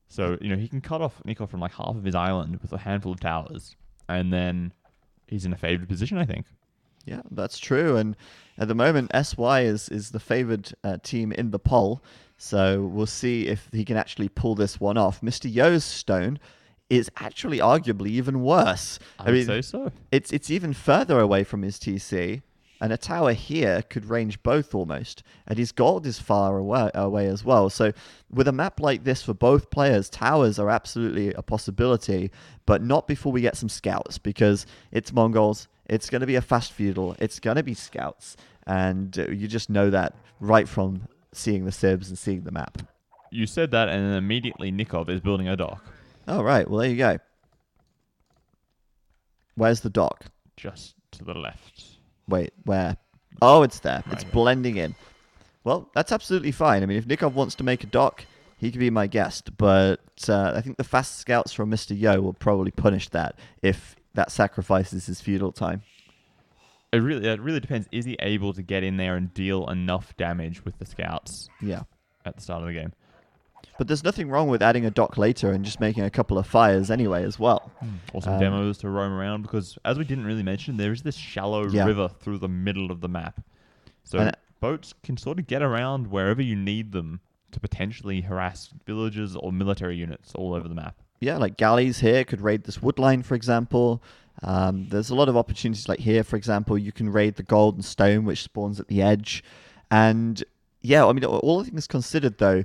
So, he can cut off Nikov from like half of his island with a handful of towers. And then he's in a favored position, I think. Yeah, that's true. And at the moment, SY is the favored team in the poll. So we'll see if he can actually pull this one off. Mr. Yo's stone is actually arguably even worse. I would say so. It's even further away from his TC. And a tower here could range both almost. And his gold is far away as well. So with a map like this for both players, towers are absolutely a possibility. But not before we get some scouts. Because it's Mongols. It's going to be a fast feudal. It's going to be scouts. And you just know that right from seeing the sibs and seeing the map. You said that and then immediately Nikov is building a dock. Oh, right. Well, there you go. Where's the dock? Just to the left. Wait, where? Oh, it's there. Right it's here. blending in. Well, that's absolutely fine. I mean, if Nikov wants to make a dock, he could be my guest. But I think the fast scouts from Mr. Yo will probably punish that if that sacrifices his feudal time. It really depends. Is he able to get in there and deal enough damage with the scouts Yeah. at the start of the game? But there's nothing wrong with adding a dock later and just making a couple of fires anyway as well. Or some demos to roam around, because as we didn't really mention, there is this shallow river through the middle of the map. So boats can sort of get around wherever you need them to potentially harass villages or military units all over the map. Yeah, like galleys here could raid this wood line, for example. There's a lot of opportunities like here, for example. You can raid the gold and stone, which spawns at the edge. And yeah, I mean, all things considered, though,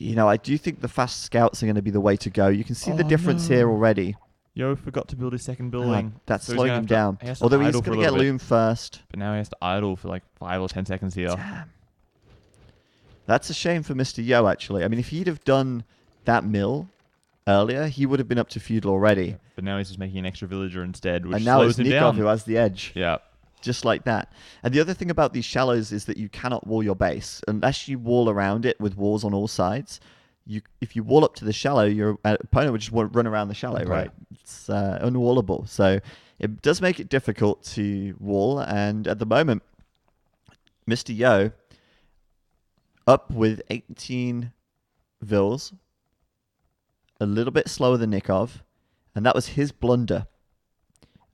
I do think the fast scouts are going to be the way to go. You can see the difference here already. Yo forgot to build his second building. That's So he's slowing gonna him have to- down. he has to Although he's idle for going a to get little bit. loom first. But now he has to idle for like 5 or 10 seconds here. Damn. That's a shame for Mr. Yo, actually. I mean, if he'd have done that mill earlier, he would have been up to feudal already. But now he's just making an extra villager instead, which And now slows it's him Nikov down. who has the edge. Yeah. Just like that. And the other thing about these shallows is that you cannot wall your base. Unless you wall around it with walls on all sides, if you wall up to the shallow, your opponent would just run around the shallow, right? It's unwallable. So it does make it difficult to wall. And at the moment, Mr. Yo up with 18 vills, a little bit slower than Nikov, and that was his blunder.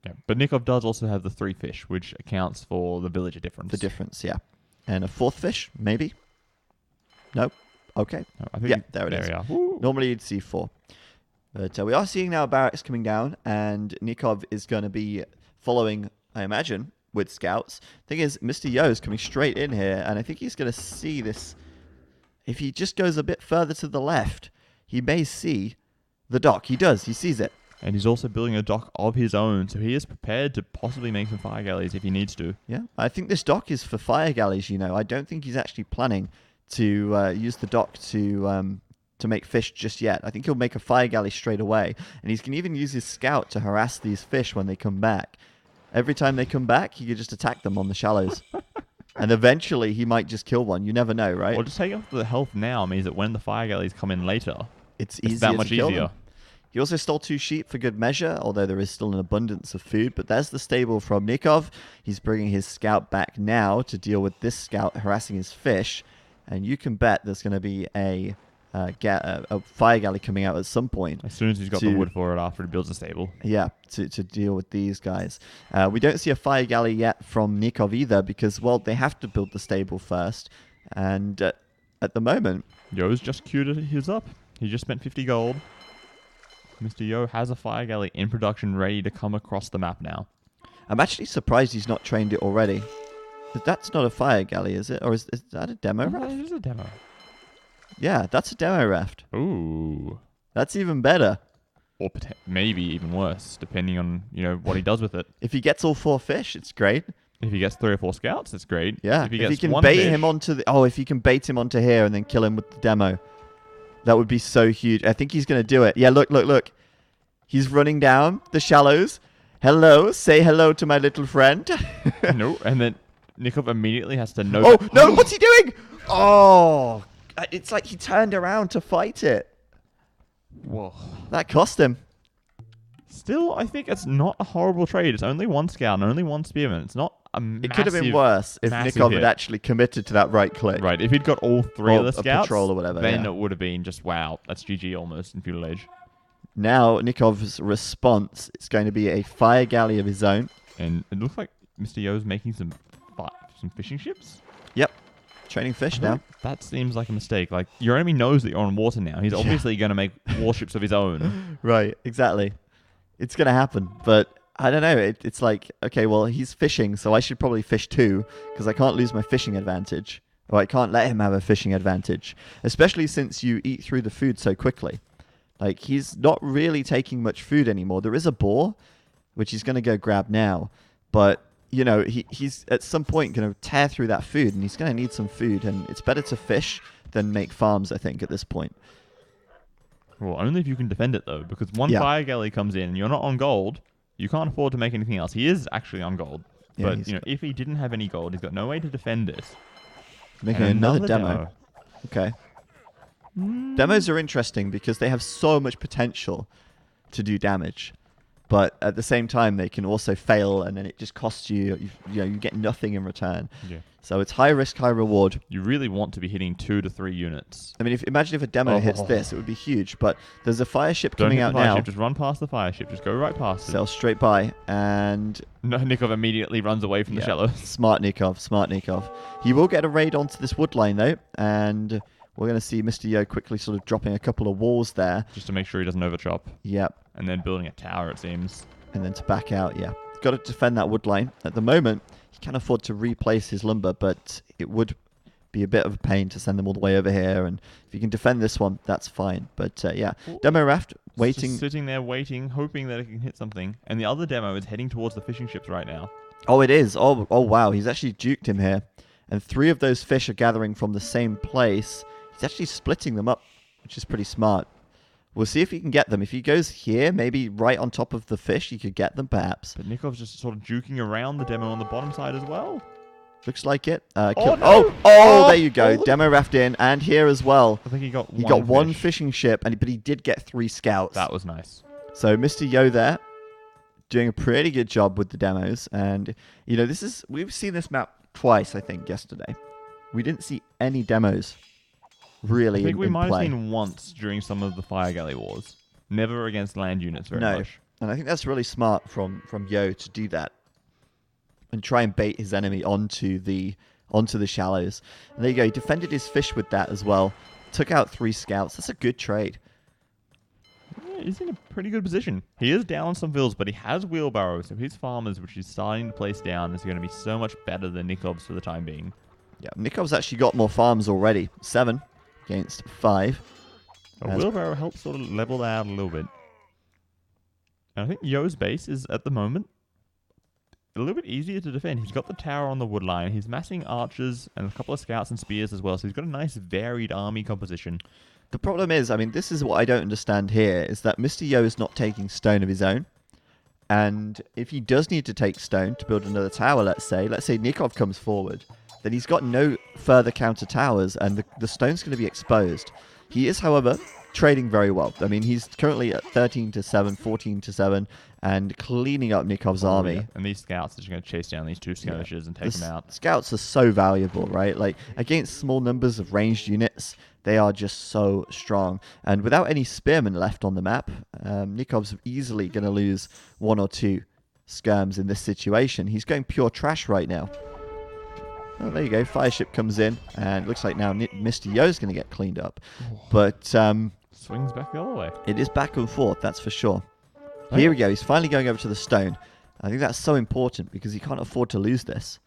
Yeah. But Nikov does also have the 3 fish, which accounts for the villager difference. The difference, yeah. And a 4th fish, maybe? Nope. Okay. No, I think Yeah, there it is. we are. Woo. Normally you'd see 4. But we are seeing now barracks coming down, and Nikov is going to be following, I imagine, with scouts. Thing is, Mr. Yo is coming straight in here, and I think he's going to see this. If he just goes a bit further to the left, he may see the dock. He does. He sees it. And he's also building a dock of his own, so he is prepared to possibly make some fire galleys if he needs to. Yeah, I think this dock is for fire galleys, I don't think he's actually planning to use the dock to make fish just yet. I think he'll make a fire galley straight away. And he can even use his scout to harass these fish when they come back. Every time they come back, he can just attack them on the shallows. And eventually, he might just kill one. You never know, right? Well, just taking off the health now means that when the fire galleys come in later, it's it's easier that much to kill easier. them. He also stole 2 sheep for good measure, although there is still an abundance of food. But there's the stable from Nikov. He's bringing his scout back now to deal with this scout harassing his fish. And you can bet there's going to be a fire galley coming out at some point. As soon as he's got the wood for it after he builds a stable. Yeah, to deal with these guys. We don't see a fire galley yet from Nikov either because, well, they have to build the stable first. And at the moment... Yo's just queued his up. He just spent 50 gold. Mr. Yo has a fire galley in production ready to come across the map now. I'm actually surprised he's not trained it already. That's not a fire galley, is it? Or is that a demo raft? It is a demo. Yeah, that's a demo raft. Ooh. That's even better. Or maybe even worse, depending on what he does with it. If he gets all 4 fish, it's great. If he gets 3 or 4 scouts, that's great. Yeah, If he if gets can one bait fish, him onto the... Oh, if he can bait him onto here and then kill him with the demo. That would be so huge. I think he's going to do it. Yeah, look. He's running down the shallows. Hello, say hello to my little friend. no, and then Nikov immediately has to know. Oh, no, what's he doing? Oh, it's like he turned around to fight it. Whoa. That cost him. Still, I think it's not a horrible trade. It's only 1 scout and only 1 spearman. It's not a massive... It could have been worse if Nikov had actually committed to that right click. Right, if he'd got all 3 of the scouts, patrol or whatever, then it would have been just, wow, that's GG almost in Feudal Age. Now, Nikov's response is going to be a fire galley of his own. And it looks like Mr. Yo's making some fishing ships? Yep. Training fish now. That seems like a mistake. Like, your enemy knows that you're on water now. He's obviously going to make warships of his own. Right, exactly. It's going to happen, but I don't know. It's like, okay, well, he's fishing, so I should probably fish too, because I can't lose my fishing advantage. Or I can't let him have a fishing advantage, especially since you eat through the food so quickly. Like, he's not really taking much food anymore. There is a boar, which he's going to go grab now, but, you know, he's at some point going to tear through that food, and he's going to need some food, and it's better to fish than make farms, I think, at this point. Well, only if you can defend it, though, because one fire galley comes in and you're not on gold, you can't afford to make anything else. He is actually on gold, but you know, if he didn't have any gold, he's got no way to defend it. Making another demo. Okay. Demos are interesting because they have so much potential to do damage, but at the same time they can also fail, and then it just costs you. You get nothing in return. Yeah. So it's high risk, high reward. You really want to be hitting 2 to 3 units. I mean, imagine if a demo hits this, it would be huge. But there's a fire ship coming out now. Just run past the fire ship. Just go right past it. Sail straight by, and Nikov immediately runs away from the shallows. Smart Nikov. He will get a raid onto this wood line though, and we're going to see Mr. Yo quickly sort of dropping a couple of walls there. Just to make sure he doesn't overchop. Yep. And then building a tower, it seems. And then to back out, got to defend that wood line. At the moment, he can afford to replace his lumber, but it would be a bit of a pain to send them all the way over here. And if you can defend this one, that's fine. But Demo Raft waiting. Just sitting there waiting, hoping that it can hit something. And the other demo is heading towards the fishing ships right now. Oh, it is. Oh, wow. He's actually duked him here. And 3 of those fish are gathering from the same place. He's actually splitting them up, which is pretty smart. We'll see if he can get them. If he goes here, maybe right on top of the fish, he could get them perhaps. But Nikov's just sort of juking around the demo on the bottom side as well. Looks like it. No. There you go. Demo raft in, and here as well. I think he got one fishing ship, but he did get 3 scouts. That was nice. So Mr. Yo there, doing a pretty good job with the demos. And, we've seen this map twice, I think, yesterday. We didn't see any demos. Really, I think we might play. have seen once during some of the Fire Galley Wars. Never against land units very much. And I think that's really smart from Yo to do that. And try and bait his enemy onto the shallows. And there you go. He defended his fish with that as well. Took out 3 scouts. That's a good trade. Yeah, he's in a pretty good position. He is down on some fields, but he has wheelbarrows. So his farmers, which he's starting to place down, is going to be so much better than Nikov's for the time being. Yeah, Nikov's actually got more farms already. 7 against 5. A wheelbarrow helps sort of level that out a little bit. And I think Yo's base is, at the moment, a little bit easier to defend. He's got the tower on the wood line. He's massing archers and a couple of scouts and spears as well. So he's got a nice varied army composition. The problem is, this is what I don't understand here, is that Mr. Yo is not taking stone of his own. And if he does need to take stone to build another tower, let's say Nikov comes forward, then he's got no further counter towers, and the stone's going to be exposed. He is, however, trading very well. He's currently at 13-7, 14-7, and cleaning up Nikov's army. Yeah. And these scouts are just going to chase down these 2 skirmishers and take them out. Scouts are so valuable, right? Like, against small numbers of ranged units, they are just so strong. And without any spearmen left on the map, Nikov's easily going to lose 1 or 2 skirms in this situation. He's going pure trash right now. Oh, there you go. Fireship comes in, and it looks like now Mr. Yo's going to get cleaned up. But swings back the other way. It is back and forth, that's for sure. Here we go. He's finally going over to the stone. I think that's so important because he can't afford to lose this.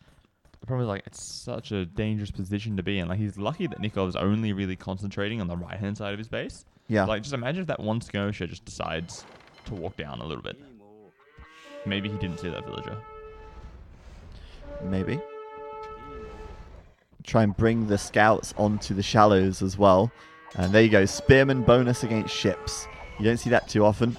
The problem is, it's such a dangerous position to be in. He's lucky that Nikov's only really concentrating on the right-hand side of his base. Yeah. Just imagine if that one skirmisher just decides to walk down a little bit. Maybe he didn't see that villager. Maybe. Try and bring the scouts onto the shallows as well. And there you go. Spearman bonus against ships. You don't see that too often.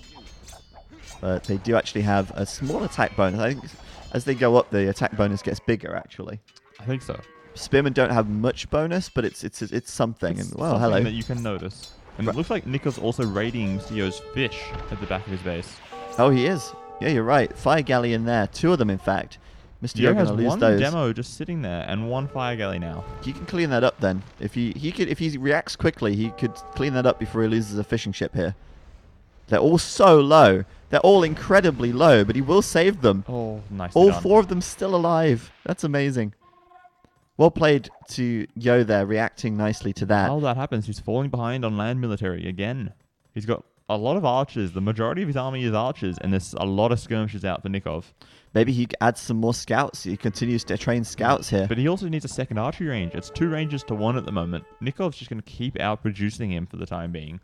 But they do actually have a small attack bonus. I think as they go up, the attack bonus gets bigger, actually. I think so. Spearmen don't have much bonus, but it's something. It's and well, something hello. that you can notice. And it looks like Nikov's also raiding Theo's fish at the back of his base. Oh, he is. Yeah, you're right. Fire galley in there. 2 of them, in fact. Mr. Yo has gonna lose one those. demo just sitting there and one fire galley now. He can clean that up then. If he reacts quickly, he could clean that up before he loses a fishing ship here. They're all so low. They're all incredibly low, but he will save them. Oh, nice. All 4 of them still alive. That's amazing. Well played to Yo there, reacting nicely to that. While that happens, he's falling behind on land military again. He's got a lot of archers. The majority of his army is archers, and there's a lot of skirmishes out for Nikov. Maybe he adds some more scouts. He continues to train scouts here. But he also needs a second archery range. It's 2 ranges to 1 at the moment. Nikov's just going to keep outproducing him for the time being.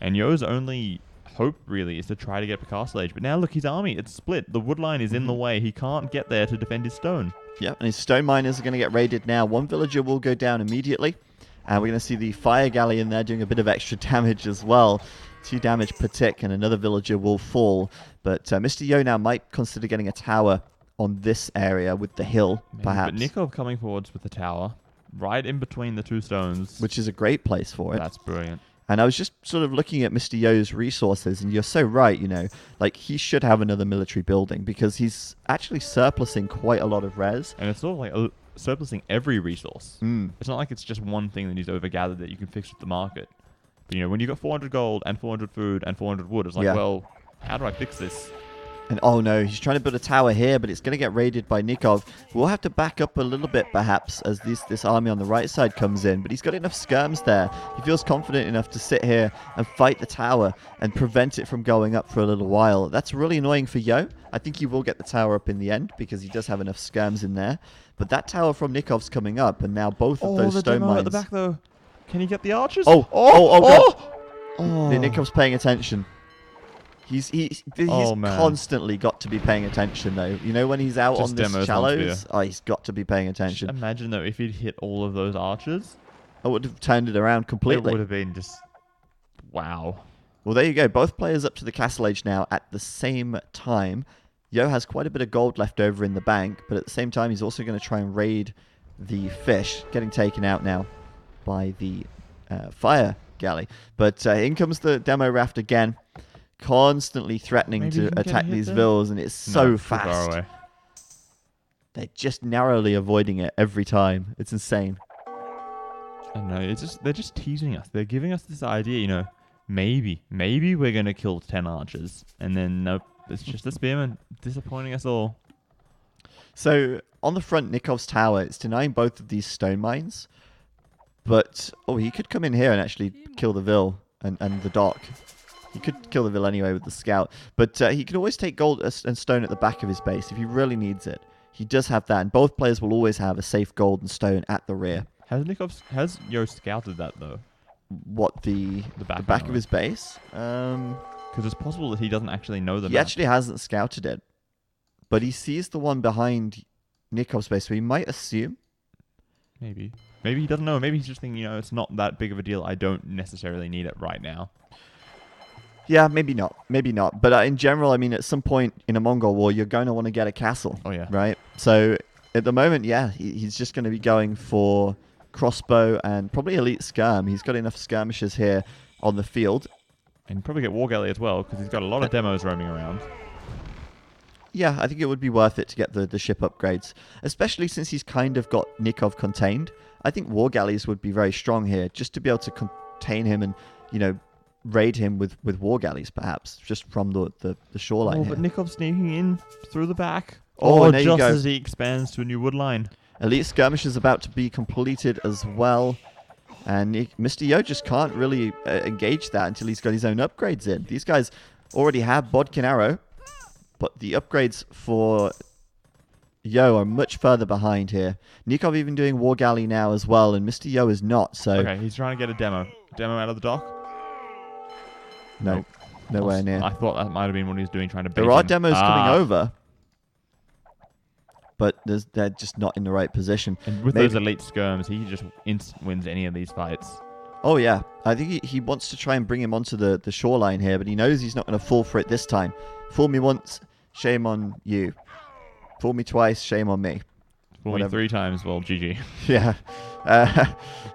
And Yo's only hope, really, is to try to get up a castle age. But now, look, his army, it's split. The wood line is in the way. He can't get there to defend his stone. Yep, and his stone miners are going to get raided now. 1 villager will go down immediately. And we're going to see the fire galley in there doing a bit of extra damage as well. 2 damage per tick, and another villager will fall. But Mr. Yo now might consider getting a tower on this area with the hill, perhaps. But Nikov coming forwards with the tower, right in between the 2 stones. Which is a great place for it. That's brilliant. And I was just sort of looking at Mr. Yo's resources, and you're so right, you know. Like, he should have another military building, because he's actually surplusing quite a lot of res. And it's sort of like surplusing every resource. Mm. It's not like it's just one thing that he's overgathered that you can fix with the market. But, you know, when you got 400 gold and 400 food and 400 wood, it's like, well, how do I fix this? And oh no, he's trying to build a tower here, but it's going to get raided by Nikov. We'll have to back up a little bit, perhaps, as this army on the right side comes in. But he's got enough skirms there. He feels confident enough to sit here and fight the tower and prevent it from going up for a little while. That's really annoying for Yo. I think he will get the tower up in the end, because he does have enough skirms in there. But that tower from Nikov's coming up, and now both of those stone mines... at the back, though. Can he get the archers? Oh, God. Oh. Nikov's paying attention. He's constantly got to be paying attention, though. You know, when he's out Just on this demos shallows, he's got to be paying attention. Just imagine, though, if he'd hit all of those archers. I would have turned it around completely. It would have been just... wow. Well, there you go. Both players up to the castle age now at the same time. Yo has quite a bit of gold left over in the bank, but at the same time, he's also going to try and raid the fish, getting taken out now by the fire galley. But in comes the demo raft again. Constantly threatening to attack these villas, and it's so fast. Far away. They're just narrowly avoiding it every time. It's insane. I don't know. They're just teasing us. They're giving us this idea, you know, maybe we're gonna kill 10 archers, and then nope, it's just a spearman disappointing us all. So on the front, Nikov's tower, it's denying both of these stone mines, but he could come in here and actually kill the vill and the dock. He could kill the vill anyway with the scout, but he can always take gold and stone at the back of his base if he really needs it. He does have that, and both players will always have a safe gold and stone at the rear. Has Yo scouted that, though? What, the back of his base? Because it's possible that he doesn't actually know the map. He actually hasn't scouted it, but he sees the one behind Nikov's base, so he might assume. Maybe he doesn't know. Maybe he's just thinking, you know, it's not that big of a deal. I don't necessarily need it right now. Yeah, maybe not. But in general, I mean, at some point in a Mongol war, you're going to want to get a castle. Oh, yeah. Right? So at the moment, yeah, he's just going to be going for crossbow and probably elite skirm. He's got enough skirmishers here on the field. And probably get war galley as well, because he's got a lot of demos roaming around. Yeah, I think it would be worth it to get the ship upgrades, especially since he's kind of got Nikov contained. I think war galleys would be very strong here, just to be able to contain him and, you know, raid him with war galleys, perhaps, just from the shoreline here. But Nikov's sneaking in through the back. And there you go. Just as he expands to a new wood line. Elite skirmish is about to be completed as well. And Mr. Yo just can't really engage that until he's got his own upgrades in. These guys already have Bodkin Arrow, but the upgrades for Yo are much further behind here. Nikov even doing War Galley now as well, and Mr. Yo is not, so... Okay, he's trying to get a demo. Demo out of the dock? No, Nope. nowhere near. I thought that might have been what he was doing, trying to bait There are him. demos coming over. but they're just not in the right position. And with those elite skirms, he just instant wins any of these fights. Oh, yeah. I think he wants to try and bring him onto the shoreline here, but he knows he's not going to fall for it this time. Fool me once, shame on you. Fool me twice, shame on me. Fool me 3 times, well, GG. Yeah.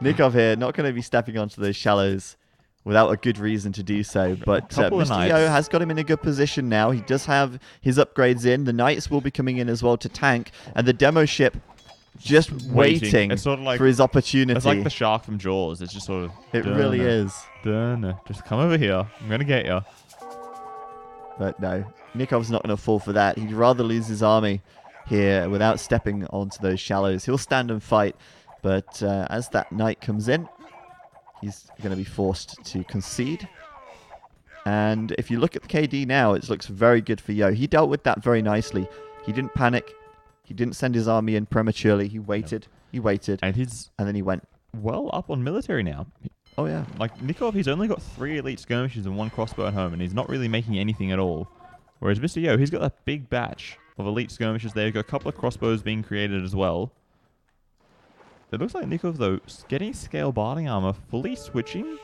Nikov here, not going to be stepping onto those shallows without a good reason to do so. But Mr. Yo has got him in a good position now. He does have his upgrades in. The Knights will be coming in as well to tank. And the demo ship just waiting it's sort of like, for his opportunity. It's like the shark from Jaws. It's just sort of... It really is. Just come over here. I'm going to get you. But no, Nikov's not going to fall for that. He'd rather lose his army here without stepping onto those shallows. He'll stand and fight. But as that knight comes in, he's going to be forced to concede. And if you look at the KD now, it looks very good for Yo. He dealt with that very nicely. He didn't panic. He didn't send his army in prematurely. He waited. Yep. He waited. And then he went. Well up on military now. Oh, yeah. Like, Nikov, he's only got 3 elite skirmishes and 1 crossbow at home, and he's not really making anything at all. Whereas Mr. Yo, he's got a big batch of elite skirmishes there. He's got a couple of crossbows being created as well. It looks like Nikov, though, getting scale barding armor, fully switching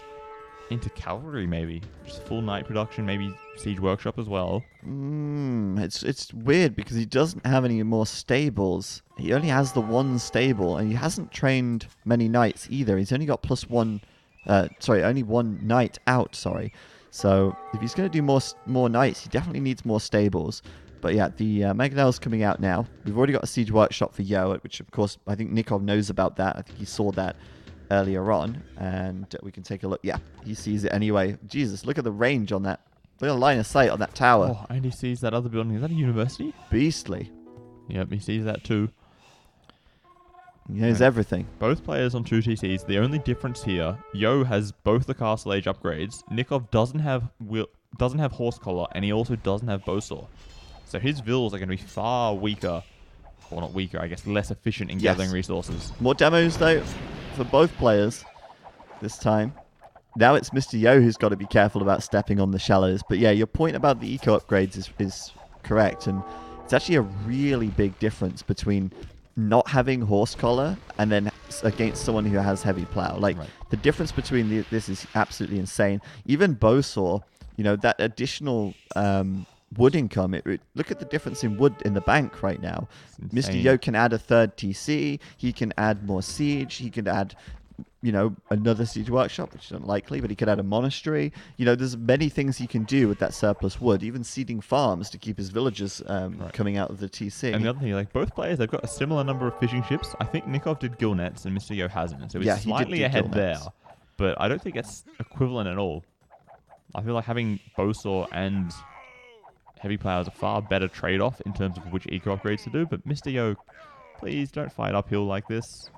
into cavalry, maybe. Just full knight production, maybe siege workshop as well. It's weird because he doesn't have any more stables. He only has the 1 stable, and he hasn't trained many knights either. He's only got +1... only 1 knight out, sorry. So if he's going to do more knights, he definitely needs more stables. But yeah, the Mangonel's coming out now. We've already got a siege workshop for Yo, which of course I think Nikov knows about that. I think he saw that earlier on, and we can take a look. Yeah, he sees it anyway. Jesus, look at the range on that. Look at the line of sight on that tower. Oh, and he sees that other building. Is that a university? Beastly. Yep, he sees that too. He knows everything. Both players on 2 TCs. The only difference here, Yo has both the Castle Age upgrades. Nikov doesn't have Horse Collar, and he also doesn't have Bowsaw. So his vills are going to be far weaker, or not weaker, I guess, less efficient in gathering resources. More demos, though, for both players this time. Now it's Mr. Yo who's got to be careful about stepping on the shallows. But yeah, your point about the eco upgrades is correct. And it's actually a really big difference between not having Horse Collar and then against someone who has Heavy Plow. Like, the difference between this is absolutely insane. Even Bowsaw, you know, that additional... wood income. Look at the difference in wood in the bank right now. Mr. Yo can add a 3rd TC. He can add more siege. He can add, you know, another siege workshop, which is unlikely, but he could add a monastery. You know, there's many things he can do with that surplus wood, even seeding farms to keep his villagers coming out of the TC. And the other thing, like, both players, they've got a similar number of fishing ships. I think Nikov did gill nets and Mr. Yo hasn't. So he's slightly ahead there, but I don't think it's equivalent at all. I feel like having Bowsaw and Heavy Plow is a far better trade-off in terms of which eco upgrades to do, but Mr. Yo, please don't fight uphill like this.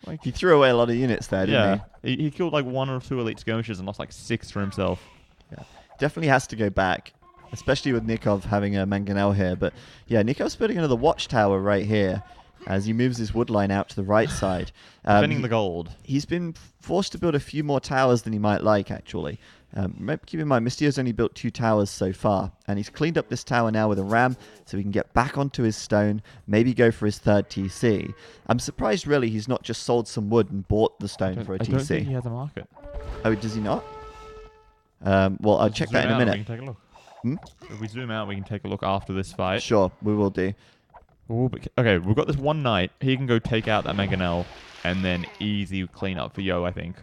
Like, he threw away a lot of units there, didn't he? He killed like 1 or 2 elite skirmishes and lost like 6 for himself. Yeah, definitely has to go back, especially with Nikov having a Mangonel here. But yeah, Nikov's putting another watchtower right here as he moves his wood line out to the right side. Defending the gold. He's been forced to build a few more towers than he might like, actually. Keep in mind, Mystio's only built 2 towers so far, and he's cleaned up this tower now with a ram, so he can get back onto his stone, maybe go for his 3rd TC. I'm surprised, really, he's not just sold some wood and bought the stone for a TC. I don't think he has a market. Oh, does he not? Well, I'll check that in a minute. We can take a look. If we zoom out, we can take a look after this fight. Sure, we will do. Ooh, okay, we've got this one knight. He can go take out that Mangonel, and then easy clean up for Yo, I think.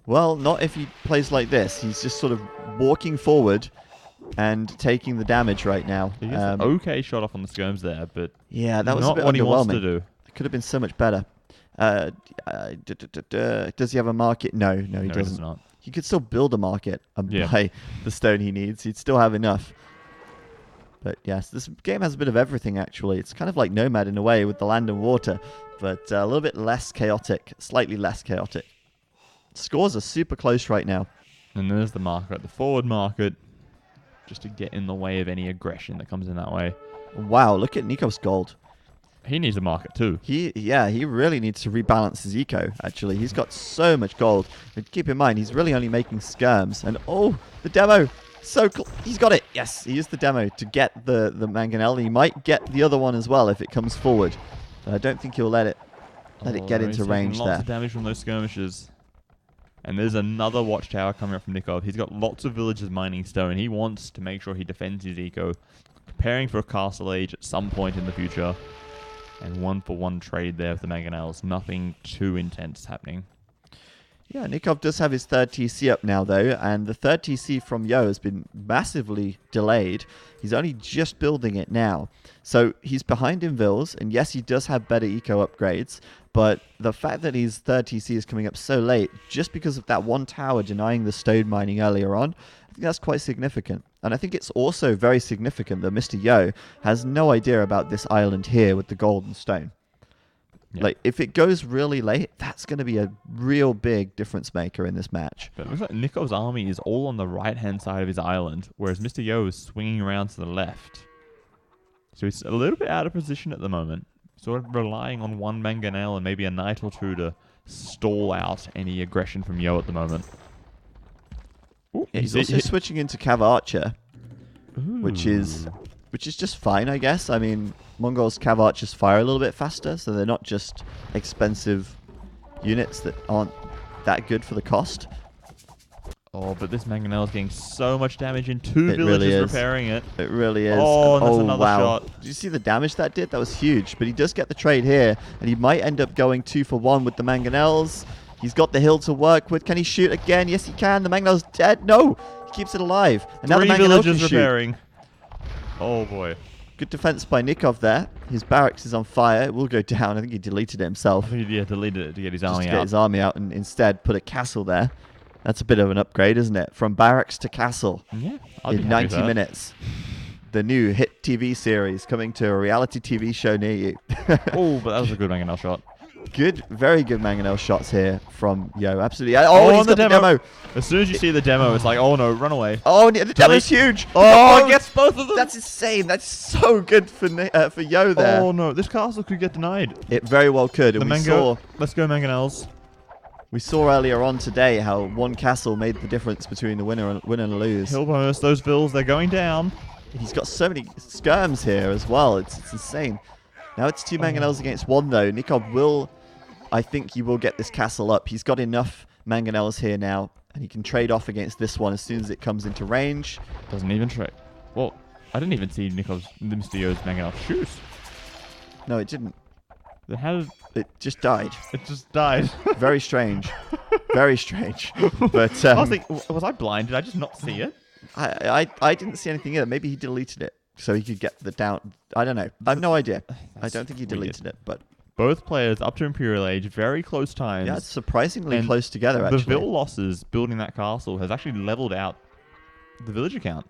Well, not if he plays like this. He's just sort of walking forward and taking the damage right now. He gets an okay shot off on the skirms there, but yeah, that was not a bit what underwhelming. He wants to do. It could have been so much better. Does he have a market? No, he doesn't. He does not. He could still build a market and buy the stone he needs. He'd still have enough. But yes, this game has a bit of everything, actually. It's kind of like Nomad in a way with the land and water, but a little bit less chaotic, slightly less chaotic. Scores are super close right now. And there's the market, the forward market, just to get in the way of any aggression that comes in that way. Wow, look at Nikov's gold. He needs a market too. He really needs to rebalance his eco, actually. He's got so much gold. But keep in mind, he's really only making skirms. And oh, the demo! So he's got it. Yes, he used the demo to get the mangonel. He might get the other one as well if it comes forward. But I don't think he'll let it get no, into he's range taking lots there. of damage from those skirmishes. And there's another watchtower coming up from Nikov. He's got lots of villagers mining stone. He wants to make sure he defends his eco, preparing for a castle age at some point in the future. And 1-for-1 trade there with the mangonels. Nothing too intense happening. Yeah, Nikov does have his third TC up now, though, and the third TC from Yo has been massively delayed. He's only just building it now. So he's behind in Vils, and yes, he does have better eco upgrades, but the fact that his third TC is coming up so late, just because of that one tower denying the stone mining earlier on, I think that's quite significant. And I think it's also very significant that Mr. Yo has no idea about this island here with the golden stone. Yep. Like, if it goes really late, that's going to be a real big difference maker in this match. But it looks like Nikov's army is all on the right-hand side of his island, whereas Mr. Yo is swinging around to the left. So he's a little bit out of position at the moment. Sort of relying on one mangonel and maybe a knight or two to stall out any aggression from Yo at the moment. Ooh, Yeah, he's also switching into Cav Archer, Ooh. which is just fine, I guess. I mean, Mongols Cav Archers fire a little bit faster, so they're not just expensive units that aren't that good for the cost. Oh, but this mangonel is getting so much damage in two It villages really is. repairing it. It really is. Oh, and that's another wow. shot. Did you see the damage that did? That was huge. But he does get the trade here, and he might end up going 2-for-1 with the mangonels. He's got the hill to work with. Can he shoot again? Yes, he can. The mangonel's dead. No! He keeps it alive. And now the Three mangonel villages can shoot. repairing. Oh, boy. Good defense by Nikov there. His barracks is on fire. It will go down. I think he deleted it himself. I think he deleted it to get his Just army to out. get his army out and instead put a castle there. That's a bit of an upgrade, isn't it? From barracks to castle Yeah, I'd be in happy with 90 that. minutes. The new hit TV series coming to a reality TV show near you. Oh, but that was a good mangonel shot. Good, very good mangonel shots here from Yo. Absolutely. Oh, he's and got the demo. As soon as you see the demo, it's like, oh no, run away. Oh, and the demo's huge. Oh, it gets both of them. That's insane. That's so good for Yo there. Oh no, this castle could get denied. It very well could. And Let's go mangonels. we saw earlier on today how one castle made the difference between the win and lose. Hill bonus, those vills, they're going down. He's got so many skirms here as well. It's insane. Now it's two mangonels against one, though. Nikov will, I think he will get this castle up. He's got enough mangonels here now, and he can trade off against this one as soon as it comes into range. Doesn't even trade. Well, I didn't even see Mr. Yo's mangonel shoot. No, it didn't. Then how did It just died. it just died? Very strange. Very strange. But I was thinking, was I blind? Did I just not see it? I didn't see anything either. Maybe he deleted it so he could get the down. I don't know. I have no idea. I don't think he deleted it, but Both players up to Imperial Age, very close times. yeah, it's surprisingly And close together, actually. The Vill losses building that castle has actually leveled out the villager count.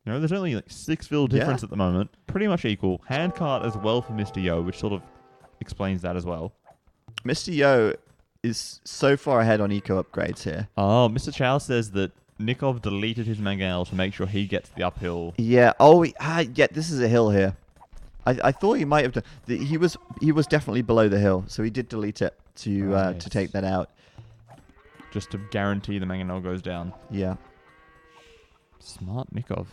You know, there's only like 6 Vill difference at the moment. Pretty much equal. Handcart as well for Mr. Yo, which sort of explains that as well. Mr. Yo is so far ahead on eco upgrades here. Oh, Mr. Chow says that Nikov deleted his mangonel to make sure he gets the uphill. Yeah. Oh, yeah. This is a hill here. I thought he might have done. He was definitely below the hill, so he did delete it to take that out. Just to guarantee the mangonel goes down. Yeah. Smart Nikov.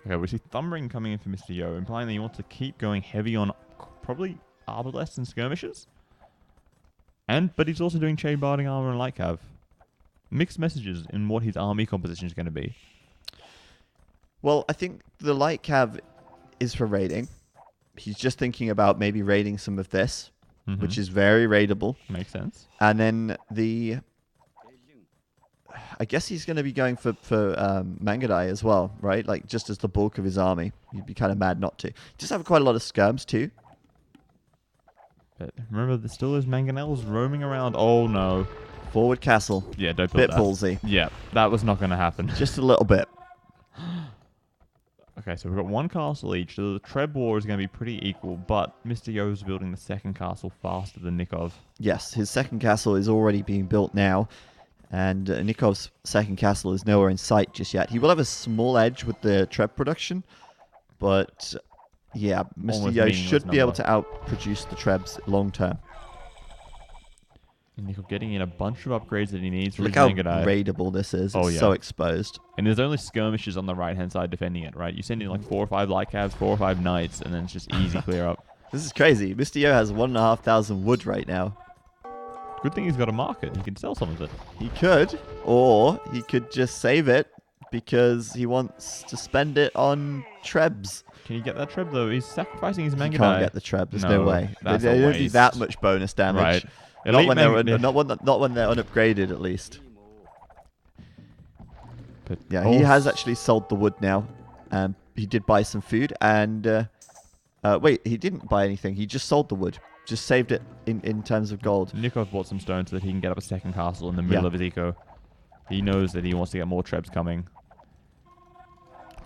Okay, we see Thumbring coming in for Mr. Yo, implying that he wants to keep going heavy on probably arbalests and skirmishes. But he's also doing chain barding armor and light cav. Mixed messages in what his army composition is going to be. Well, I think the light cav is for raiding. He's just thinking about maybe raiding some of this, which is very raidable. Makes sense. And then I guess he's going to be going for Mangadai as well, right? Like, just as the bulk of his army. You'd be kind of mad not to. Just have quite a lot of skirms, too. But remember, there's still those mangonels roaming around. Oh, no. Forward castle. Yeah, don't build Bit that. ballsy. Yeah, that was not going to happen. Just a little bit. Okay, so we've got one castle each. So the Treb War is going to be pretty equal, but Mr. Yo is building the second castle faster than Nikov. Yes, his second castle is already being built now. And Nikov's second castle is nowhere in sight just yet. He will have a small edge with the Treb production. But, yeah, Mr. Almost Yo meaningless should be able number. to outproduce the Trebs long term. And Nikov getting in a bunch of upgrades that he needs for Look his how Mangadai. raidable this is. Oh, It's yeah. so exposed. And there's only skirmishes on the right-hand side defending it, right? You send in like 4 or 5 light cabs, 4 or 5 knights, and then it's just easy clear up. This is crazy. Mr. Yo has 1,500 wood right now. Good thing he's got a market. He can sell some of it. He could, or he could just save it because he wants to spend it on trebs. Can you get that treb though? He's sacrificing his Mangadai. You can't get the treb. There's no way. That's They a don't do waste. that much bonus damage. Right. Not when, Elite not when they're unupgraded, at least. But Yeah, he has actually sold the wood now. He did buy some food, and wait, he didn't buy anything. He just sold the wood. Just saved it in terms of gold. Nikov bought some stone so that he can get up a second castle in the middle of his eco. He knows that he wants to get more trebs coming.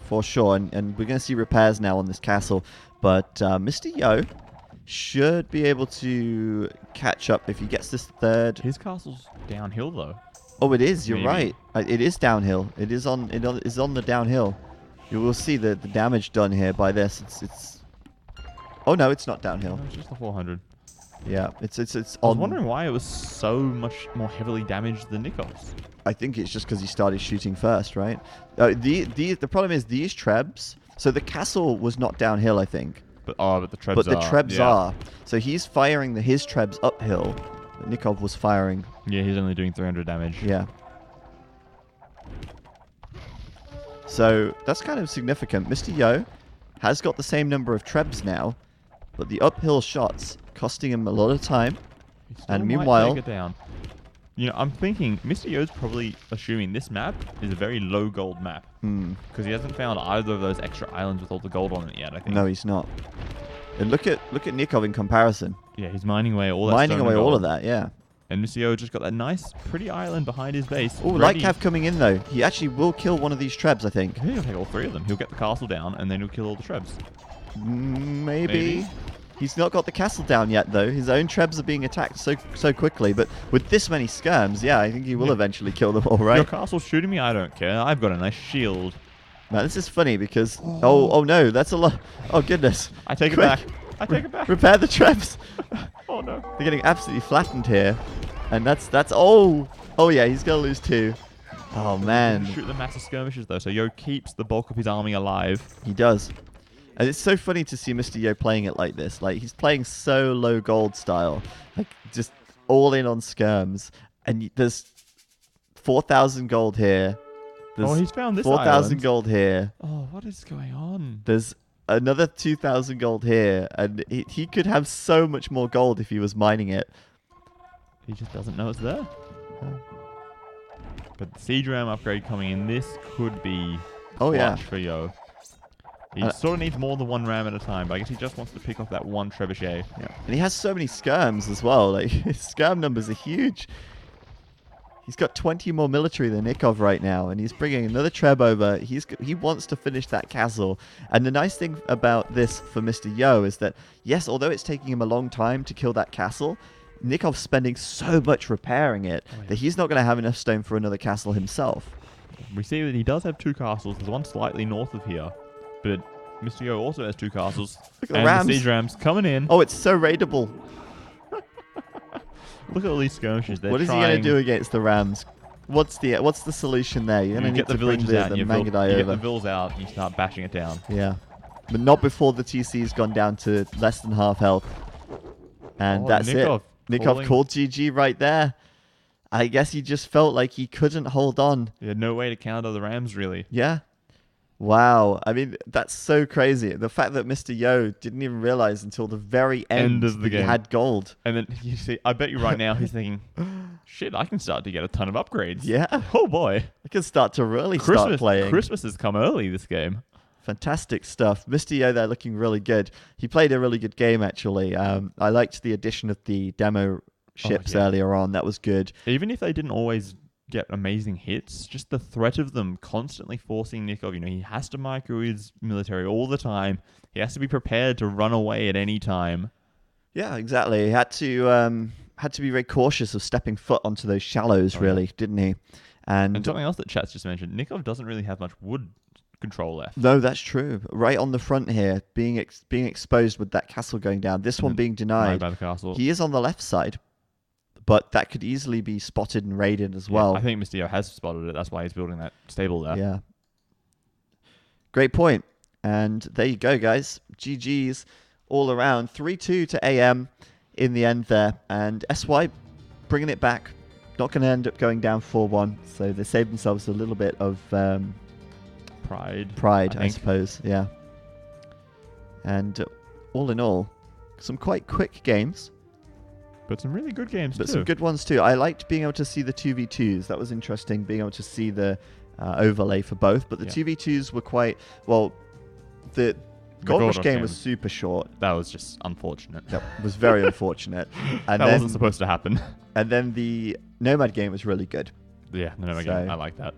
For sure, and we're going to see repairs now on this castle. But Mr. Yo should be able to catch up if he gets this third. His castle's downhill though. Oh, it is. You're Maybe. right. It is downhill. It is on the downhill. You will see the damage done here by this. It's. Oh no, it's not downhill. No, it's just the 400. Yeah, it's I was on. wondering why it was so much more heavily damaged than Nikov's. I think it's just because he started shooting first, right? The problem is these trebs. So the castle was not downhill, I think. But the trebs But the are. trebs Yeah. are. So he's firing his trebs uphill. But Nikov was firing. Yeah, he's only doing 300 damage. Yeah. So that's kind of significant. Mr. Yo has got the same number of trebs now, but the uphill shots costing him a lot of time. He still And might meanwhile- take it down. You know, I'm thinking Mr. Yo's probably assuming this map is a very low gold map because he hasn't found either of those extra islands with all the gold on it yet. I think. No, he's not. And look at Nikov in comparison. Yeah, he's mining away all that. Mining stone away and all gold. of that, yeah. And Mr. Yo just got that nice, pretty island behind his base. Oh, ready. Lightcav coming in though. He actually will kill one of these trebs, I think. I think he'll take all 3 of them. He'll get the castle down, and then he'll kill all the trebs. Maybe. He's not got the castle down yet, though. His own trebs are being attacked so quickly. But with this many skirms, yeah, I think he will eventually kill them all, Your right? castle's shooting me? I don't care. I've got a nice shield. Now, this is funny because... Oh no, that's a lot... Oh, goodness. I take Quick. it back. I take it back. Repair the trebs. Oh, no. They're getting absolutely flattened here. And that's... Oh! Oh, yeah, he's going to lose 2. Oh, man. Shoot the massive skirmishes, though, so Yo keeps the bulk of his army alive. He does. And it's so funny to see Mr. Yo playing it like this. Like, he's playing so low gold style. Like, just all in on skirms. And there's 4,000 gold here. There's He's found this 4,000 island. gold here. Oh, what is going on? There's another 2,000 gold here. And he could have so much more gold if he was mining it. He just doesn't know it's there. But the siege ram upgrade coming in, this could be Oh, yeah. clutch for Yo. He sort of needs more than 1 ram at a time, but I guess he just wants to pick off that 1 trebuchet. Yeah. And he has so many skirms as well. Like, his skirm numbers are huge. He's got 20 more military than Nikov right now, and he's bringing another treb over. He wants to finish that castle. And the nice thing about this for Mr. Yo is that, yes, although it's taking him a long time to kill that castle, Nikov's spending so much repairing it that he's not going to have enough stone for another castle himself. We see that he does have 2 castles. There's one slightly north of here, but Mr. Yo also has 2 castles. Look at the and rams. the siege rams coming in. Oh, it's so raidable. Look at all these skirmishes. They're What is he trying... going to do against the rams? What's the solution there? You're You going to get need the to bring villages out. the You Mangadai get over. the vills out. And you start bashing it down. Yeah. But not before the TC's gone down to less than half health. And that's Nikov it. Nikov calling- called GG right there. I guess he just felt like he couldn't hold on. He had no way to counter the rams, really. Yeah. Wow. I mean, that's so crazy. The fact that Mr. Yo didn't even realize until the very end of the that he game. had gold. And then you see, I bet you right now he's thinking, shit, I can start to get a ton of upgrades. Yeah. Oh boy. I can start to really start playing. Christmas has come early this game. Fantastic stuff. Mr. Yo there looking really good. He played a really good game, actually. I liked the addition of the demo ships yeah. earlier on. That was good. Even if they didn't always get amazing hits, just the threat of them constantly forcing Nikov, he has to micro his military all the time. He has to be prepared to run away at any time. Yeah, exactly. He had to be very cautious of stepping foot onto those shallows, really, didn't he? And something else that Chat's just mentioned, Nikov doesn't really have much wood control left. No, that's true. Right on the front here, being exposed with that castle going down. This one being denied. By the castle. He is on the left side, but that could easily be spotted and raided as well. I think Mr. Yo has spotted it. That's why he's building that stable there. Yeah. Great point. And there you go, guys. GG's all around. 3-2 to AM in the end there. And SY bringing it back. Not going to end up going down 4-1. So they saved themselves a little bit of pride, I suppose. Yeah. And all in all, some quite quick games. But some really good games too. But some good ones too. I liked being able to see the 2v2s. That was interesting, being able to see the overlay for both. But the 2v2s were quite... Well, the Gold Rush game was super short. That was just unfortunate. That was very unfortunate. And that wasn't supposed to happen. And then the Nomad game was really good. Yeah, the Nomad game. I like that.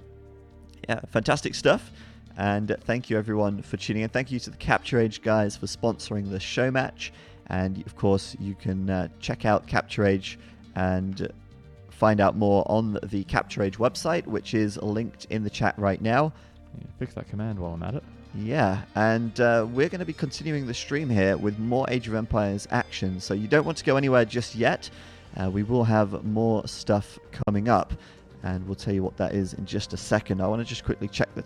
Yeah, fantastic stuff. And thank you, everyone, for tuning in. Thank you to the Capture Age guys for sponsoring the Showmatch. And, of course, you can check out Capture Age and find out more on the Capture Age website, which is linked in the chat right now. Yeah, fix that command while I'm at it. Yeah, and we're going to be continuing the stream here with more Age of Empires action. So you don't want to go anywhere just yet. We will have more stuff coming up. And we'll tell you what that is in just a second. I want to just quickly check the